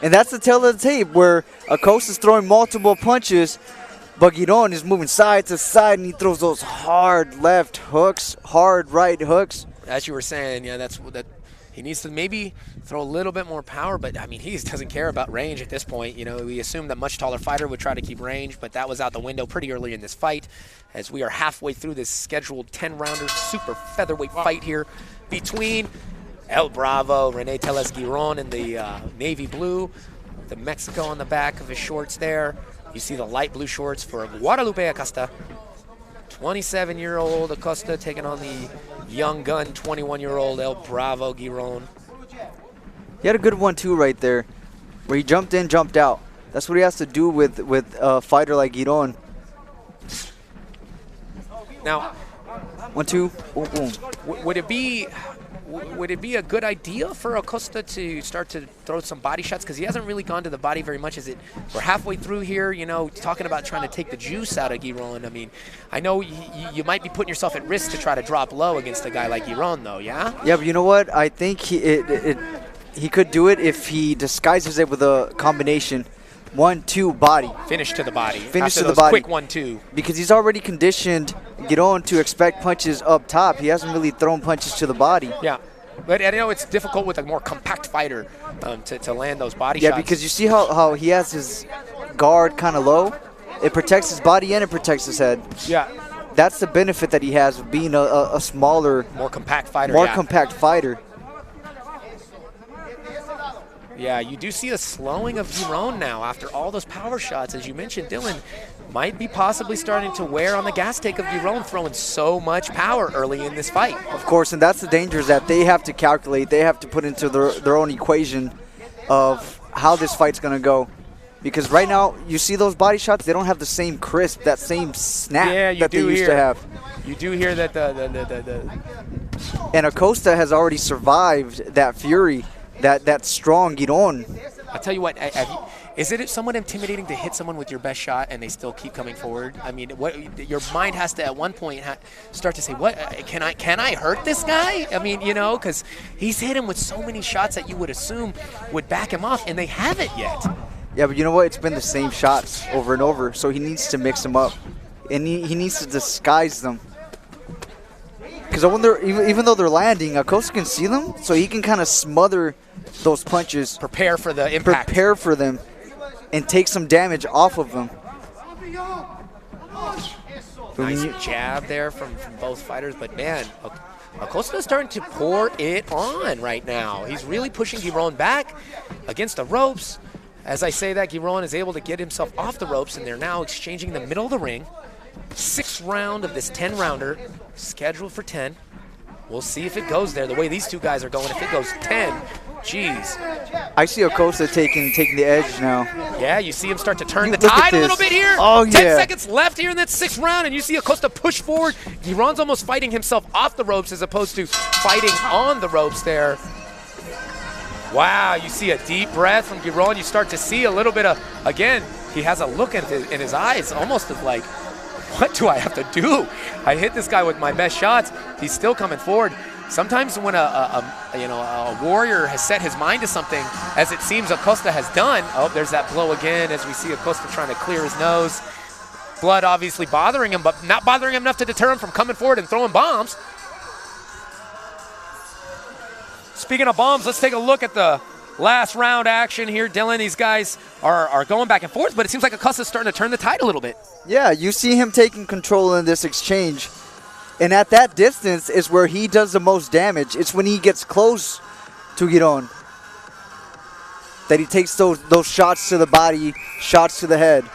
And that's the tail of the tape where Acosta's throwing multiple punches But Girón is moving side to side, and he throws those hard left hooks, hard right hooks. As you were saying, yeah, that he needs to maybe throw a little bit more power, but I mean, he doesn't care about range at this point. You know, we assumed that much taller fighter would try to keep range, but that was out the window pretty early in this fight, as we are halfway through this scheduled 10-rounder super featherweight fight here between El Bravo, René Téllez Girón in the navy blue, the Mexico on the back of his shorts there. You see the light blue shorts for Guadalupe Acosta. 27-year-old Acosta taking on the young gun, 21-year-old El Bravo Girón. He had a good 1-2 right there, where he jumped in, jumped out. That's what he has to do with a fighter like Girón. Now, 1-2, boom, boom. Would it be a good idea for Acosta to start to throw some body shots? Because he hasn't really gone to the body very much. We're halfway through here, you know, talking about trying to take the juice out of Girón. I mean, I know you might be putting yourself at risk to try to drop low against a guy like Girón, though, yeah? Yeah, but you know what? I think he could do it if he disguises it with a combination 1-2 body. Finish to the body. Finish After to the body. Quick 1-2. Because he's already conditioned Girón to expect punches up top. He hasn't really thrown punches to the body. Yeah. But I know it's difficult with a more compact fighter to land those body shots. Yeah, because you see how he has his guard kind of low? It protects his body and it protects his head. Yeah. That's the benefit that he has of being a smaller, more compact fighter. More compact fighter. Yeah, you do see a slowing of Girón now after all those power shots. As you mentioned, Dylan might be possibly starting to wear on the gas tank of Girón, throwing so much power early in this fight. Of course, and that's the dangers that they have to calculate. They have to put into their own equation of how this fight's going to go. Because right now, you see those body shots, they don't have the same crisp, that same snap that they used to have. You do hear that And Acosta has already survived that fury, that strong Girón. I'll tell you what, is it somewhat intimidating to hit someone with your best shot and they still keep coming forward? I mean, your mind has to at one point start to say, "What can I hurt this guy?" I mean, you know, because he's hit him with so many shots that you would assume would back him off, and they haven't yet. Yeah, but you know what? It's been the same shots over and over, so he needs to mix them up, and he needs to disguise them. Because even though they're landing, Acosta can see them, so he can kind of smother those punches. Prepare for the impact. Prepare for them, and take some damage off of them. Nice jab there from both fighters, but man, Acosta is starting to pour it on right now. He's really pushing Girón back against the ropes. As I say that, Girón is able to get himself off the ropes, and they're now exchanging in the middle of the ring. 6th round of this 10-rounder, scheduled for 10. We'll see if it goes there. The way these two guys are going, if it goes 10, geez. I see Acosta taking the edge now. Yeah, you see him start to turn the tide a little bit here. Oh, 10 seconds left here in that 6th round, and you see Acosta push forward. Giron's almost fighting himself off the ropes as opposed to fighting on the ropes there. Wow, you see a deep breath from Girón. You start to see a little bit of, again, he has a look in his eyes almost of like, what do I have to do? I hit this guy with my best shots. He's still coming forward. Sometimes when a warrior has set his mind to something, as it seems Acosta has done, oh, there's that blow again as we see Acosta trying to clear his nose. Blood obviously bothering him, but not bothering him enough to deter him from coming forward and throwing bombs. Speaking of bombs, let's take a look at the last round action here. Dylan, these guys are going back and forth, but it seems like Acosta's starting to turn the tide a little bit. Yeah, you see him taking control in this exchange. And at that distance is where he does the most damage. It's when he gets close to Girón that he takes those shots to the body, shots to the head.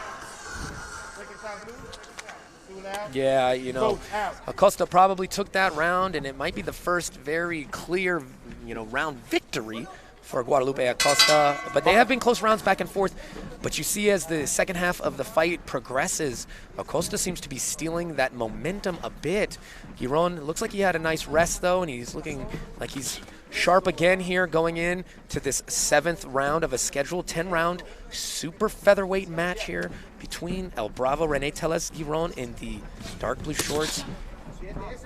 Yeah, you know, Acosta probably took that round, and it might be the first very clear, round victory for Guadalupe Acosta. But they have been close rounds back and forth. But you see as the second half of the fight progresses, Acosta seems to be stealing that momentum a bit. Girón looks like he had a nice rest, though, and he's looking like he's sharp again here going in to this 7th round of a scheduled 10-round super featherweight match here between El Bravo René Téllez Girón in the dark blue shorts,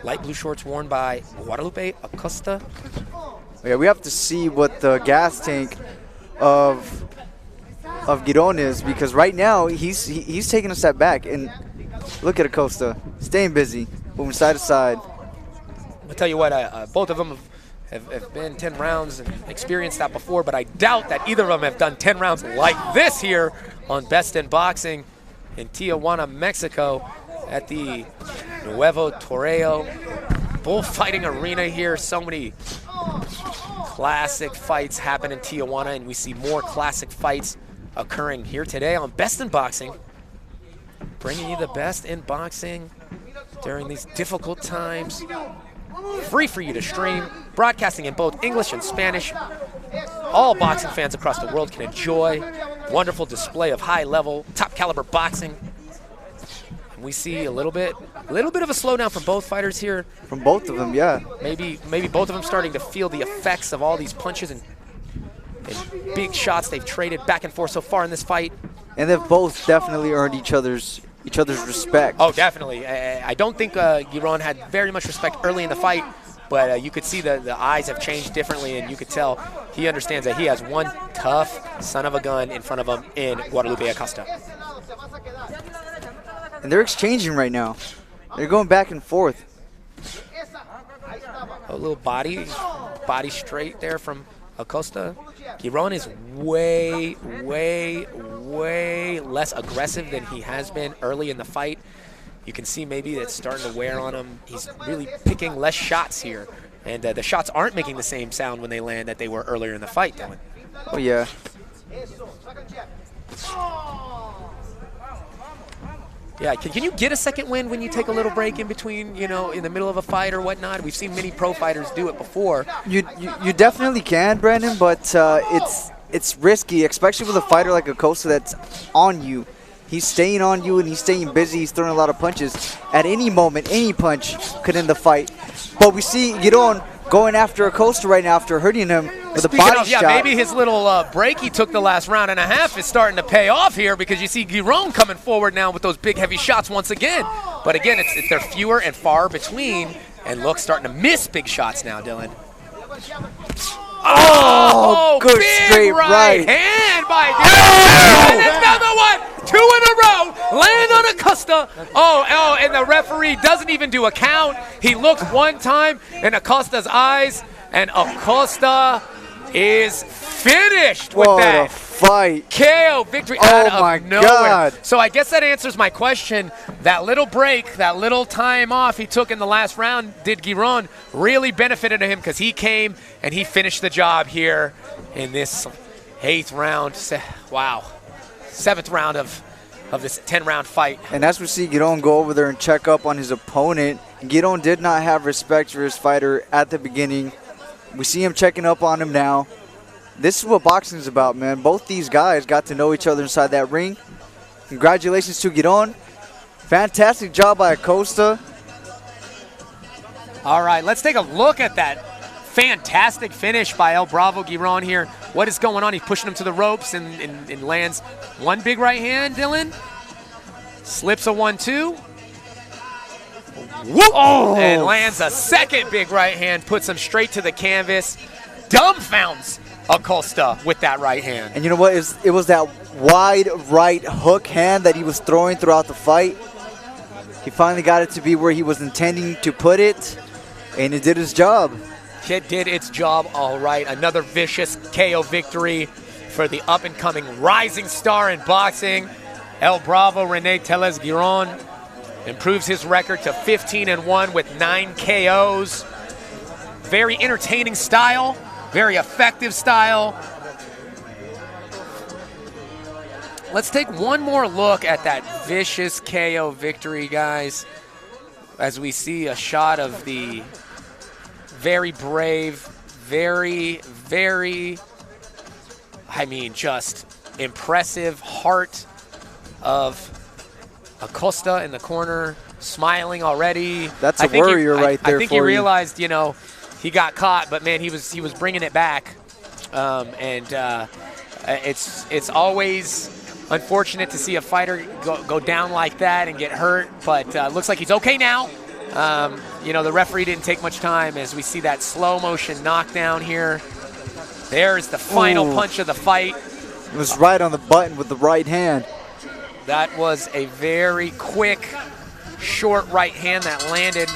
light blue shorts worn by Guadalupe Acosta. Yeah, we have to see what the gas tank of of Girón is, because right now he's taking a step back. And look at Acosta, staying busy, moving side to side. I'll tell you what, both of them have been 10 rounds and experienced that before, but I doubt that either of them have done 10 rounds like this here on Best in Boxing in Tijuana, Mexico at the Nuevo Toreo bullfighting arena here. So many classic fights happen in Tijuana, and we see more classic fights occurring here today on Best in Boxing, bringing you the best in boxing during these difficult times. Free for you to stream, broadcasting in both English and Spanish. All boxing fans across the world can enjoy wonderful display of high-level, top-caliber boxing. And we see a little bit of a slowdown from both fighters here. From both of them, yeah. Maybe both of them starting to feel the effects of all these punches and big shots they've traded back and forth so far in this fight. And they've both definitely earned each other's respect. Oh, definitely. I don't think Girón had very much respect early in the fight, but you could see the eyes have changed differently, and you could tell he understands that he has one tough son of a gun in front of him in Guadalupe Acosta. And they're exchanging right now. They're going back and forth. A little body straight there from Acosta. Girón is way, way, way less aggressive than he has been early in the fight. You can see maybe it's starting to wear on him. He's really picking less shots here. And the shots aren't making the same sound when they land that they were earlier in the fight, Dylan. Oh, yeah. Yeah, can you get a second wind when you take a little break in between, in the middle of a fight or whatnot? We've seen many pro fighters do it before. You definitely can, Brandon, but it's risky, especially with a fighter like Acosta that's on you. He's staying on you and he's staying busy. He's throwing a lot of punches. At any moment, any punch could end the fight. But we see Girón going after Acosta right now after hurting him with a body shot. Maybe his little break he took the last round and a half is starting to pay off here, because you see Girón coming forward now with those big, heavy shots once again. But again, they're fewer and far between, and look, starting to miss big shots now, Dylan. Oh, good straight right hand by Girón. And another one. 2 in a row. Land on Acosta. Oh, and the referee doesn't even do a count. He looks one time in Acosta's eyes, and Acosta is finished with that. What a fight. KO victory out of nowhere. God. So I guess that answers my question. That little break, that little time off he took in the last round, did Girón really benefited him, because he came and he finished the job here in this 8th round. Wow. 7th round of this 10-round fight. And as we see Girón go over there and check up on his opponent, Girón did not have respect for his fighter at the beginning. We see him checking up on him now. This is what boxing is about, man. Both these guys got to know each other inside that ring. Congratulations to Girón. Fantastic job by Acosta. All right, let's take a look at that fantastic finish by El Bravo Girón here. What is going on? He's pushing him to the ropes and lands one big right hand, Dylan. Slips a 1-2. Whoop! Oh. And lands a second big right hand, puts him straight to the canvas. Dumbfounds Acosta with that right hand. And you know what? It was that wide right hook hand that he was throwing throughout the fight. He finally got it to be where he was intending to put it, and it did its job. It did its job all right. Another vicious KO victory for the up-and-coming rising star in boxing. El Bravo René Téllez Girón improves his record to 15-1 with 9 KOs. Very entertaining style, very effective style. Let's take one more look at that vicious KO victory, guys, as we see a shot of the very brave, very, very, just impressive heart of Acosta in the corner, smiling already. That's a warrior right there. I think he realized, he got caught, but man, he was bringing it back. It's always unfortunate to see a fighter go down like that and get hurt, but looks like he's okay now. The referee didn't take much time as we see that slow motion knockdown here. There's the final punch of the fight. It was right on the button with the right hand. That was a very quick, short right hand that landed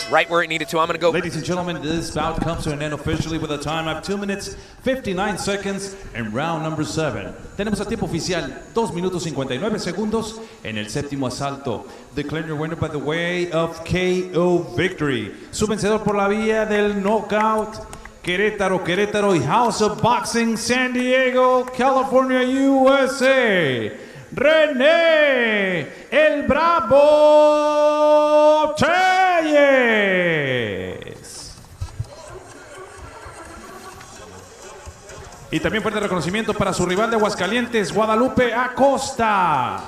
right where it needed to. I'm going to go. Ladies and gentlemen, this bout comes to an end officially with a time of 2 minutes, 59 seconds in round number 7. Tenemos a tiempo oficial 2 minutos 59 segundos en el séptimo asalto. Declared your winner by the way of KO victory. Su vencedor por la vía del knockout. Querétaro y House of Boxing, San Diego, California, USA. René, el Bravo Téllez. Y también fuerte reconocimiento para su rival de Aguascalientes, Guadalupe Acosta.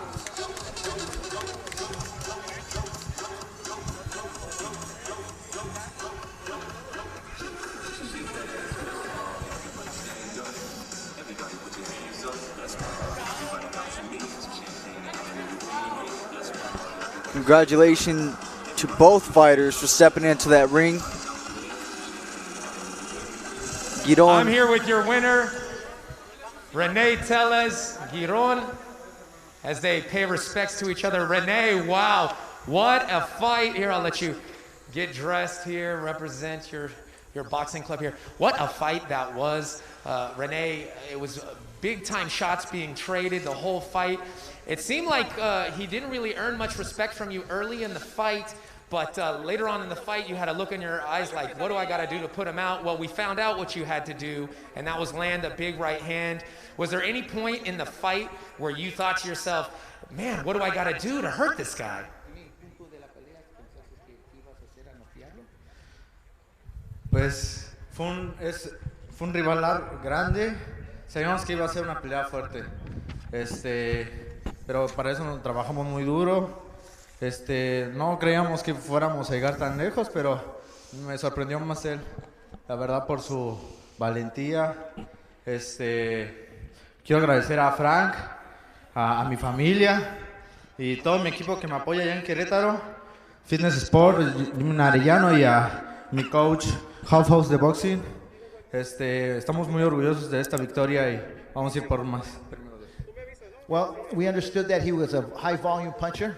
Congratulations to both fighters for stepping into that ring. Girón. I'm here with your winner, René Téllez, Girón, as they pay respects to each other. René, wow, what a fight. Here, I'll let you get dressed here, represent your boxing club here. What a fight that was. René, it was big time shots being traded the whole fight. It seemed like he didn't really earn much respect from you early in the fight, but later on in the fight, you had a look in your eyes like, what do I got to do to put him out? Well, we found out what you had to do, and that was land a big right hand. Was there any point in the fight where you thought to yourself, man, what do I got to do to hurt this guy? Pues fue un rival grande. Sabíamos que iba a ser una pelea fuerte. Pero para eso nos trabajamos muy duro. No creíamos que fuéramos a llegar tan lejos, pero me sorprendió más él, la verdad, por su valentía. Quiero agradecer a Frank, a mi familia y todo mi equipo que me apoya allá en Querétaro, Fitness Sport, Jimmy Arellano, y a mi coach, Half House de Boxing. Estamos muy orgullosos de esta victoria y vamos a ir por más. Well, we understood that he was a high volume puncher,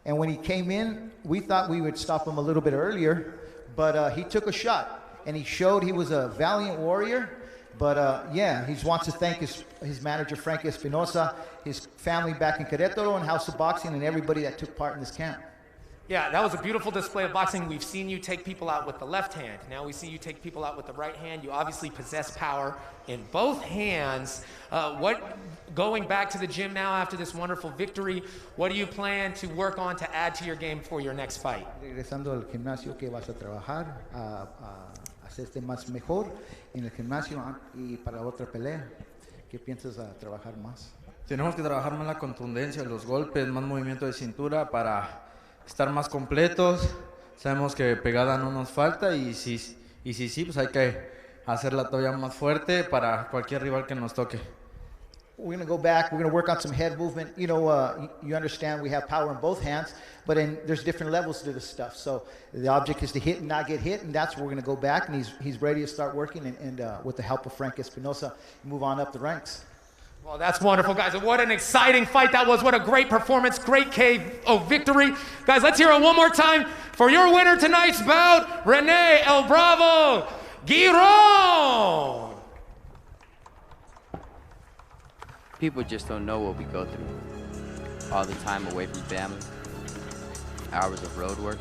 and when he came in, we thought we would stop him a little bit earlier, but he took a shot, and he showed he was a valiant warrior. But yeah, he wants to thank his manager, Frank Espinosa, his family back in Querétaro, and House of Boxing, and everybody that took part in this camp. Yeah, that was a beautiful display of boxing. We've seen you take people out with the left hand. Now we see you take people out with the right hand. You obviously possess power in both hands. Going back to the gym now after this wonderful victory, what do you plan to work on to add to your game for your next fight? Regresando al gimnasio, ¿qué vas a trabajar? Hacerte más mejor en el gimnasio y para la otra pelea. ¿Qué piensas trabajar más? Tenemos que trabajar más la contundencia, los golpes, más movimiento de cintura para estar más completos. Sabemos que pegada no nos falta y sí, pues hay que hacerla todavía más fuerte para cualquier rival que nos toque. We're going to go back. We're going to work on some head movement. You know, you understand we have power in both hands, but there's different levels to this stuff. So the object is to hit and not get hit, and that's where we're going to go back, and he's ready to start working, and with the help of Frank Espinosa, move on up the ranks. Well, that's wonderful, guys. And what an exciting fight that was. What a great performance. Great KO victory. Guys, let's hear it one more time for your winner tonight's bout, René El Bravo Girón. People just don't know what we go through. All the time away from family, hours of road work,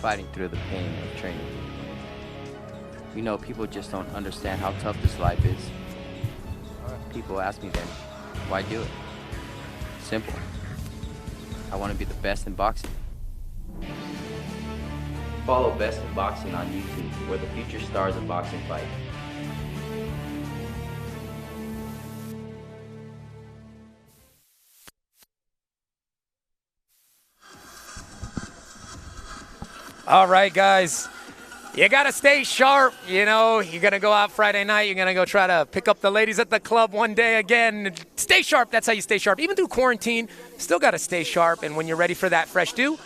fighting through the pain of training. You know, people just don't understand how tough this life is. People ask me then, why do it? Simple. I want to be the best in boxing. Follow Best in Boxing on YouTube, where the future stars of boxing fight. All right, guys. You got to stay sharp. You know, you're going to go out Friday night. You're going to go try to pick up the ladies at the club one day again. Stay sharp. That's how you stay sharp. Even through quarantine, still got to stay sharp. And when you're ready for that fresh dew,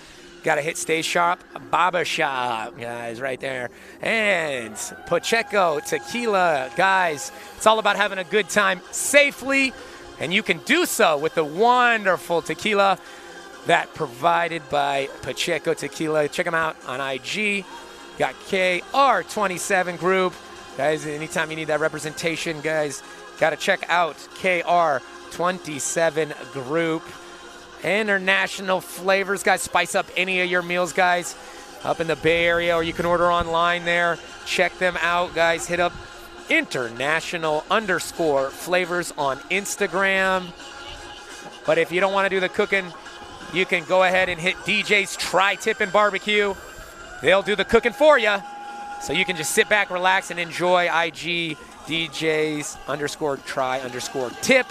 Got to hit Stay Sharp, Baba Shop, guys, right there. And Pacheco Tequila, guys. It's all about having a good time safely, and you can do so with the wonderful tequila that provided by Pacheco Tequila. Check them out on IG. Got KR27 Group. Guys, anytime you need that representation, guys, got to check out KR27 Group. International flavors, guys. Spice up any of your meals, guys, up in the Bay Area, or you can order online there. Check them out, guys. Hit up international_flavors on Instagram. But if you don't want to do the cooking, you can go ahead and hit DJ's Tri-Tip and Barbecue. They'll do the cooking for you, so you can just sit back, relax, and enjoy. IG DJs_Tri_Tip.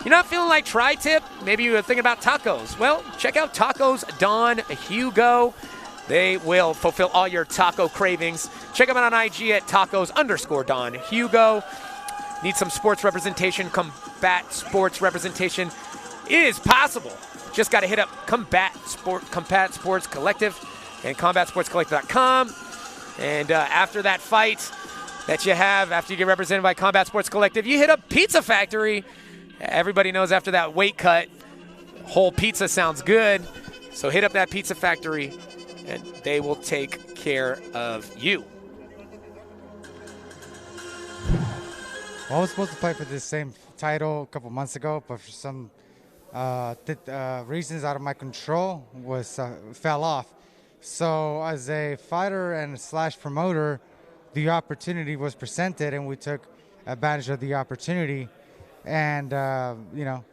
You're not feeling like Tri-Tip? Maybe you're thinking about tacos. Well, check out Tacos Don Hugo. They will fulfill all your taco cravings. Check them out on IG at tacos_Don Hugo. Need some sports representation? Combat sports representation is possible. Just got to hit up Combat Sports Collective and combatsportscollective.com. And after that fight that you have, after you get represented by Combat Sports Collective, you hit up Pizza Factory. Everybody knows after that weight cut, whole pizza sounds good. So hit up that Pizza Factory, and they will take care of you. Well, I was supposed to fight for this same title a couple months ago, but for some reasons out of my control, fell off. So as a fighter and / promoter, the opportunity was presented, and we took advantage of the opportunity. And, now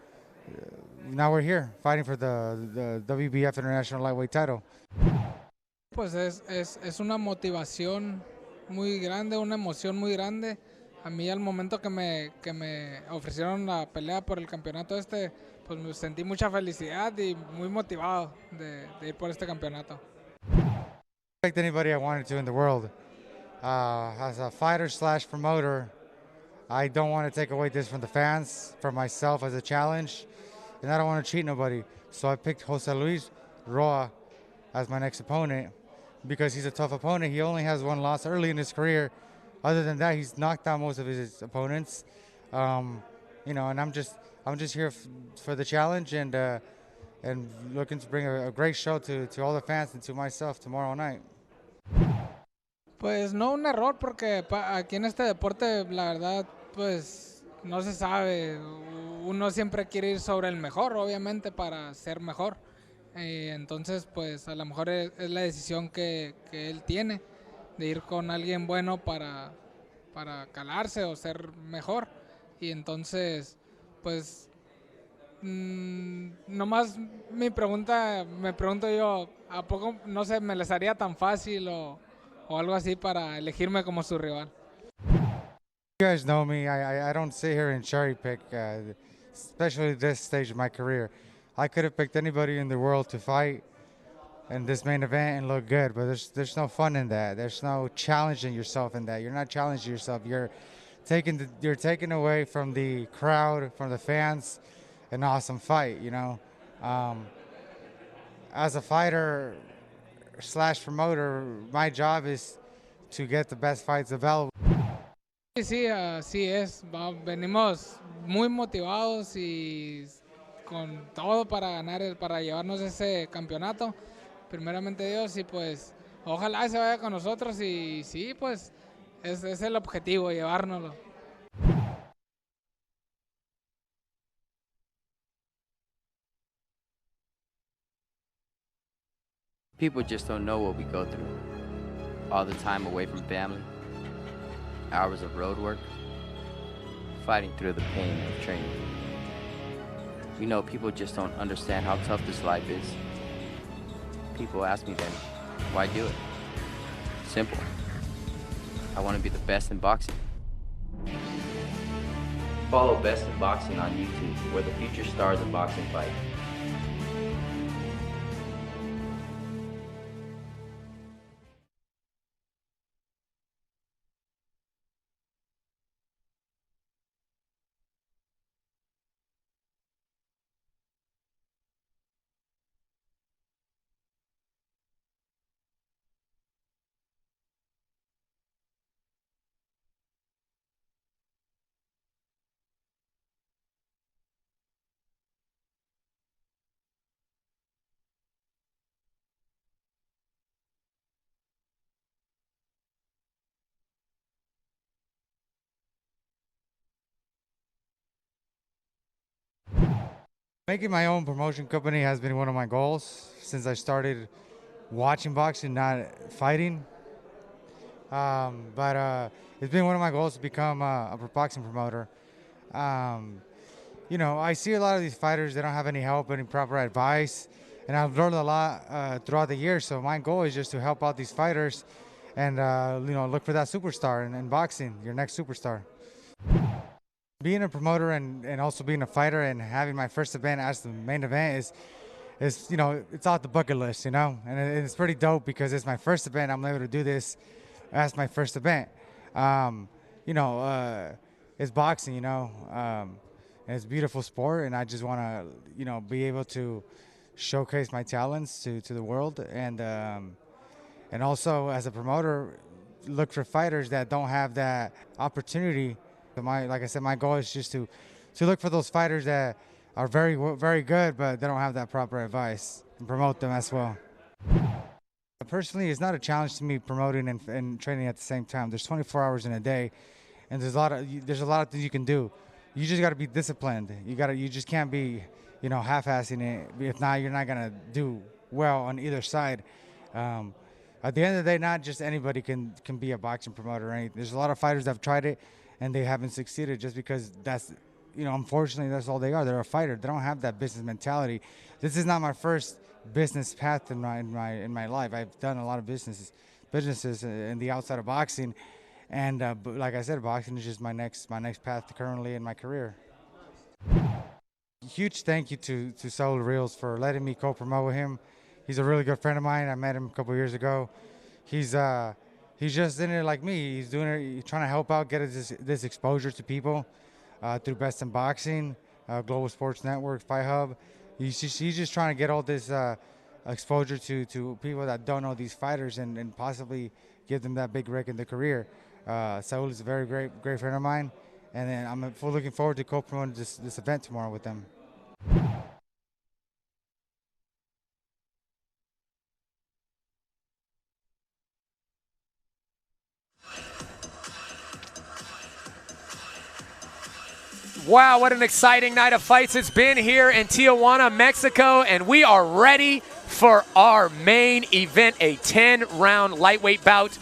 we're here fighting for the WBF International Lightweight title. Pues es una motivación muy grande, una emoción muy grande. A mí al momento que me ofrecieron la pelea por el campeonato pues me sentí mucha felicidad y muy motivado de ir por este campeonato. Like anybody I wanted to in the world. As a fighter / promoter, I don't want to take away this from the fans, from myself as a challenge, and I don't want to cheat nobody. So I picked Jose Luis Roa as my next opponent because he's a tough opponent. He only has one loss early in his career. Other than that, he's knocked out most of his opponents. And I'm just here for the challenge and looking to bring a great show to all the fans and to myself tomorrow night. Pues no un error, porque aquí en este deporte la verdad pues no se sabe. Uno siempre quiere ir sobre el mejor, obviamente, para ser mejor. Entonces pues a lo mejor es la decisión que él tiene de ir con alguien bueno para calarse o ser mejor. Y entonces pues nomás me pregunto yo, ¿a poco no sé, me les haría tan fácil o algo así para elegirme como su rival? You guys know me. I don't sit here and cherry pick, especially this stage of my career. I could have picked anybody in the world to fight in this main event and look good, but there's no fun in that. There's no challenging yourself in that. You're not challenging yourself. You're taking away from the crowd, from the fans, an awesome fight. As a fighter / promoter, my job is to get the best fights available. Sí, así es. Venimos muy motivados y con todo para llevarnos ese campeonato. Primeramente Dios, y pues ojalá se vaya con nosotros y sí, pues es el objetivo, llevárnoslo. People just don't know what we go through. All the time away from family, hours of road work, fighting through the pain of training. People just don't understand how tough this life is. People ask me then, why do it? Simple. I want to be the best in boxing. Follow Best in Boxing on YouTube, where the future stars of boxing fight. Making my own promotion company has been one of my goals since I started watching boxing, not fighting. But it's been one of my goals to become a boxing promoter. You know, I see a lot of these fighters, they don't have any help, any proper advice, and I've learned a lot throughout the years. So my goal is just to help out these fighters and, you know, look for that superstar in boxing, your next superstar. Being a promoter and also being a fighter and having my first event as the main event is, you know, it's off the bucket list, you know, and it's pretty dope because it's my first event. I'm able to do this as my first event. You know, it's boxing, you know, and it's a beautiful sport, and I just want to, you know, be able to showcase my talents to the world, and also as a promoter, look for fighters that don't have that opportunity. Like I said, my goal is just to look for those fighters that are very, very good, but they don't have that proper advice, and promote them as well. Personally, it's not a challenge to me promoting and training at the same time. There's 24 hours in a day, and there's a lot of things you can do. You just got to be disciplined. You just can't be, you know, half-assing it. If not, you're not gonna do well on either side. At the end of the day, not just anybody can be a boxing promoter or anything. There's a lot of fighters that have tried it and they haven't succeeded just because that's, you know, unfortunately that's all they are. They're a fighter. They don't have that business mentality. This is not my first business path in my life. I've done a lot of businesses in the outside of boxing, and but like I said, boxing is just my next path currently in my career. Huge thank you to Saul Reels for letting me co-promote with him. He's a really good friend of mine. I met him a couple years ago. He's just in it like me. He's doing it. He's trying to help out, get this exposure to people through Best in Boxing, Global Sports Network, Fight Hub. He's just trying to get all this exposure to people that don't know these fighters and possibly give them that big break in their career. Saul is a very great friend of mine, and then I'm looking forward to co-promoting this event tomorrow with them. Wow, what an exciting night of fights it's been here in Tijuana, Mexico, and we are ready for our main event, a 10-round lightweight bout.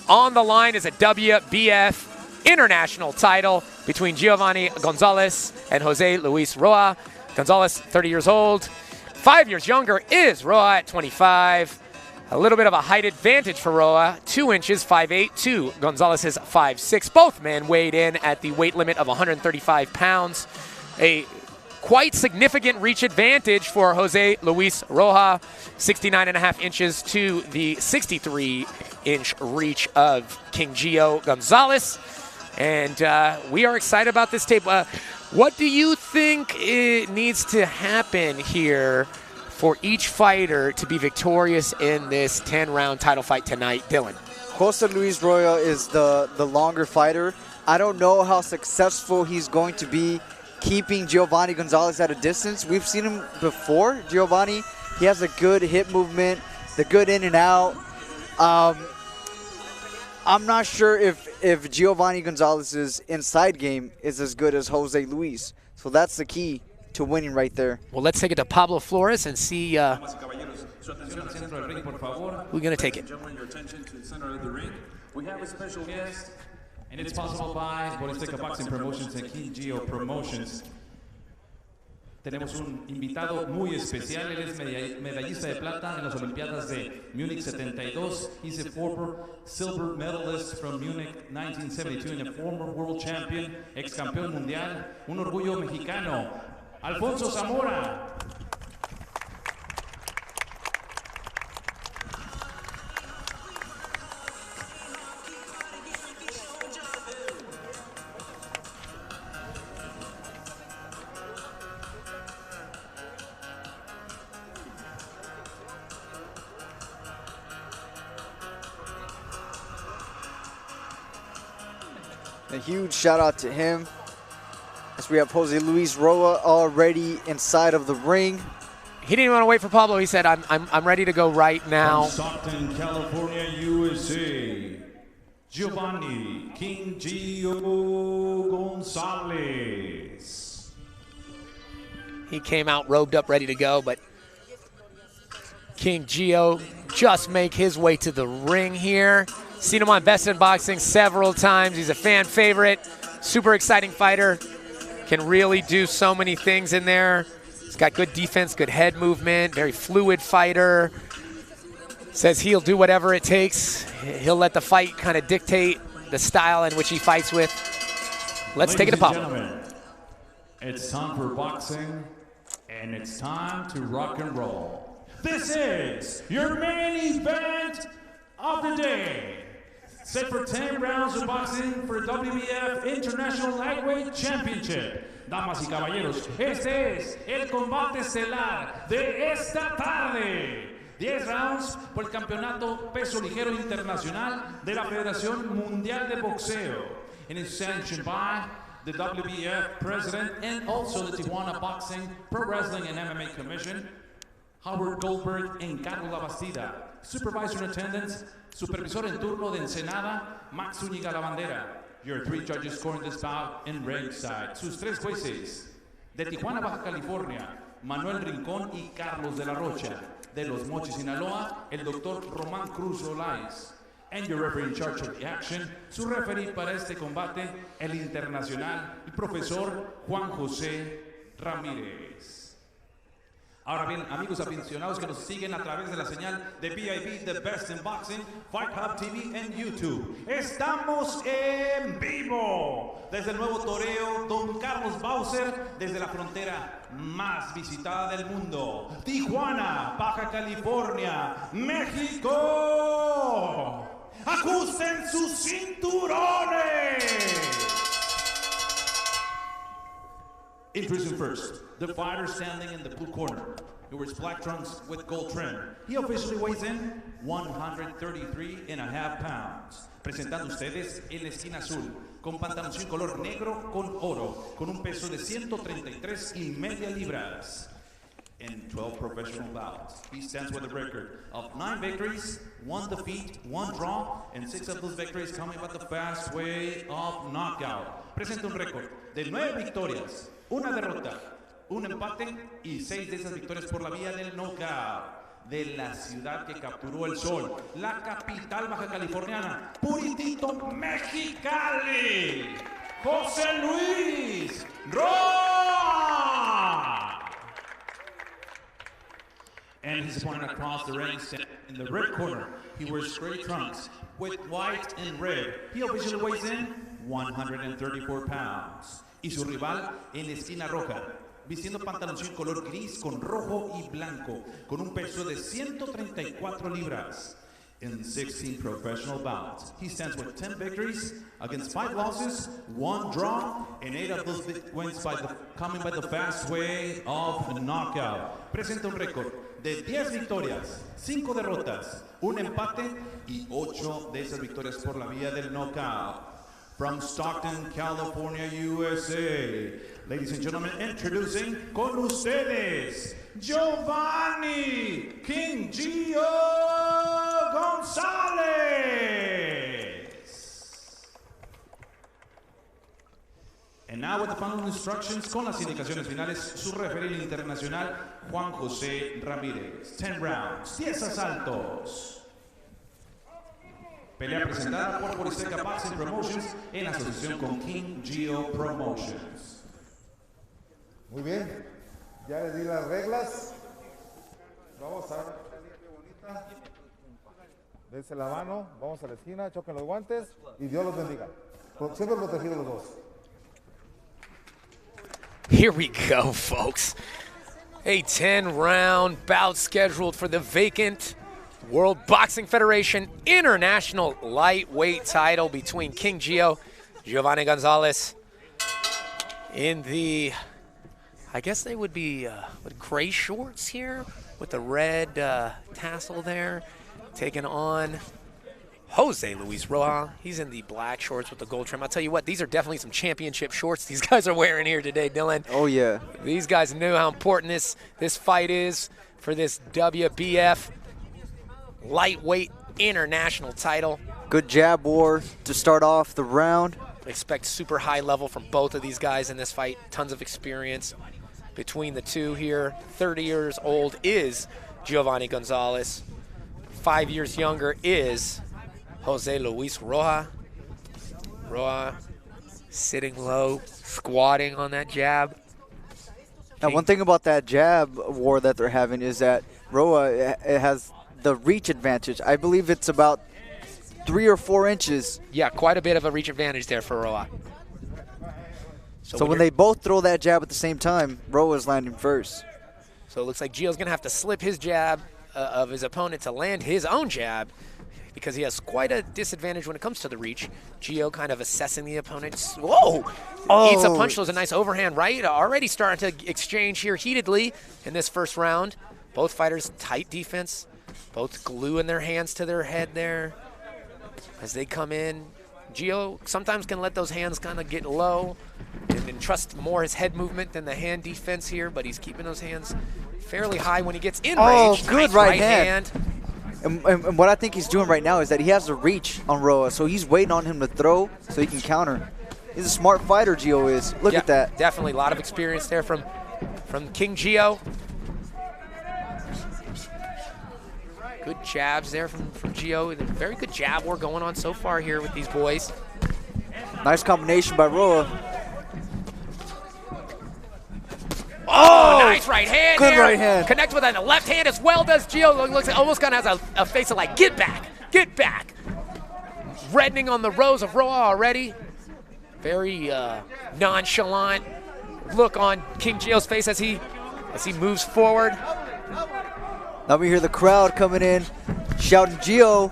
On the line is a WBF International title between Giovanni Gonzalez and Jose Luis Roa. Gonzalez, 30 years old. 5 years younger is Roa at 25. A little bit of a height advantage for Roa, 2 inches, 5'8", to Gonzalez's 5'6". Both men weighed in at the weight limit of 135 pounds. A quite significant reach advantage for Jose Luis Roja, 69.5 inches to the 63-inch reach of King Gio Gonzalez. And we are excited about this tape. What do you think it needs to happen here for each fighter to be victorious in this 10-round title fight tonight, Dylan? Jose Luis Roya is the longer fighter. I don't know how successful he's going to be keeping Giovanni Gonzalez at a distance. We've seen him before, Giovanni. He has a good hip movement, the good in and out. I'm not sure if Giovanni Gonzalez's inside game is as good as Jose Luis. So that's the key to winning right there. Well, let's take it to Pablo Flores and see who's going to take it. Your attention to the center of the ring. We have a special guest, and it's sponsored by Borizteca Boxing Promotions and King Gio Promotions. Tenemos un invitado muy especial. Él es medallista de plata en las Olimpiadas de Múnich 72. He's a former silver medalist from Munich 1972 and a former world champion, ex campeón mundial, un orgullo mexicano. Alfonso Zamora. A huge shout out to him. As we have Jose Luis Roa already inside of the ring. He didn't want to wait for Pablo. He said, I'm ready to go right now. From Stockton, California, USA, Giovanni King Gio Gonzalez. He came out robed up, ready to go, but King Gio just make his way to the ring here. Seen him on Best in Boxing several times. He's a fan favorite, super exciting fighter. Can really do so many things in there. He's got good defense, good head movement, very fluid fighter. Says he'll do whatever it takes. He'll let the fight kind of dictate the style in which he fights with. Let's take it to Pablo. It's time for boxing, and it's time to rock and roll. This is your main event of the day. Set for 10 rounds of boxing for WBF International Lightweight Championship. Damas y caballeros, este es el combate estelar de esta tarde. 10 rounds por el campeonato peso ligero internacional de la Federación Mundial de Boxeo. And it's sanctioned by the WBF president and also the Tijuana Boxing, Pro Wrestling and MMA Commission, Howard Goldberg and Carlos Labastida. Supervisor in attendance, supervisor en turno de Ensenada, Max Zúñiga Lavandera. Your 3 judges scoring this bout in ringside. Sus 3 jueces de Tijuana, Baja California, Manuel Rincón y Carlos de la Rocha. De Los Mochis, Sinaloa, el doctor Román Cruz Rolais. And your referee in charge of the action, su referee para este combate, el internacional, el profesor Juan José Ramírez. Ahora bien, amigos aficionados que nos siguen a través de la señal de VIP, The Best in Boxing, Fight Hub TV en YouTube. Estamos en vivo desde el nuevo toreo Don Carlos Bowser, desde la frontera más visitada del mundo, Tijuana, Baja California, México. ¡Ajusten sus cinturones! Introducing first, the fighter standing in the blue corner. He wears black trunks with gold trim. He officially weighs in 133.5 pounds. Presentando ustedes en la esquina azul, con pantaloncillo color negro con oro, con un peso de 133.5 libras. In 12 professional bouts, he stands with a record of 9 victories, 1 defeat, 1 draw, and 6 of those victories coming by the fast way of knockout. Presenta un récord de 9 victorias, 1 derrota, 1 empate y 6 de esas victorias por la vía del knockout. De la ciudad que capturó el sol, la capital baja californiana, Puritito, Mexicali, José Luis Rojas. And his opponent across the ring in the red corner. He wears gray trunks with white and red. He officially weighs in 134 pounds. Y su rival en la esquina roja, vistiendo pantaloncillo color gris con rojo y blanco, con un peso de 134 libras. In 16 professional bouts, he stands with 10 victories against 5 losses, 1 draw, and 8 of those wins coming by the fast way of knockout. Presenta un récord de 10 victorias, 5 derrotas, 1 empate y 8 de esas victorias por la vía del knockout. From Stockton, California, USA, ladies and gentlemen, introducing con ustedes, Giovanni King Gio Gonzalez. And now with the final instructions, con las indicaciones finales, su referee internacional, Juan José Ramírez. 10 rounds, 10 asaltos. Pelea presentada por Borizteca Boxing Promotions en asociación con King Gio Promotions. Muy bien, ya les di las reglas. Vamos a ver qué bonita. Dense la mano, vamos a la esquina, choquen los guantes y Dios los bendiga. Siempre protegidos los dos. Here we go, folks. A 10-round bout scheduled for the vacant World Boxing Federation International Lightweight title between King Gio, Giovanni Gonzalez, in the, I guess they would be with gray shorts here with the red tassel there, taking on Jose Luis Rojas. He's in the black shorts with the gold trim. I'll tell you what, these are definitely some championship shorts these guys are wearing here today, Dylan. Oh, yeah. These guys knew how important this fight is for this WBF Lightweight International title. Good jab war to start off the round. Expect super high level from both of these guys in this fight. Tons of experience. between the two here. 30 years old is Giovanni Gonzalez. 5 years younger is Jose Luis Rojas. Rojas sitting low, squatting on that jab. Now, one thing about that jab war that they're having is that Roa has the reach advantage. I believe it's about 3 or 4 inches. Yeah, quite a bit of a reach advantage there for Roa. So when they both throw that jab at the same time, Roa's landing first. So it looks like Gio's going to have to slip his jab of his opponent to land his own jab, because he has quite a disadvantage when it comes to the reach. Gio kind of assessing the opponent. Whoa! Oh. Eats a punch. There's a nice overhand right. Already starting to exchange here heatedly in this first round. Both fighters tight defense. Both gluing their hands to their head there as they come in. Gio sometimes can let those hands kind of get low and trust more his head movement than the hand defense here, but he's keeping those hands fairly high when he gets in range. Good nice right hand. And what I think he's doing right now is that he has the reach on Roa, so he's waiting on him to throw so he can counter. He's a smart fighter, Gio is. Look at that. Definitely a lot of experience there from King Gio. Good jabs there from Gio. Very good jab war going on so far here with these boys. Nice combination by Roa. Oh, nice right hand Good there. right hand. Connect with a left hand as well does Gio. Looks almost kind of has a face of like, get back, get back. Reddening on the rose of Roa already. Very nonchalant look on King Gio's face as he moves forward. Now we hear the crowd coming in, shouting Gio.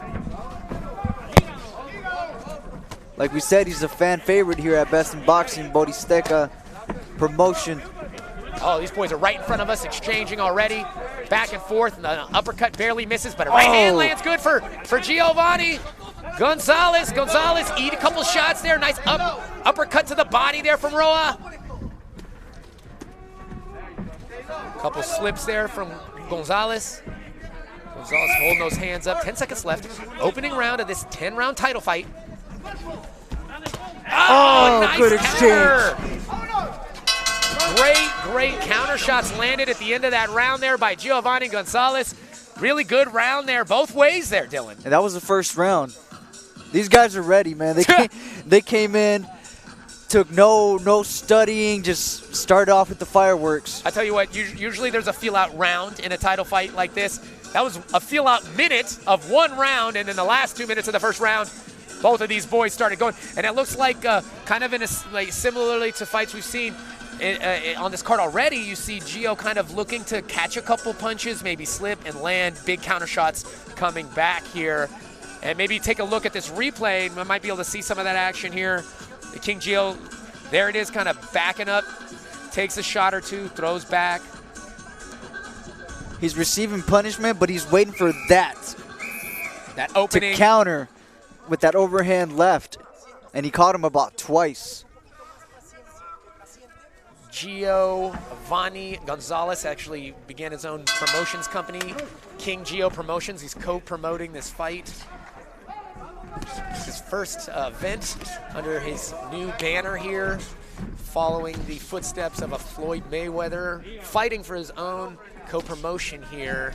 Like we said, he's a fan favorite here at Best in Boxing, Borizteca promotion. Oh, these boys are right in front of us, exchanging already. Back and forth, and the uppercut barely misses, but a right hand lands good for Giovanni. Gonzalez eat a couple shots there. Nice uppercut to the body there from Roa. Couple slips there from Gonzalez. Gonzalez holding those hands up. 10 seconds left. Opening round of this 10-round title fight. Oh, nice good counter. exchange. Great counter shots landed at the end of that round there by Giovanni Gonzalez. Really good round there, both ways there, Dylan. And that was the first round. These guys are ready, man. They came in, took no studying, just started off with the fireworks. I tell you what, usually there's a feel-out round in a title fight like this. That was a feel-out minute of one round, and in the last 2 minutes of the first round, both of these boys started going. And it looks like kind of similarly to fights we've seen on this card already, you see Gio kind of looking to catch a couple punches, maybe slip and land big counter shots coming back here. And maybe take a look at this replay, and we might be able to see some of that action here. The King Gio, there it is, kind of backing up, takes a shot or two, throws back. He's receiving punishment, but he's waiting for that opening to counter with that overhand left, and he caught him about twice. Giovanni Gonzalez actually began his own promotions company, King Gio Promotions. He's co-promoting this fight. His first event under his new banner here, following the footsteps of a Floyd Mayweather, fighting for his own co-promotion here.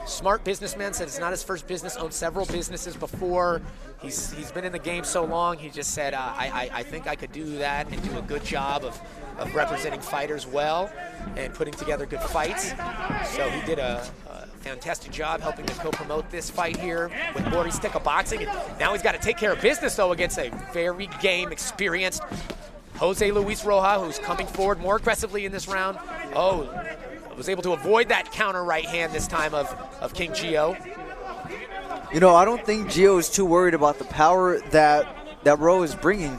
Smart businessman, said it's not his first business, owned several businesses before. He's been in the game so long, he just said, I think I could do that and do a good job of representing fighters well and putting together good fights. So he did a fantastic job helping to co-promote this fight here with Borizteca Boxing. And now he's got to take care of business, though, against a very game experienced Jose Luis Rojas, who's coming forward more aggressively in this round. Oh, was able to avoid that counter right hand this time of King Gio. You know, I don't think Gio is too worried about the power that Roa is bringing.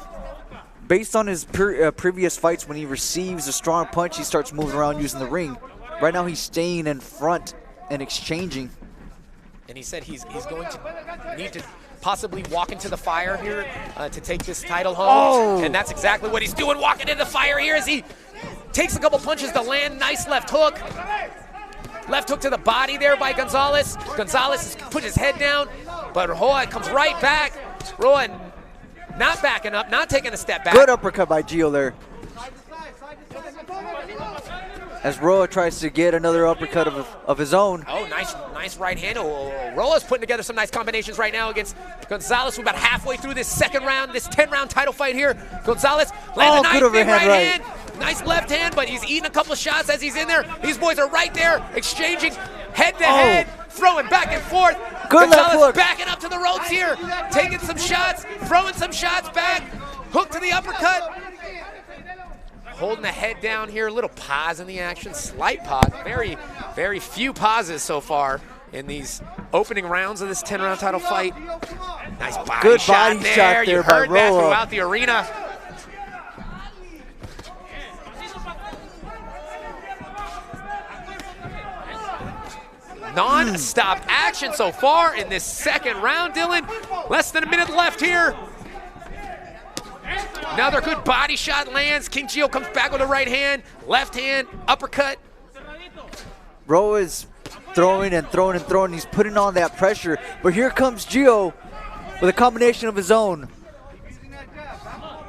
Based on his previous fights, when he receives a strong punch, he starts moving around using the ring. Right now, he's staying in front and exchanging. And he said he's going to need to possibly walk into the fire here to take this title home. Oh. And that's exactly what he's doing, walking into the fire here as he takes a couple punches to land. Nice left hook. Left hook to the body there by Gonzalez. Gonzalez has put his head down, but Roa comes right back. Roa not backing up, not taking a step back. Good uppercut by Gio there. as Roa tries to get another uppercut of his own. Oh, nice right hand. Roa's putting together some nice combinations right now against Gonzalez. We're about halfway through this second round, this 10-round title fight here. Gonzalez lands a nice big right hand. Nice left hand, but he's eating a couple of shots as he's in there. These boys are right there, exchanging head-to-head, throwing back and forth. Good left hook. Backing up to the ropes here, taking some shots, throwing some shots back. Hook to the uppercut. Holding the head down here, a little pause in the action, slight pause. Very, very few pauses so far in these opening rounds of this 10-round title fight. Nice body shot there. You heard that throughout the arena. Non-stop action so far in this second round, Dylan. Less than a minute left here. Another good body shot lands. King Gio comes back with a right hand, left hand, uppercut. Roa is throwing and throwing and throwing. He's putting on that pressure. But here comes Gio with a combination of his own.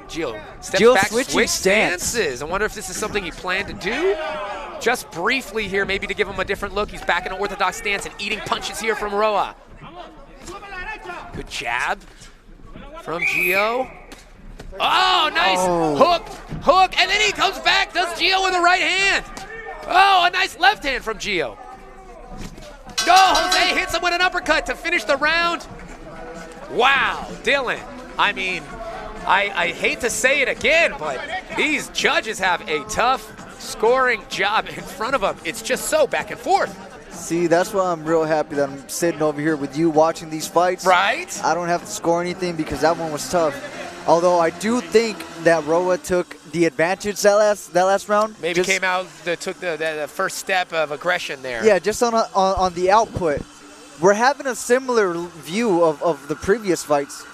Gio steps back, switch stances. I wonder if this is something he planned to do. Just briefly here, maybe to give him a different look. He's back in an orthodox stance and eating punches here from Roa. Good jab from Gio. Oh, nice hook, and then he comes back, does Gio with a right hand. Oh, a nice left hand from Gio. No, Jose hits him with an uppercut to finish the round. Wow, Dylan, I mean, I hate to say it again, but these judges have a tough scoring job in front of them. It's just so back and forth. See, that's why I'm real happy that I'm sitting over here with you watching these fights. Right. I don't have to score anything because that one was tough. Although I do think that Roa took the advantage that last round. Maybe came out, took the first step of aggression there. Yeah, just on the output. We're having a similar view of the previous fights.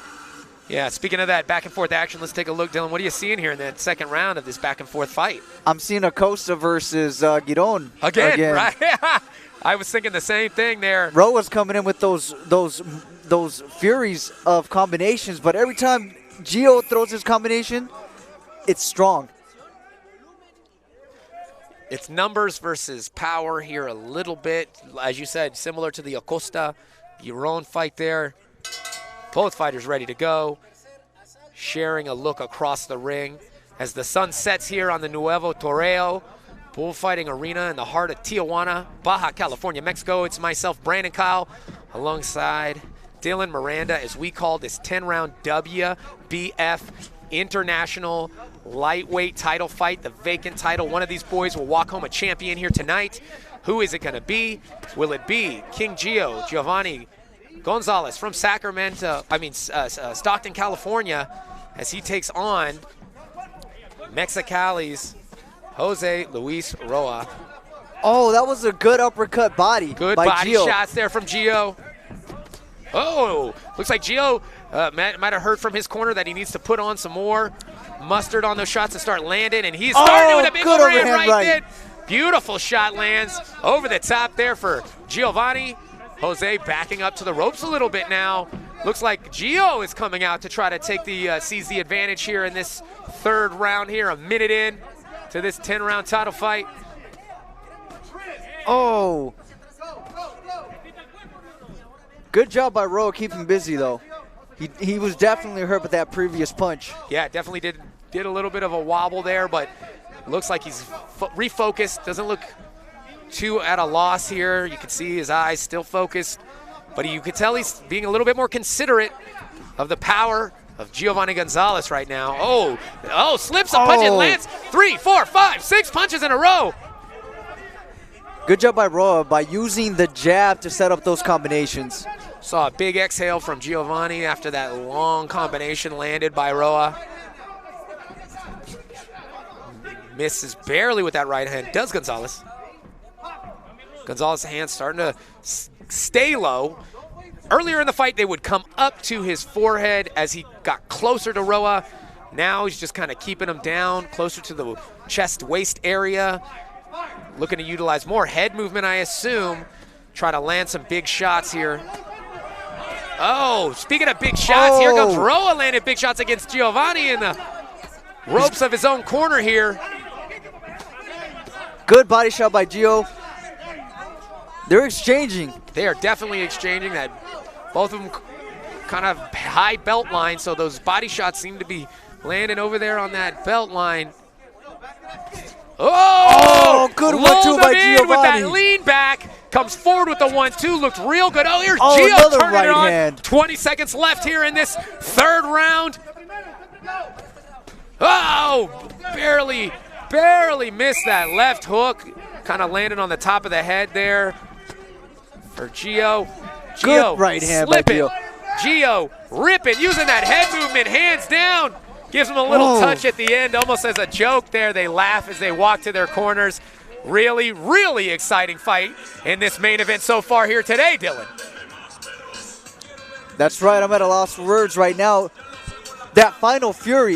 Yeah, speaking of that back and forth action, let's take a look, Dylan. What are you seeing here in that second round of this back and forth fight? I'm seeing Acosta versus Girón. Again, right? I was thinking the same thing there. Roa's coming in with those furies of combinations, but every time Gio throws his combination, it's strong. It's numbers versus power here a little bit. As you said, similar to the Acosta Girón fight there. Both fighters ready to go. Sharing a look across the ring as the sun sets here on the Nuevo Toreo bullfighting arena in the heart of Tijuana, Baja California, Mexico. It's myself, Brandon Kyle, alongside Dylan Miranda as we call this 10-round WBF International lightweight title fight, the vacant title. One of these boys will walk home a champion here tonight. Who is it going to be? Will it be King Gio, Giovanni Gonzalez from Stockton, California, as he takes on Mexicali's Jose Luis Roa. Oh, that was a good uppercut body. Good by body Gio. shots there from Gio. Oh, looks like Gio might have heard from his corner that he needs to put on some more mustard on those shots to start landing, and he's starting with a big overhand right there. Beautiful shot lands over the top there for Giovanni. Jose backing up to the ropes a little bit now. Looks like Gio is coming out to try to seize the advantage here in this third round here, a minute in to this 10-round title fight. Oh. Good job by Roa keeping busy, though. He was definitely hurt with that previous punch. Yeah, definitely did a little bit of a wobble there, but looks like he's refocused. Doesn't look too at a loss here. You can see his eyes still focused, but you could tell he's being a little bit more considerate of the power of Giovanni Gonzalez right now. Oh, slips a punch and lands 3, 4, 5, 6 punches in a row. Good job by Roa by using the jab to set up those combinations. Saw a big exhale from Giovanni after that long combination landed by Roa. Misses barely with that right hand. Does Gonzalez. Gonzalez's hand starting to stay low. Earlier in the fight, they would come up to his forehead as he got closer to Roa. Now he's just kind of keeping him down, closer to the chest-waist area. Looking to utilize more head movement, I assume. Try to land some big shots here. Oh, speaking of big shots, here comes Roa landing big shots against Giovanni in the ropes of his own corner here. Good body shot by Gio. They're exchanging. They are definitely exchanging that. Both of them kind of high belt line, so those body shots seem to be landing over there on that belt line. Oh, good 1-2 by Giovanni. With that lean back, comes forward with the 1-2, looked real good. Oh, here's Oh, Gio another turning right it on. hand. 20 seconds left here in this third round. Oh, barely missed that left hook. Kind of landed on the top of the head there for Gio. Good right hand by slipping. Gio. Gio ripping, using that head movement, hands down. Gives him a little touch at the end, almost as a joke there. They laugh as they walk to their corners. Really, really exciting fight in this main event so far here today, Dylan. That's right. I'm at a loss for words right now. That final fury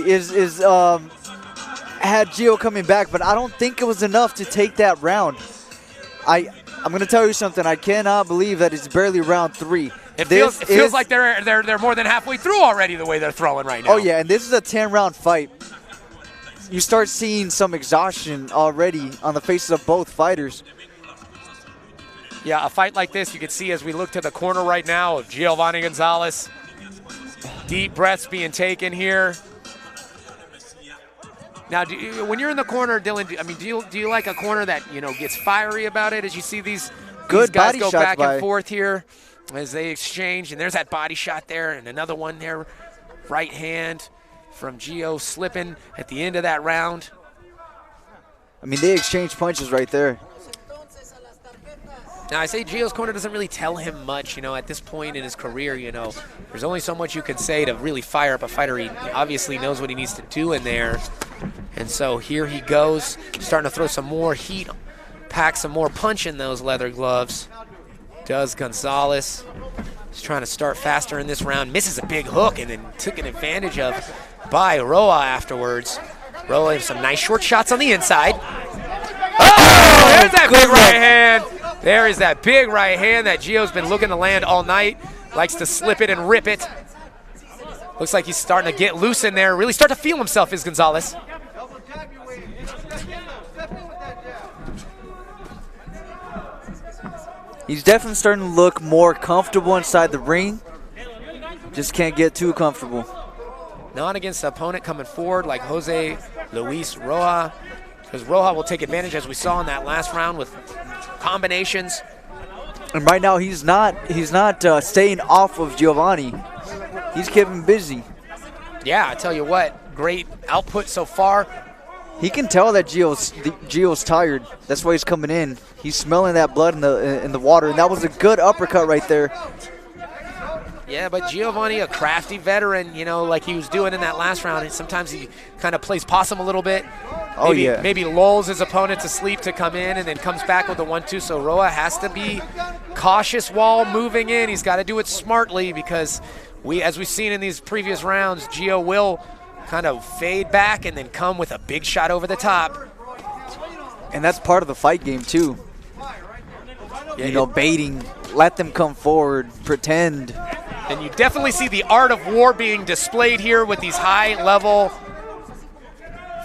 had Gio coming back, but I don't think it was enough to take that round. I'm going to tell you something. I cannot believe that it's barely round 3. It feels like they're more than halfway through already the way they're throwing right now. Oh yeah, and this is a 10-round fight. You start seeing some exhaustion already on the faces of both fighters. Yeah, a fight like this you can see as we look to the corner right now of Giovanni Gonzalez. Deep breaths being taken here. Now, when you're in the corner, Dylan, do you like a corner that gets fiery about it as you see these guys go back and forth here as they exchange? And there's that body shot there, and another one there, right hand from Gio slipping at the end of that round. I mean, they exchange punches right there. Now, I say Gio's corner doesn't really tell him much, at this point in his career, There's only so much you can say to really fire up a fighter. He obviously knows what he needs to do in there. And so here he goes, starting to throw some more heat, pack some more punch in those leather gloves. Does Gonzalez. He's trying to start faster in this round. Misses a big hook and then took an advantage of by Roa afterwards. Roa has some nice short shots on the inside. Oh, there's that big right hand. There is that big right hand that Gio's been looking to land all night. Likes to slip it and rip it. Looks like he's starting to get loose in there. Really start to feel himself, is Gonzalez. He's definitely starting to look more comfortable inside the ring. Just can't get too comfortable. Not against the opponent coming forward like Jose Luis Roja. Because Roja will take advantage, as we saw in that last round, with combinations. And right now he's not staying off of Giovanni. He's keeping him busy. Yeah, I tell you what, great output so far. He can tell that Gio's tired. That's why he's coming in. He's smelling that blood in the water, and that was a good uppercut right there. Yeah, but Giovanni, a crafty veteran, like he was doing in that last round, and sometimes he kind of plays possum a little bit. Maybe lulls his opponent to sleep to come in and then comes back with the 1-2. So Roa has to be cautious while moving in. He's got to do it smartly because as we've seen in these previous rounds, Gio will kind of fade back and then come with a big shot over the top. And that's part of the fight game too. Yeah, baiting, let them come forward, pretend. And you definitely see the art of war being displayed here with these high-level,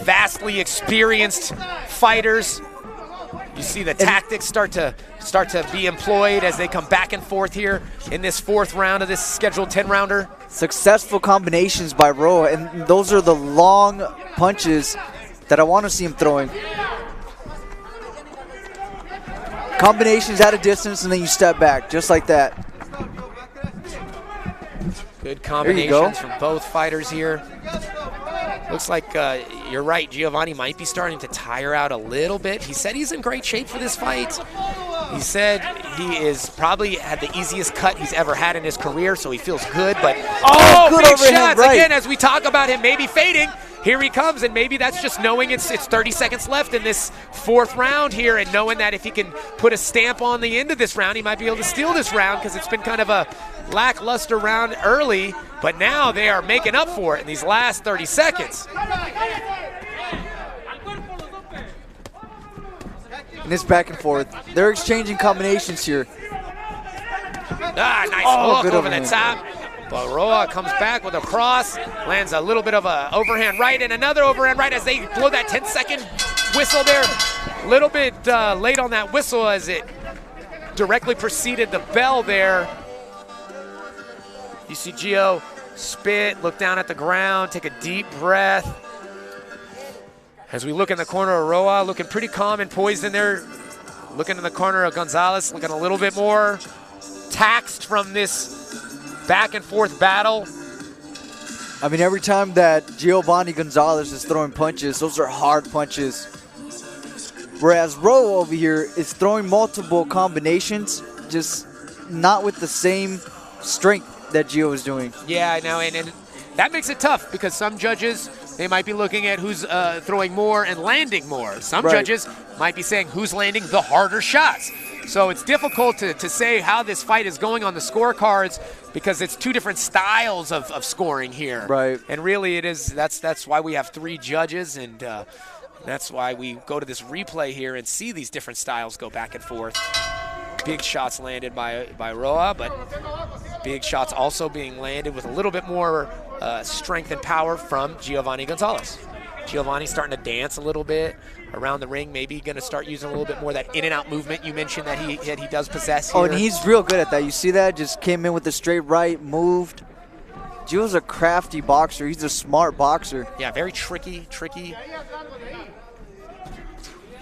vastly experienced fighters. You see the tactics start to be employed as they come back and forth here in this fourth round of this scheduled 10-rounder. Successful combinations by Roa, and those are the long punches that I want to see him throwing. Combinations at a distance, and then you step back, just like that. Good combinations from both fighters here. Looks like you're right, Giovanni might be starting to tire out a little bit. He said he's in great shape for this fight. He said he is probably had the easiest cut he's ever had in his career, so he feels good. But good big overhand shots right. again as we talk about him maybe fading. Here he comes, and maybe that's just knowing it's 30 seconds left in this fourth round here, and knowing that if he can put a stamp on the end of this round, he might be able to steal this round because it's been kind of a lackluster round early, but now they are making up for it in these last 30 seconds. And it's back and forth. They're exchanging combinations here. Nice hook over the top. But Roa comes back with a cross, lands a little bit of a overhand right and another overhand right as they blow that 10-second nice whistle there. A little bit late on that whistle as it directly preceded the bell there. You see Gio spit, look down at the ground, take a deep breath. As we look in the corner of Roa, looking pretty calm and poised in there. Looking in the corner of Gonzalez, looking a little bit more taxed from this back and forth battle. I mean, every time that Giovanni Gonzalez is throwing punches, those are hard punches. Whereas Roa over here is throwing multiple combinations, just not with the same strength that Gio is doing. Yeah, I know, and that makes it tough because some judges, they might be looking at who's throwing more and landing more. Some judges might be saying who's landing the harder shots. So it's difficult to say how this fight is going on the scorecards because it's two different styles of scoring here. Right. And really it is, that's why we have 3 judges, and that's why we go to this replay here and see these different styles go back and forth. Big shots landed by Roa, but big shots also being landed with a little bit more strength and power from Giovanni Gonzalez. Giovanni starting to dance a little bit around the ring, maybe going to start using a little bit more of that in and out movement you mentioned that he does possess here. Oh, and he's real good at that. You see that? Just came in with the straight right, moved. Gio's a crafty boxer. He's a smart boxer. Yeah, very tricky.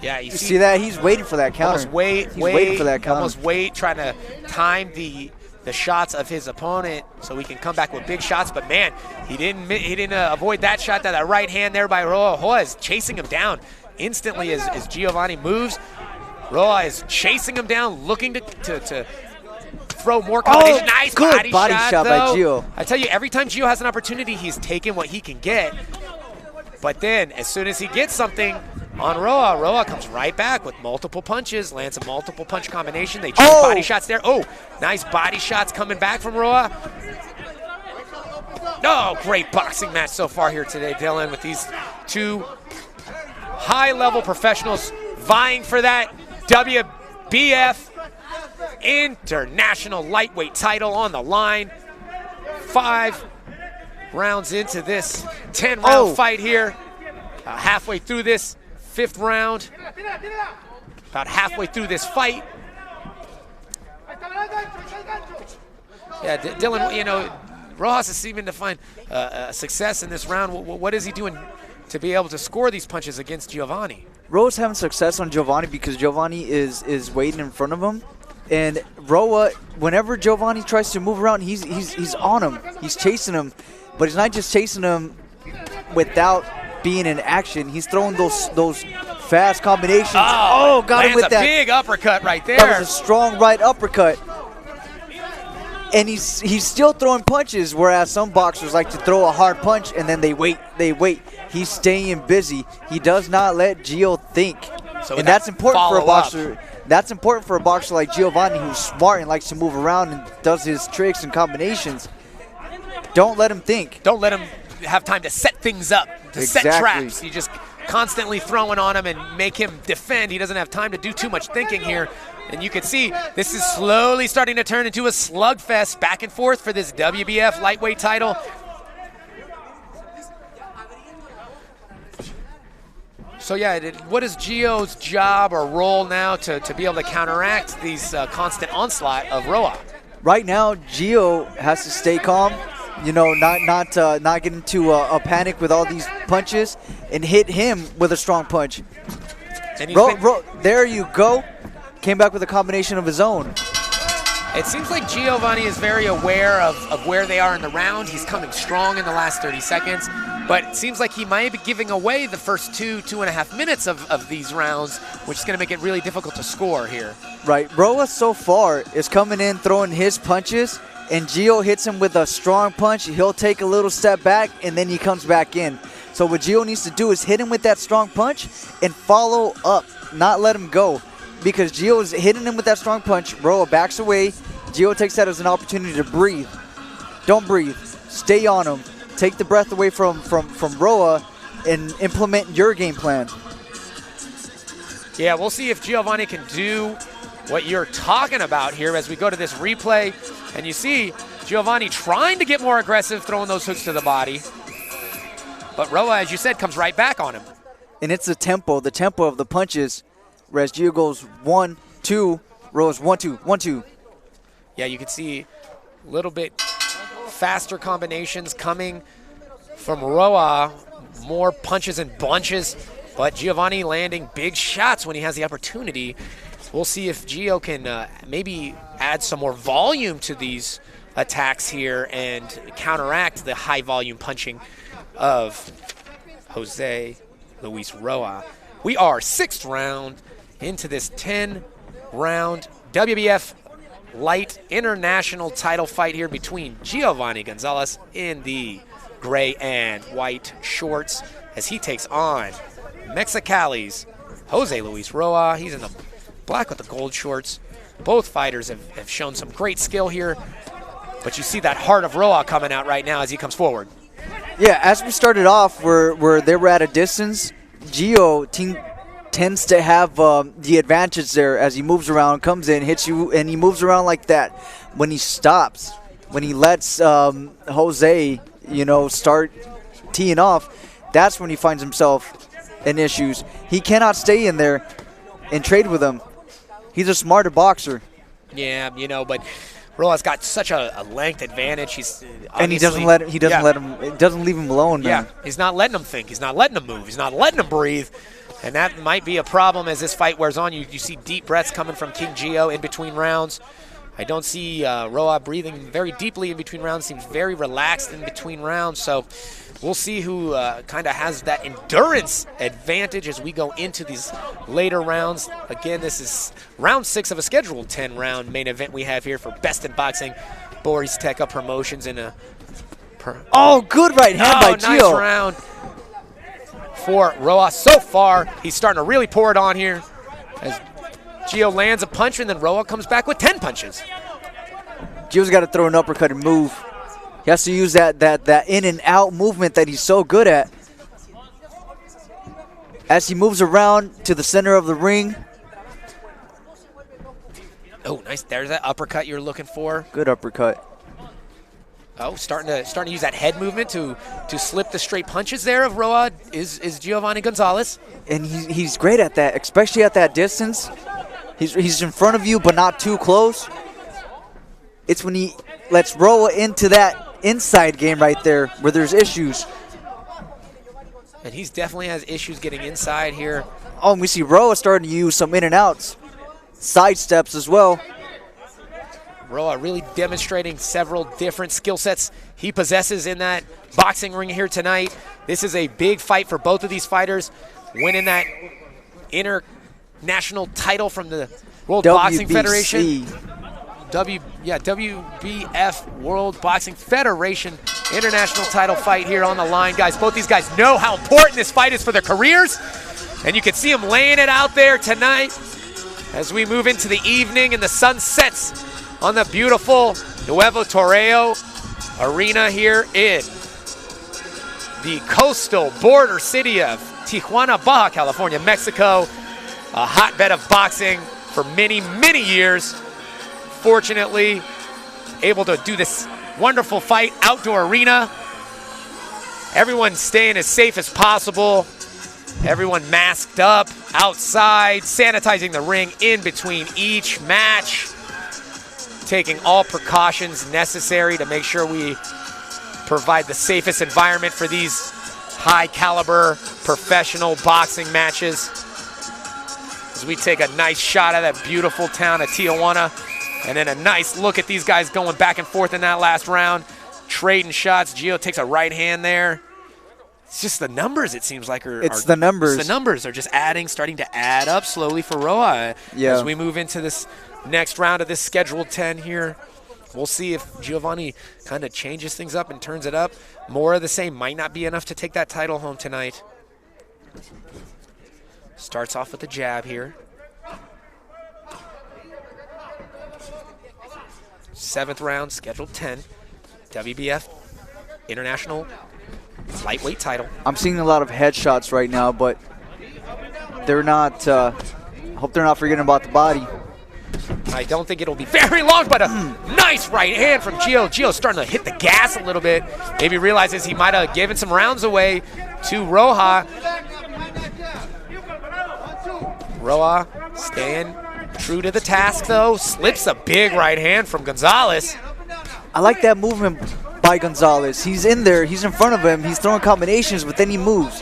Yeah, you see that? He's waiting for that counter. He's waiting for that counter. Almost trying to time the shots of his opponent so he can come back with big shots. But man, he didn't avoid that shot. That right hand there by Roa. Roa is chasing him down instantly as Giovanni moves. Roa is chasing him down, looking to throw more combination. Nice good body shot by Gio. I tell you, every time Gio has an opportunity, he's taking what he can get. But then, as soon as he gets something on Roa, Roa comes right back with multiple punches, lands a multiple punch combination. They trade body shots there. Oh, nice body shots coming back from Roa. Oh, great boxing match so far here today, Dylan, with these 2 high-level professionals vying for that WBF International lightweight title on the line. 5 rounds into this 10-round fight here. Halfway through this 5th round. About halfway through this fight. Yeah, Dylan, you know, Rojas is seeming to find success in this round. What is he doing to be able to score these punches against Giovanni? Roa's having success on Giovanni because Giovanni is waiting in front of him. And Roa, whenever Giovanni tries to move around, he's on him. He's chasing him. But he's not just chasing him without being in action. He's throwing those fast combinations. Oh, got him with that. Lands a big uppercut right there. That was a strong right uppercut. And he's still throwing punches, whereas some boxers like to throw a hard punch and then they wait. He's staying busy. He does not let Gio think. And that's important for a boxer. That's important for a boxer like Giovanni, who's smart and likes to move around and does his tricks and combinations. Don't let him think. Don't let him have time to set things up, to set traps. You just constantly throwing on him and make him defend. He doesn't have time to do too much thinking here. And you can see this is slowly starting to turn into a slugfest back and forth for this WBF lightweight title. So yeah, what is Gio's job or role now to be able to counteract these constant onslaught of Roa? Right now, Gio has to stay calm. You know, not get into a panic with all these punches and hit him with a strong punch. And there you go. Came back with a combination of his own. It seems like Giovanni is very aware of where they are in the round. He's coming strong in the last 30 seconds, but it seems like he might be giving away the first 2.5 minutes of these rounds, which is going to make it really difficult to score here. Right. Roa so far is coming in throwing his punches, and Gio hits him with a strong punch. He'll take a little step back, and then he comes back in. So what Gio needs to do is hit him with that strong punch and follow up, not let him go. Because Gio is hitting him with that strong punch, Roa backs away. Gio takes that as an opportunity to breathe. Don't breathe. Stay on him. Take the breath away from Roa and implement your game plan. Yeah, we'll see if Giovanni can do what you're talking about here as we go to this replay. And you see Giovanni trying to get more aggressive, throwing those hooks to the body. But Roa, as you said, comes right back on him. and it's the tempo of the punches. Whereas Gio goes 1, 2, Rojas 1, 2, 1, 2. Yeah, you can see a little bit faster combinations coming from Roa, more punches and bunches, but Giovanni landing big shots when he has the opportunity. We'll see if Gio can maybe add some more volume to these attacks here and counteract the high volume punching of Jose Luis Roa. We are 6th round into this 10-round WBF Light International title fight here between Giovanni Gonzalez in the gray and white shorts as he takes on Mexicali's Jose Luis Roa. He's in the black with the gold shorts. Both fighters have shown some great skill here, but you see that heart of Roa coming out right now as he comes forward. Yeah, as we started off where they were at a distance, Gio tends to have the advantage there as he moves around, comes in, hits you, and he moves around like that. When he stops, when he lets Jose, start teeing off, that's when he finds himself in issues. He cannot stay in there and trade with him. He's a smarter boxer. Yeah, but Roa's got such a length advantage. And he doesn't leave him alone, man. Yeah, he's not letting him think. He's not letting him move. He's not letting him breathe. And that might be a problem as this fight wears on. You see deep breaths coming from King Gio in between rounds. I don't see Roa breathing very deeply in between rounds. Seems very relaxed in between rounds. So we'll see who kind of has that endurance advantage as we go into these later rounds. Again, this is round 6 of a scheduled 10-round main event we have here for Best in Boxing Borizteca Promotions in a... good right hand by Gio. Nice round for Roa. So far, he's starting to really pour it on here as Gio lands a punch and then Roa comes back with 10 punches. Gio's got to throw an uppercut and move. He has to use that in and out movement that he's so good at. As he moves around to the center of the ring. Oh, nice. There's that uppercut you're looking for. Good uppercut. Oh, starting to use that head movement to slip the straight punches there of Roa is Giovanni Gonzalez. And he's great at that, especially at that distance. He's in front of you, but not too close. It's when he lets Roa into that inside game right there where there's issues. And he's definitely has issues getting inside here. Oh, and we see Roa starting to use some in and outs. Side steps as well. Roa really demonstrating several different skill sets he possesses in that boxing ring here tonight. This is a big fight for both of these fighters. Winning that international title from the World Boxing Federation. WBF World Boxing Federation international title fight here on the line, guys. Both these guys know how important this fight is for their careers, and you can see them laying it out there tonight as we move into the evening and the sun sets on the beautiful Nuevo Toreo Arena here in the coastal border city of Tijuana, Baja California, Mexico, a hotbed of boxing for many, many years. Fortunately, able to do this wonderful fight outdoor arena. Everyone staying as safe as possible. Everyone masked up outside, sanitizing the ring in between each match, taking all precautions necessary to make sure we provide the safest environment for these high caliber professional boxing matches. As we take a nice shot of that beautiful town of Tijuana. And then a nice look at these guys going back and forth in that last round. Trading shots. Gio takes a right hand there. It's just the numbers, it seems like. The numbers. The numbers are just starting to add up slowly for Roa. Yeah. As we move into this next round of this scheduled 10 here. We'll see if Giovanni kind of changes things up and turns it up. More of the same might not be enough to take that title home tonight. Starts off with the jab here. 7th round, scheduled 10. WBF International lightweight title. I'm seeing a lot of headshots right now, but they're not, I hope they're not forgetting about the body. I don't think it'll be very long, but a nice right hand from Gio. Gio's starting to hit the gas a little bit. Maybe realizes he might have given some rounds away to Roja. Roa staying true to the task, though. Slips a big right hand from Gonzalez. I like that movement by Gonzalez. He's in there, he's in front of him, he's throwing combinations, but then he moves.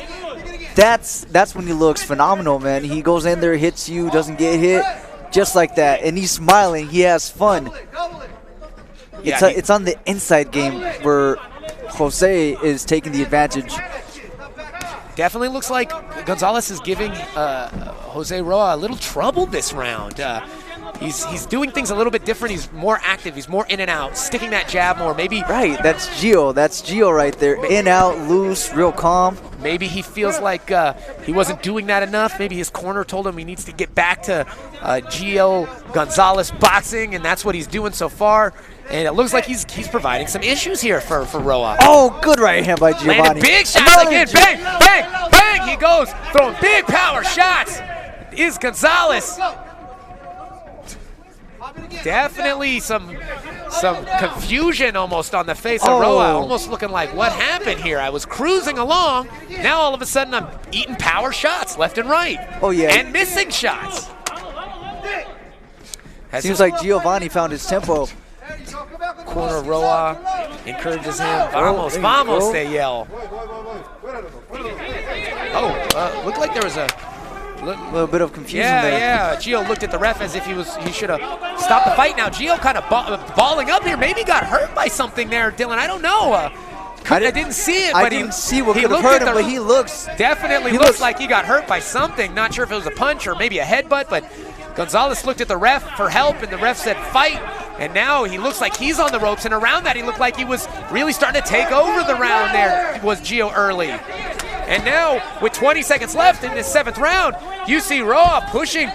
That's when he looks phenomenal, man. He goes in there, hits you, doesn't get hit, just like that. And he's smiling, he has fun. Yeah, It's on the inside game where Jose is taking the advantage. definitely looks like Gonzalez is giving Jose Roa a little trouble this round. He's doing things a little bit different. He's more active. He's more in and out, sticking that jab more. Maybe Right, that's Gio. That's Gio right there. In, out, loose, real calm. maybe he feels like he wasn't doing that enough. Maybe his corner told him he needs to get back to Gio Gonzalez boxing, and that's what he's doing so far. And it looks like he's providing some issues here for Roa. Oh, good right hand by Giovanni. Landed big shots Another again. Bang, bang, bang. He goes throwing big power shots. Is Gonzalez. Definitely some confusion almost on the face of Roa. Almost looking like, what happened here? I was cruising along. Now all of a sudden I'm eating power shots left and right. Oh, yeah. And missing shots. Seems like Giovanni found his tempo. Corner Roa encourages him. Vamos, vamos, they yell. Oh, looked like there was a little bit of confusion there. Yeah. Gio looked at the ref as if he should have stopped the fight. Now Gio kind of balling up here. Maybe got hurt by something there, Dylan. I don't know. I didn't see it, but I didn't see what could have hurt him, but he looks. Definitely looks like he got hurt by something. Not sure if it was a punch or maybe a headbutt, but Gonzalez looked at the ref for help, and the ref said fight. And now he looks like he's on the ropes, and around that he looked like he was really starting to take over the round there, was Gio early. And now, with 20 seconds left in this 7th round, you see Roa pushing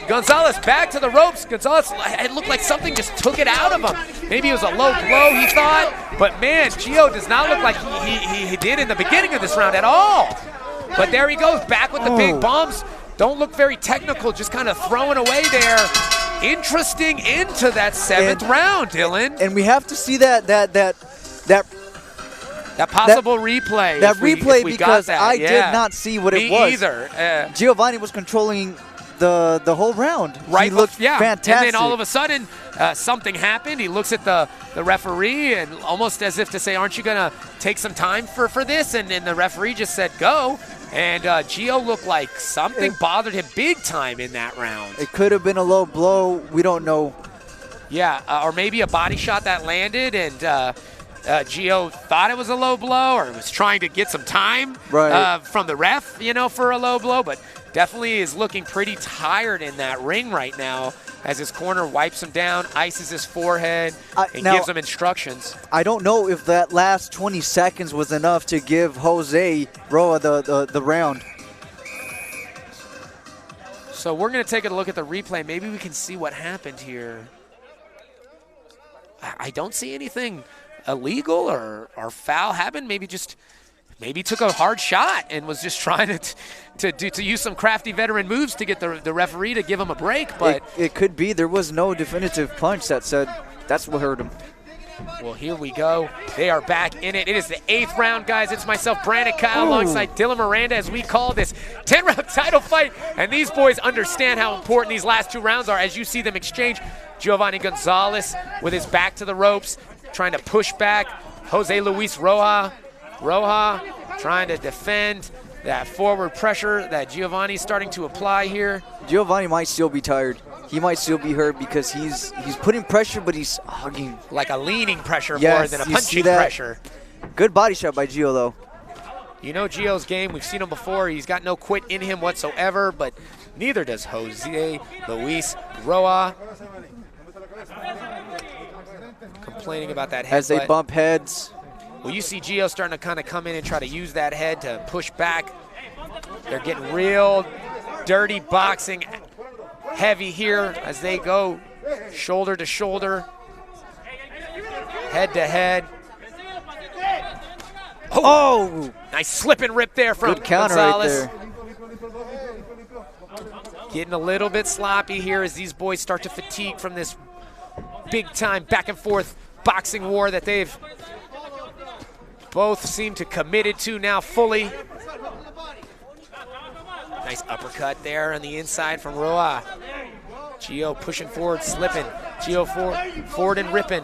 Gonzalez back to the ropes. Gonzalez, it looked like something just took it out of him. Maybe it was a low blow, he thought. But man, Gio does not look like he did in the beginning of this round at all. But there he goes, back with the big bombs. Don't look very technical, just kind of throwing away there. Interesting into that 7th round, Dylan. And we have to see that possible replay. That if we replay, because I yeah. did not see what it was. Me either. Giovanni was controlling the whole round. Right, he looked fantastic. And then all of a sudden, something happened. He looks at the referee and almost as if to say, aren't you going to take some time for this? And the referee just said, go. And Gio looked like something bothered him big time in that round. It could have been a low blow. We don't know. Yeah, or maybe a body shot that landed and Gio thought it was a low blow or was trying to get some time from the ref, for a low blow. But definitely is looking pretty tired in that ring right now as his corner wipes him down, ices his forehead, and gives him instructions. I don't know if that last 20 seconds was enough to give Jose Roa the round. So we're going to take a look at the replay. Maybe we can see what happened here. I don't see anything illegal or foul happen. Maybe took a hard shot and was just trying to use some crafty veteran moves to get the referee to give him a break. But it could be. There was no definitive punch that said that's what hurt him. Well, here we go. They are back in it. It is the 8th round, guys. It's myself, Brandon Kyle, alongside Dylan Miranda as we call this 10-round title fight. And these boys understand how important these last 2 rounds are as you see them exchange. Giovanni Gonzalez with his back to the ropes, trying to push back. Jose Luis Roja trying to defend that forward pressure that Giovanni's starting to apply here. Giovanni might still be tired. He might still be hurt because he's putting pressure, but he's hugging. Like a leaning pressure more than a punching pressure. Good body shot by Gio, though. You know Gio's game. We've seen him before. He's got no quit in him whatsoever, but neither does Jose Luis Roa. Complaining about that headbutt. As they bump heads. Well, you see Gio starting to kind of come in and try to use that head to push back. They're getting real dirty boxing heavy here as they go shoulder to shoulder, head to head. Oh! Nice slip and rip there from Good counter Gonzalez. right there. Getting a little bit sloppy here as these boys start to fatigue from this big-time back-and-forth boxing war that they've both seemed to committed to now fully. Nice uppercut there on the inside from Roa. Gio pushing forward, slipping. Gio forward and ripping.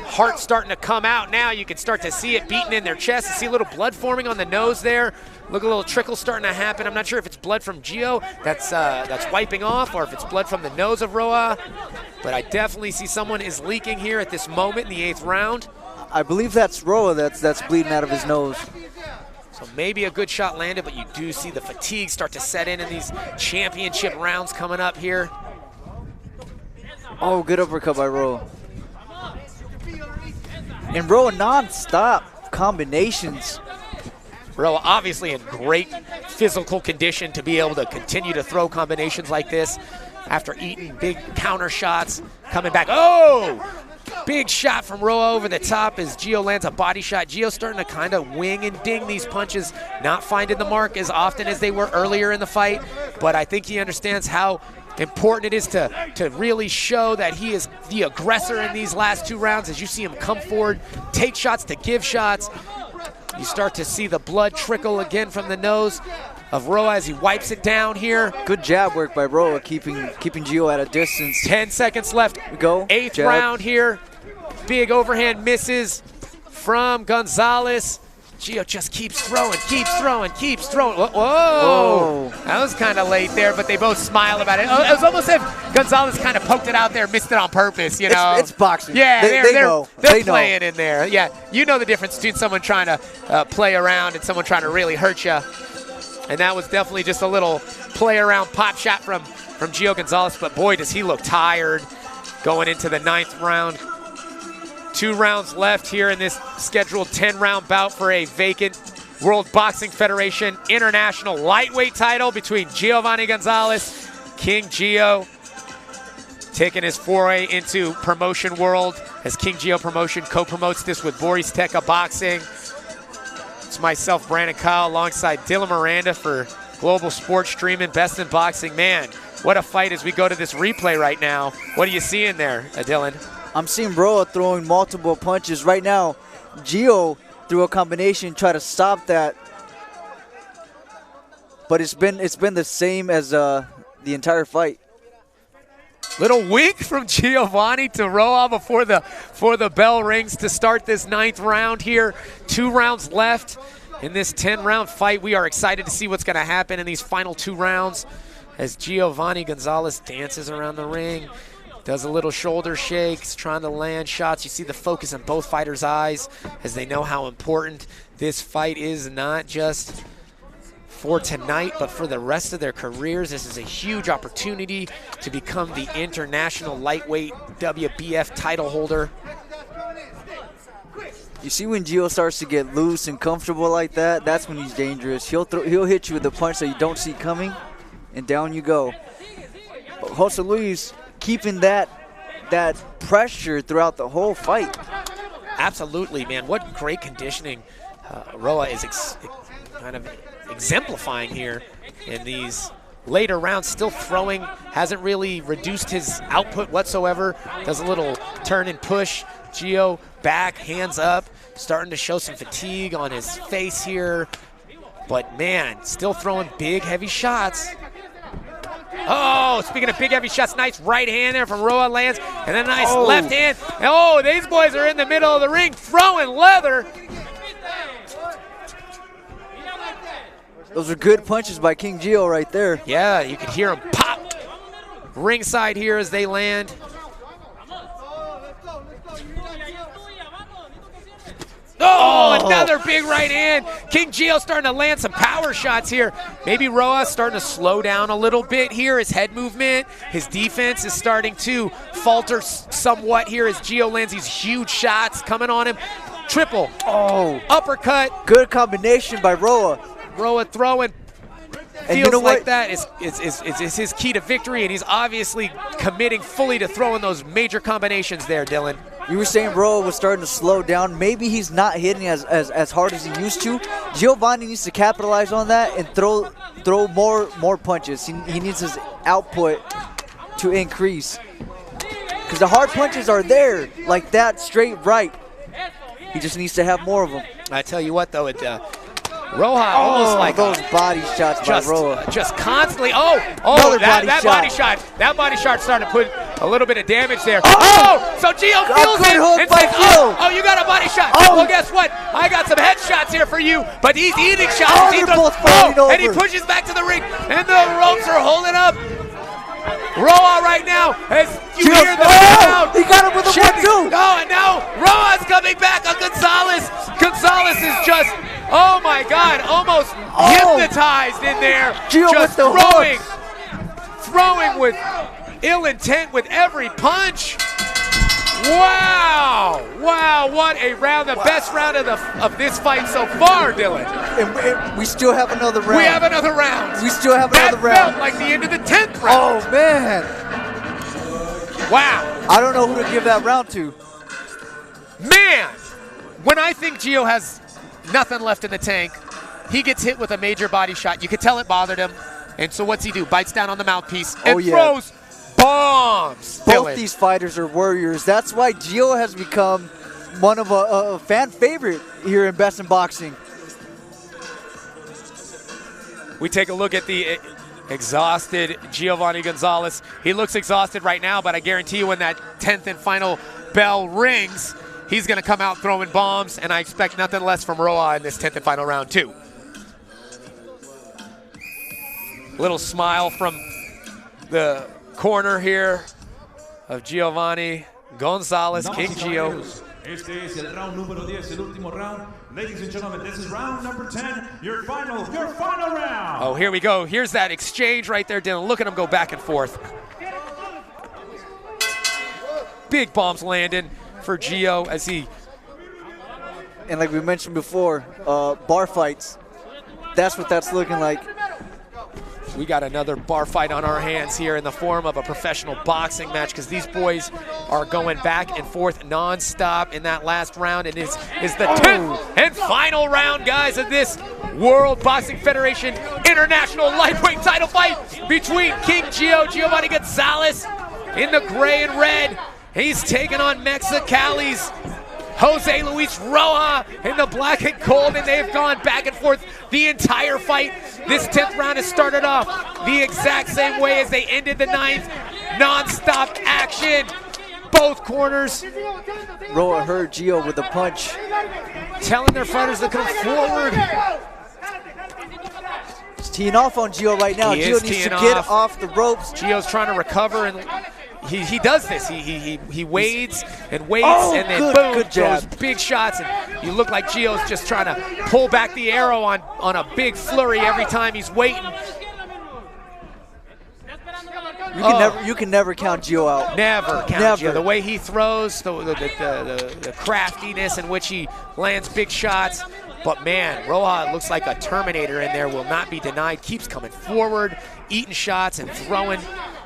Heart starting to come out now. You can start to see it beating in their chest. You see a little blood forming on the nose there. Look, a little trickle starting to happen. I'm not sure if it's blood from Gio that's wiping off, or if it's blood from the nose of Roa. But I definitely see someone is leaking here at this moment in the 8th round. I believe that's Roa that's bleeding out of his nose. So maybe a good shot landed, but you do see the fatigue start to set in these championship rounds coming up here. Oh, good uppercut by Roa. And Roa non-stop combinations. Roa obviously in great physical condition to be able to continue to throw combinations like this after eating big counter shots, coming back. Oh! Big shot from Roa over the top as Gio lands a body shot. Gio starting to kind of wing and ding these punches, not finding the mark as often as they were earlier in the fight. But I think he understands how important it is to really show that he is the aggressor in these last 2 rounds. As you see him come forward, take shots to give shots. You start to see the blood trickle again from the nose of Roa as he wipes it down here. Good jab work by Roa, keeping Gio at a distance. 10 seconds left. We go. 8th jab. round here. Big overhand misses from Gonzalez. Gio just keeps throwing, keeps throwing, keeps throwing. Whoa! Whoa. That was kind of late there, but they both smile about it. It was almost as if Gonzalez kind of poked it out there, missed it on purpose, you know? It's boxing. Yeah, they know. They're They playing in there. Yeah, you know the difference between someone trying to play around and someone trying to really hurt you. And that was definitely just a little play around pop shot from Gio Gonzalez, but boy, does he look tired going into the 9th round. 2 rounds left here in this scheduled 10-round bout for a vacant World Boxing Federation International lightweight title between Giovanni Gonzalez, King Gio, taking his foray into promotion world as King Gio Promotion co-promotes this with Borizteca Boxing. It's myself, Brandon Kyle, alongside Dylan Miranda for Global Sports Streaming, Best in Boxing. Man, what a fight as we go to this replay right now. What are you seeing there, Dylan? I'm seeing Roa throwing multiple punches. Right now, Gio threw a combination, try to stop that. But it's been the same as the entire fight. Little wink from Giovanni to Roa before the bell rings to start this 9th round here. 2 rounds left in this 10-round fight. We are excited to see what's going to happen in these final 2 rounds as Giovanni Gonzalez dances around the ring. Does a little shoulder shakes, trying to land shots. You see the focus in both fighters' eyes as they know how important this fight is, not just for tonight, but for the rest of their careers. This is a huge opportunity to become the international lightweight WBF title holder. You see when Gio starts to get loose and comfortable like that, that's when he's dangerous. He'll hit you with a punch that you don't see coming, and down you go. But Jose Luis keeping that pressure throughout the whole fight. Absolutely, man. What great conditioning Roa is kind of exemplifying here in these later rounds. Still throwing, hasn't really reduced his output whatsoever. Does a little turn and push. Gio back, hands up, starting to show some fatigue on his face here. But man, still throwing big, heavy shots. Oh, speaking of big, heavy shots, nice right hand there from Roa lands, and then a nice left hand. Oh, these boys are in the middle of the ring throwing leather. Those are good punches by King Gio right there. Yeah, you can hear them pop ringside here as they land. Oh, another big right hand. King Gio starting to land some power shots here. Maybe Roa starting to slow down a little bit here. His head movement, his defense is starting to falter somewhat here as Gio lands these huge shots coming on him. Triple. Oh, uppercut. Good combination by Roa. Roa throwing. And Feels you know like what? that is his key to victory, and he's obviously committing fully to throwing those major combinations there, Dylan. You were saying Roa was starting to slow down. Maybe he's not hitting as hard as he used to. Giovanni needs to capitalize on that and throw more punches. He needs his output to increase. Because the hard punches are there, like that straight right. He just needs to have more of them. I tell you what, though, Rohan almost like those body shots by Rohan. Just constantly. That body shot started to put a little bit of damage there. So Gio feels it and says, oh, you got a body shot. Well, guess what? I got some headshots here for you, but he's eating shots. And he pushes back to the ring, and the ropes are holding up. Rohan right now, as you hear the crowd. He got him with a 1-2. And now Rohan's coming back on Gonzalez. Gonzalez is just, oh my God, almost hypnotized in there. Gio just with the throwing with ill intent with every punch. Wow, what a round, the best round of this fight so far, Dylan. And we still have another round. We have another round. We still have another round. That felt like the end of the 10th round. Oh, man. Wow. I don't know who to give that round to. Man, when I think Gio has nothing left in the tank, he gets hit with a major body shot. You could tell it bothered him. And so what's he do? Bites down on the mouthpiece and throws bombs. Both these fighters are warriors. That's why Gio has become one of a fan favorite here in Best in Boxing. We take a look at the exhausted Giovanni Gonzalez. He looks exhausted right now, but I guarantee you when that 10th and final bell rings, he's going to come out throwing bombs, and I expect nothing less from Rohan in this 10th and final round too. Little smile from the corner here of Giovanni Gonzalez, King Gio. Este es el round número 10, el último round. Ladies and gentlemen, this is round number 10, your final round. Oh, here we go. Here's that exchange right there, Dylan. Look at them go back and forth. Big bombs landing for Gio as he... And like we mentioned before, bar fights, that's what that's looking like. We got another bar fight on our hands here in the form of a professional boxing match because these boys are going back and forth nonstop in that last round. And is the 10th and final round, guys, of this World Boxing Federation International Lightweight title fight between King Gio, Giovanni Gonzalez in the gray and red. He's taking on Mexicali's Jose Luis Rojas in the black and gold, and they've gone back and forth the entire fight. This 10th round has started off the exact same way as they ended the 9th. Non-stop action. Both corners. Rojas hurt Gio with a punch. Telling their fighters to come forward. He's teeing off on Gio right now. Gio needs to get off the ropes. Gio's trying to recover, and he does this. He wades and waits, and then boom, throws big shots. And you look like Gio's just trying to pull back the arrow on a big flurry every time he's waiting. You can never count Gio out. Never count Gio. The way he throws, the craftiness in which he lands big shots. But man, Rohan looks like a Terminator in there, will not be denied, keeps coming forward, eating shots and throwing.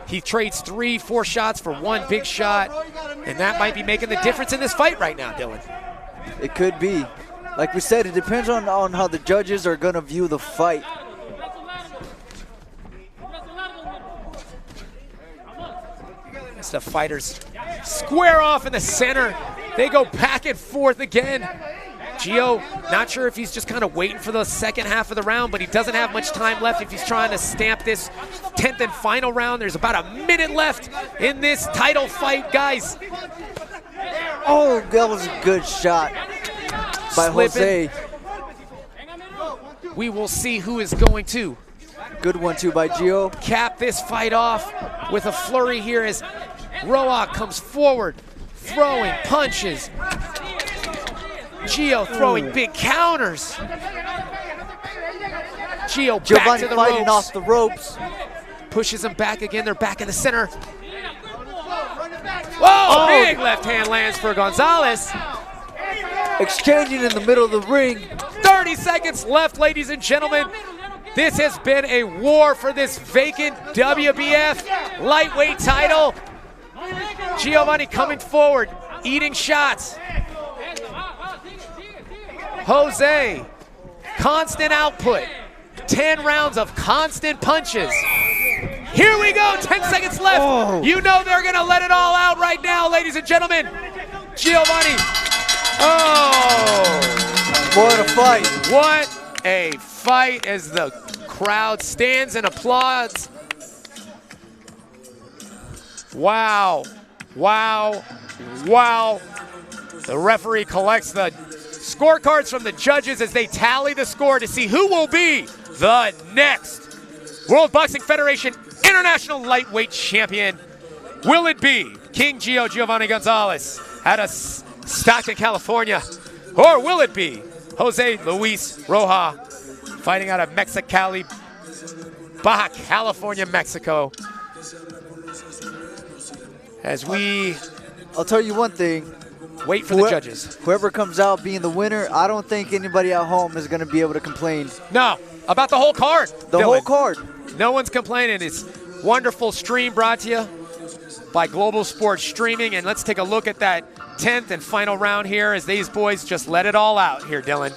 He trades 3-4 shots for one big shot, and that might be making the difference in this fight right now, Dylan. It could be. Like we said, it depends on how the judges are going to view the fight. As the fighters square off in the center, they go back and forth again. Gio, not sure if he's just kind of waiting for the second half of the round, but he doesn't have much time left if he's trying to stamp this 10th and final round. There's about a minute left in this title fight, guys. Oh, that was a good shot by Jose. We will see who is going to. Good one, too, by Gio. Cap this fight off with a flurry here as Rohan comes forward, throwing punches. Gio throwing big counters. Gio back to the fighting ropes. Off the ropes. Pushes him back again. They're back in the center. Whoa, big left hand lands for Gonzalez. Exchanging in the middle of the ring. 30 seconds left, ladies and gentlemen. This has been a war for this vacant WBF lightweight title. Giovanni coming forward, eating shots. Jose, constant output. 10 rounds of constant punches. Here we go, 10 seconds left. Oh. You know they're gonna let it all out right now, ladies and gentlemen. Giovanni. Oh. What a fight. What a fight as the crowd stands and applauds. Wow, wow, wow. The referee collects the scorecards from the judges as they tally the score to see who will be the next World Boxing Federation International Lightweight Champion. Will it be King Gio Giovanni Gonzalez out of Stockton, California? Or will it be Jose Luis Rojas fighting out of Mexicali, Baja California, Mexico? As we I'll tell you one thing. Wait for the judges. Whoever comes out being the winner, I don't think anybody at home is going to be able to complain. No, about the whole card. The whole card. No one's complaining. It's wonderful stream brought to you by Global Sports Streaming. And let's take a look at that 10th and final round here as these boys just let it all out here, Dylan.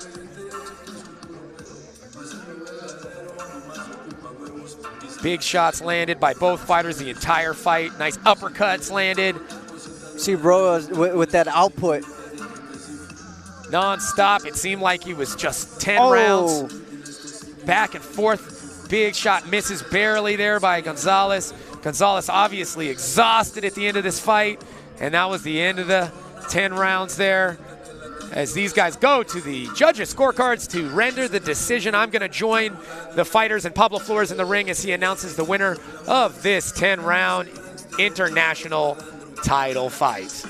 Big shots landed by both fighters the entire fight. Nice uppercuts landed. See Rojas with that output. Non-stop. It seemed like he was just 10 rounds. Back and forth. Big shot misses barely there by Gonzalez. Gonzalez obviously exhausted at the end of this fight. And that was the end of the 10 rounds there. As these guys go to the judges' scorecards to render the decision, I'm going to join the fighters and Pablo Flores in the ring as he announces the winner of this 10-round international title fight.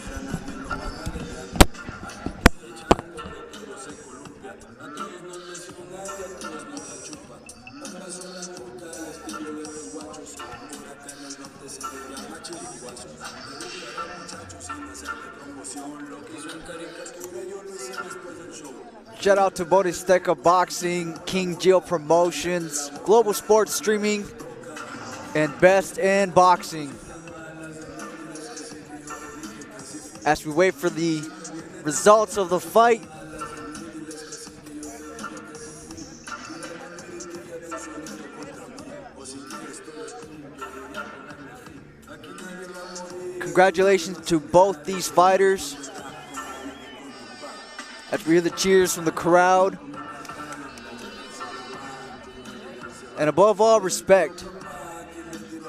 Shout out to Borizteca Boxing, King Gio Promotions, Global Sports Streaming, and Best in Boxing. As we wait for the results of the fight, congratulations to both these fighters. As we hear the cheers from the crowd. And above all, respect.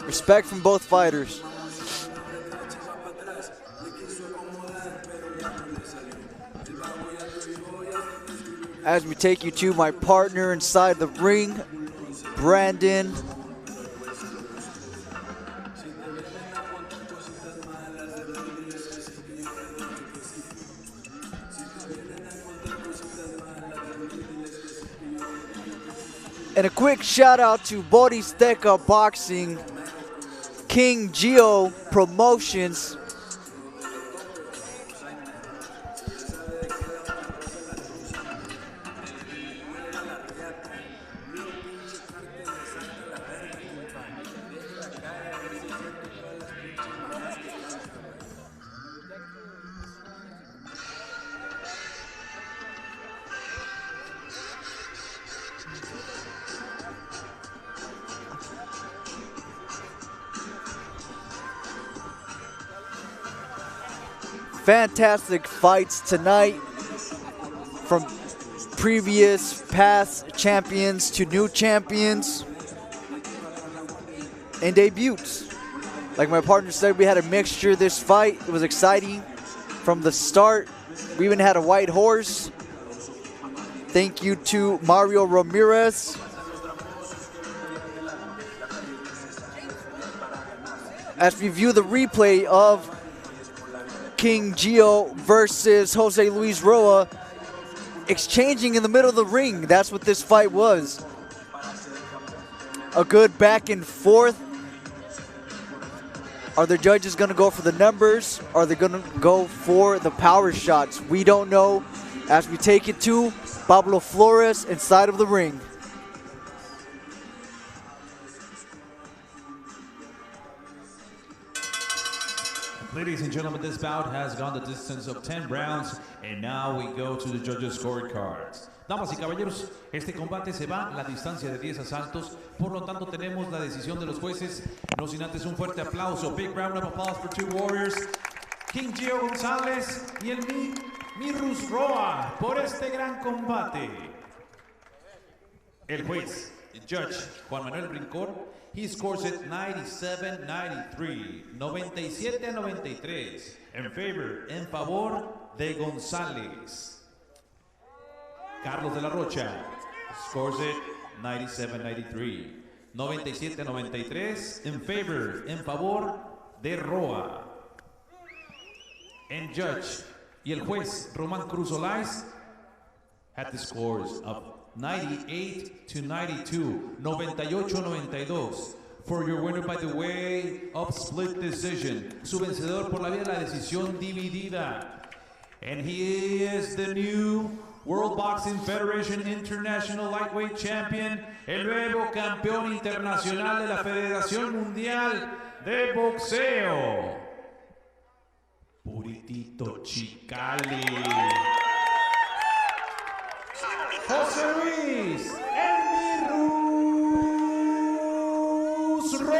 Respect from both fighters. As we take you to my partner inside the ring, Brandon. And a quick shout out to Borizteca Boxing, King Gio Promotions. Fantastic fights tonight, from previous past champions to new champions and debuts. Like my partner said, we had a mixture this fight. It was exciting from the start. We even had a white horse. Thank you to Mario Ramirez. As we view the replay of King Gio versus Jose Luis Roa, exchanging in the middle of the ring. That's what this fight was. A good back and forth. Are the judges going to go for the numbers? Are they going to go for the power shots? We don't know. As we take it to Pablo Flores inside of the ring. Ladies and gentlemen, this bout has gone the distance of 10 rounds, and now we go to the judges' scorecards. Damas y caballeros, este combate se va la distancia de 10 asaltos, por lo tanto tenemos la decisión de los jueces. No sin antes un fuerte aplauso, big round of applause for two warriors, King Gio Gonzalez y el Mirus Roa, por este gran combate. El juez, Judge Juan Manuel Rincón, he scores it 97-93, 97-93, en favor de Gonzalez. Carlos de la Rocha scores it 97-93, 97-93, en favor de Roa. And judge, y el juez Román Cruz Olais had the scores of 98-92, 98-92. For your winner by the way of split decision. Su vencedor por la vía de la decisión dividida. And he is the new World Boxing Federation International Lightweight Champion, el nuevo campeón internacional de la Federación Mundial de Boxeo. Puritito Chicali. José Luis Elmirus Roa.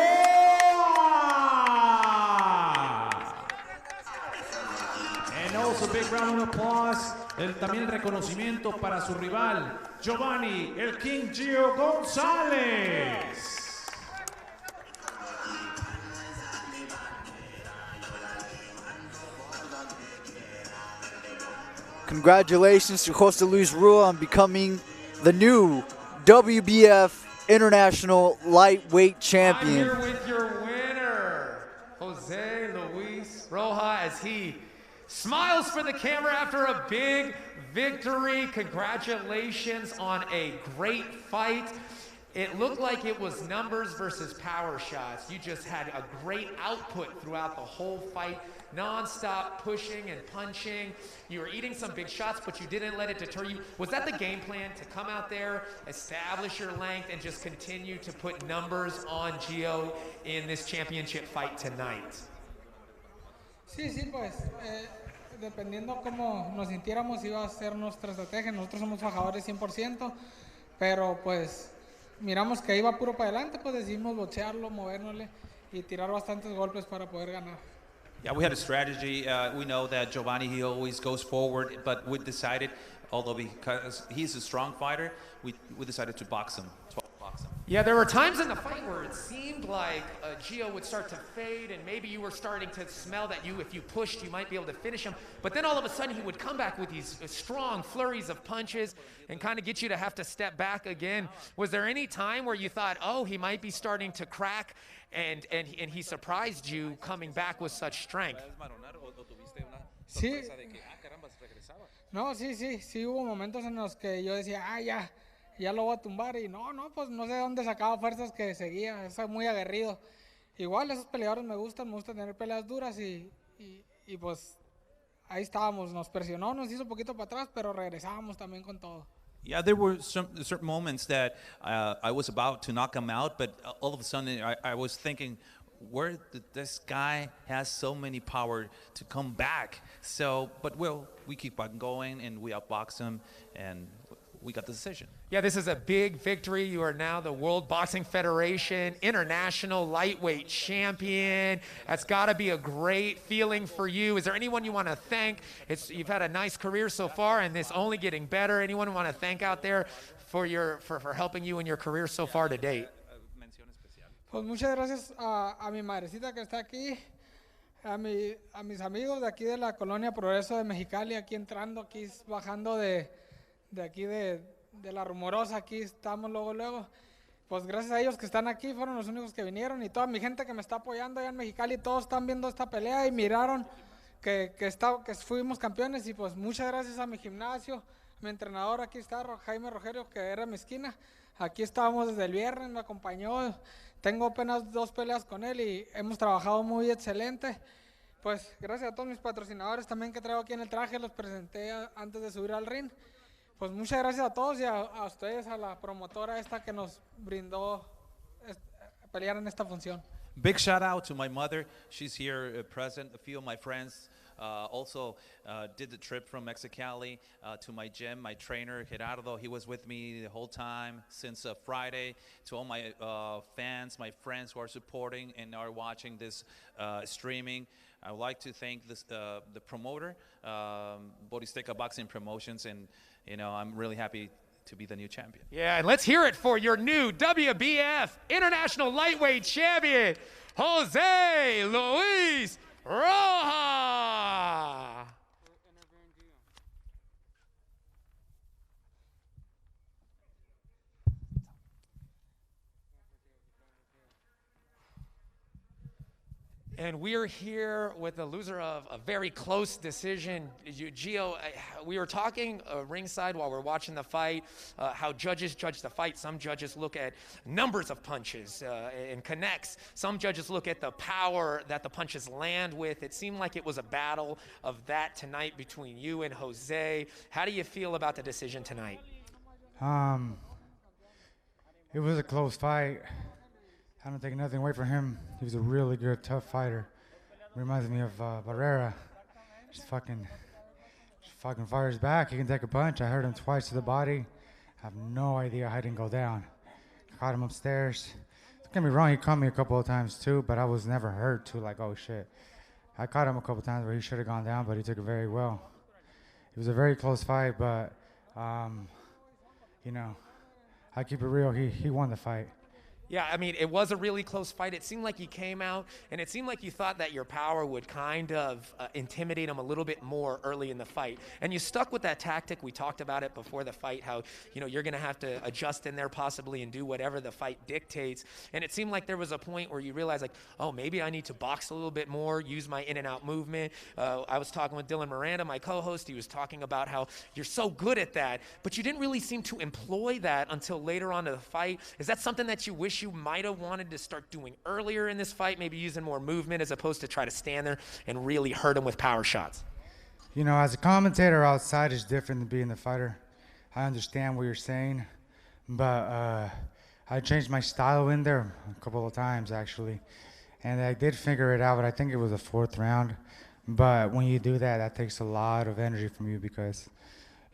And also big round of applause. También el reconocimiento para su rival, Giovanni, el King Gio Gonzalez. Congratulations to Jose Luis Rua on becoming the new WBF International Lightweight Champion. I'm here with your winner, Jose Luis Rojas, as he smiles for the camera after a big victory. Congratulations on a great fight. It looked like it was numbers versus power shots. You just had a great output throughout the whole fight. Non-stop pushing and punching. You were eating some big shots, but you didn't let it deter you. Was that the game plan, to come out there, establish your length, and just continue to put numbers on Gio in this championship fight tonight? Sí, pues, dependiendo cómo nos sintiéramos iba a ser nuestra estrategia. Nosotros somos fajadores 100%, pero pues miramos que iba puro para adelante, pues decidimos boxearlo, movernosle y tirar bastantes golpes para poder ganar. Yeah, we had a strategy. We know that Giovanni, he always goes forward, but we decided, although because he's a strong fighter, we decided to box him. Yeah, there were times in the fight where it seemed like Gio would start to fade, and maybe you were starting to smell that if you pushed, you might be able to finish him. But then all of a sudden, he would come back with these strong flurries of punches and kind of get you to have to step back again. Was there any time where you thought, oh, he might be starting to crack, and he surprised you coming back with such strength? Sí. No, sí hubo momentos en los que yo decía, ya lo voy a tumbar, y no, pues no sé de dónde sacaba fuerzas que seguía, es muy aguerrido. Igual esos peleadores me gusta tener peleas duras y pues ahí estábamos, nos presionó, nos hizo un poquito para atrás, pero regresábamos también con todo. Yeah, there were certain moments that I was about to knock him out, but all of a sudden I was thinking, where did this guy has so many power to come back? So, but we keep on going and we outbox him and we got the decision. Yeah, this is a big victory. You are now the World Boxing Federation International Lightweight Champion. That's got to be a great feeling for you. Is there anyone you want to thank? You've had a nice career so far, and this only getting better. Anyone you want to thank out there for helping you in your career so far to date? Pues muchas gracias a mi madrecita que está aquí, a mis amigos de aquí de la Colonia Progreso de Mexicali, aquí entrando, aquí bajando de aquí de la Rumorosa, aquí estamos luego, pues gracias a ellos que están aquí, fueron los únicos que vinieron, y toda mi gente que me está apoyando allá en Mexicali, todos están viendo esta pelea y miraron que fuimos campeones, y pues muchas gracias a mi gimnasio, mi entrenador, aquí está Jaime Rogerio, que era mi esquina, aquí estábamos desde el viernes, me acompañó, tengo apenas 2 peleas con él y hemos trabajado muy excelente. Pues gracias a todos mis patrocinadores también que traigo aquí en el traje, los presenté antes de subir al ring. Pues muchas gracias a todos y a ustedes, a la promotora esta que nos brindó pelear en esta función. Big shout out to my mother. She's here present. A few of my friends also did the trip from Mexicali to my gym. My trainer, Gerardo, he was with me the whole time since Friday. To all my fans, my friends who are supporting and are watching this streaming, I would like to thank the promoter, Borizteca Boxing Promotions, and I'm really happy to be the new champion. Yeah, and let's hear it for your new WBF International Lightweight Champion, Jose Luis Rojas. And we're here with the loser of a very close decision. Gio, we were talking ringside while we're watching the fight, how judges judge the fight. Some judges look at numbers of punches and connects. Some judges look at the power that the punches land with. It seemed like it was a battle of that tonight between you and Jose. How do you feel about the decision tonight? It was a close fight. I don't take nothing away from him. He was a really good, tough fighter. Reminds me of Barrera. Just fucking fires back. He can take a punch. I heard him twice to the body. I have no idea how he didn't go down. Caught him upstairs. Don't get me wrong, he caught me a couple of times too, but I was never hurt too, like, oh shit. I caught him a couple of times where he should have gone down, but he took it very well. It was a very close fight, but, you know, I keep it real. He won the fight. Yeah, I mean, it was a really close fight. It seemed like you came out, and it seemed like you thought that your power would kind of intimidate him a little bit more early in the fight. And you stuck with that tactic. We talked about it before the fight, how, you know, you're going to have to adjust in there possibly and do whatever the fight dictates. And it seemed like there was a point where you realized, like, oh, maybe I need to box a little bit more, use my in and out movement. I was talking with Dylan Miranda, my co-host. He was talking about how you're so good at that, but you didn't really seem to employ that until later on in the fight. Is that something that you wish you might have wanted to start doing earlier in this fight, maybe using more movement as opposed to try to stand there and really hurt him with power shots? You know, as a commentator outside is different than being the fighter. I understand what you're saying, but I changed my style in there a couple of times actually, and I did figure it out, but I think it was the fourth round. But when you do that, that takes a lot of energy from you because,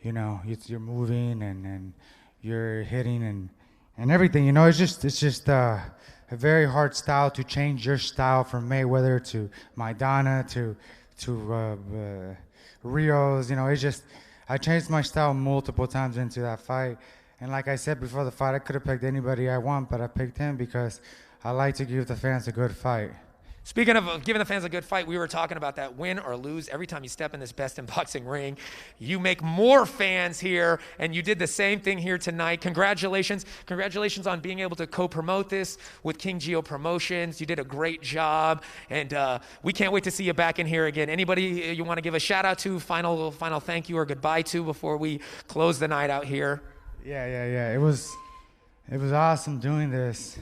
you know, you're moving and you're hitting and everything. You know, it's just a very hard style to change your style from Mayweather to Maidana to Rios. You know, it's just, I changed my style multiple times into that fight. And like I said before the fight, I could have picked anybody I want, but I picked him because I like to give the fans a good fight. Speaking of giving the fans a good fight, we were talking about that win or lose. Every time you step in this best in boxing ring, you make more fans here, and you did the same thing here tonight. Congratulations. Congratulations on being able to co-promote this with King Gio Promotions. You did a great job, and we can't wait to see you back in here again. Anybody you want to give a shout out to, final thank you or goodbye to before we close the night out here? Yeah. It was awesome doing this.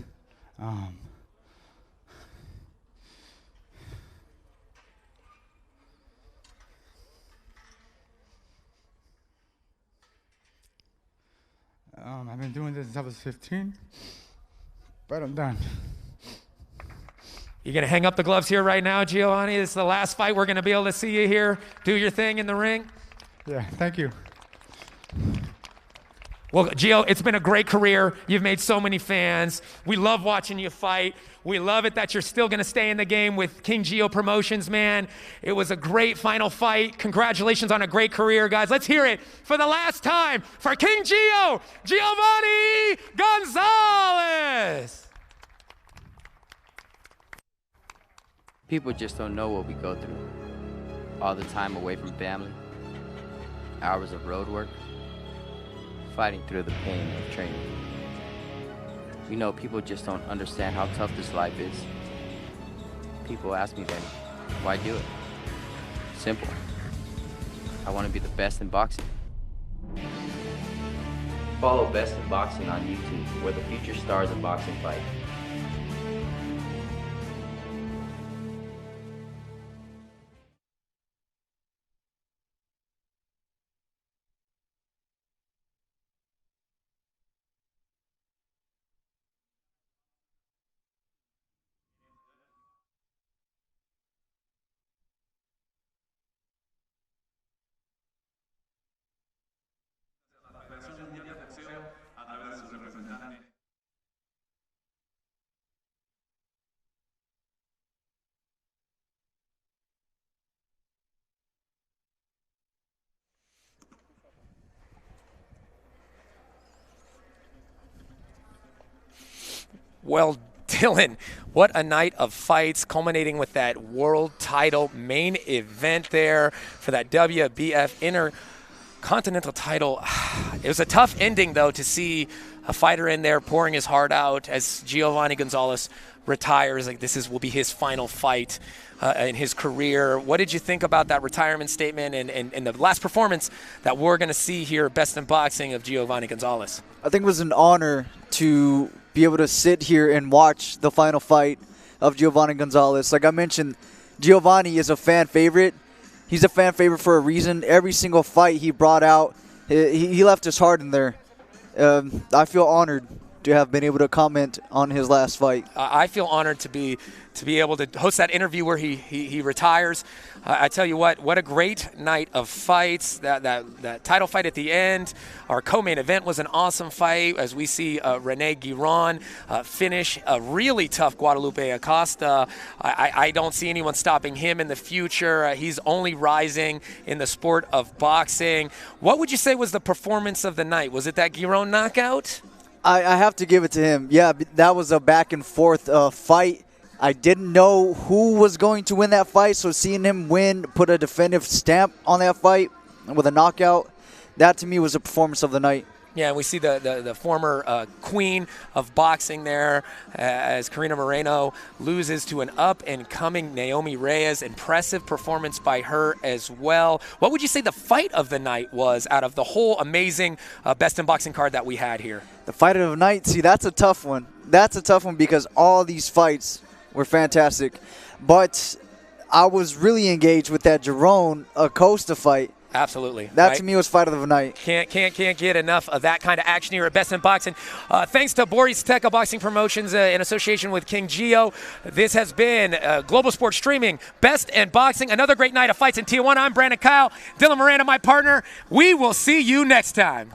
I've been doing this since I was 15, but I'm done. You gonna hang up the gloves here right now, Giovanni? This is the last fight we're gonna be able to see you here. Do your thing in the ring. Yeah, thank you. Well, Gio, it's been a great career. You've made so many fans. We love watching you fight. We love it that you're still going to stay in the game with King Gio Promotions, man. It was a great final fight. Congratulations on a great career, guys. Let's hear it for the last time for King Gio, Giovanni Gonzalez. People just don't know what we go through. All the time away from family, hours of road work, fighting through the pain of training. You know, people just don't understand how tough this life is. People ask me then, why do it? Simple. I want to be the best in boxing. Follow Best in Boxing on YouTube, where the future stars of boxing fight. Well, Dylan, what a night of fights, culminating with that world title main event there for that WBF Intercontinental title. It was a tough ending, though, to see a fighter in there pouring his heart out as Giovanni Gonzalez retires. Like, will be his final fight in his career. What did you think about that retirement statement and the last performance that we're going to see here, Best in Boxing, of Giovanni Gonzalez? I think it was an honor to be able to sit here and watch the final fight of Giovanni Gonzalez. Like I mentioned, Giovanni is a fan favorite. He's a fan favorite for a reason. Every single fight he brought out, he left his heart in there. I feel honored to have been able to comment on his last fight. I feel honored to be able to host that interview where he retires. I tell you what a great night of fights. That title fight at the end, our co-main event, was an awesome fight as we see René Girón finish a really tough Guadalupe Acosta. I don't see anyone stopping him in the future. He's only rising in the sport of boxing. What would you say was the performance of the night? Was it that Girón knockout? I have to give it to him. Yeah, that was a back and forth fight. I didn't know who was going to win that fight, so seeing him win, put a definitive stamp on that fight with a knockout, that to me was a performance of the night. Yeah, and we see the former queen of boxing there as Carina Moreno loses to an up-and-coming Naomi Reyes. Impressive performance by her as well. What would you say the fight of the night was out of the whole amazing Best in Boxing card that we had here? The fight of the night, see, that's a tough one. That's a tough one because all these fights were fantastic. But I was really engaged with that Girón Acosta fight. Absolutely. That to me was fight of the night. Can't get enough of that kind of action here at Best in Boxing. Thanks to Borizteca Boxing Promotions in association with King Gio. This has been Global Sports Streaming, Best in Boxing. Another great night of fights in Tijuana. I'm Brandon Kyle. Dylan Miranda, my partner. We will see you next time.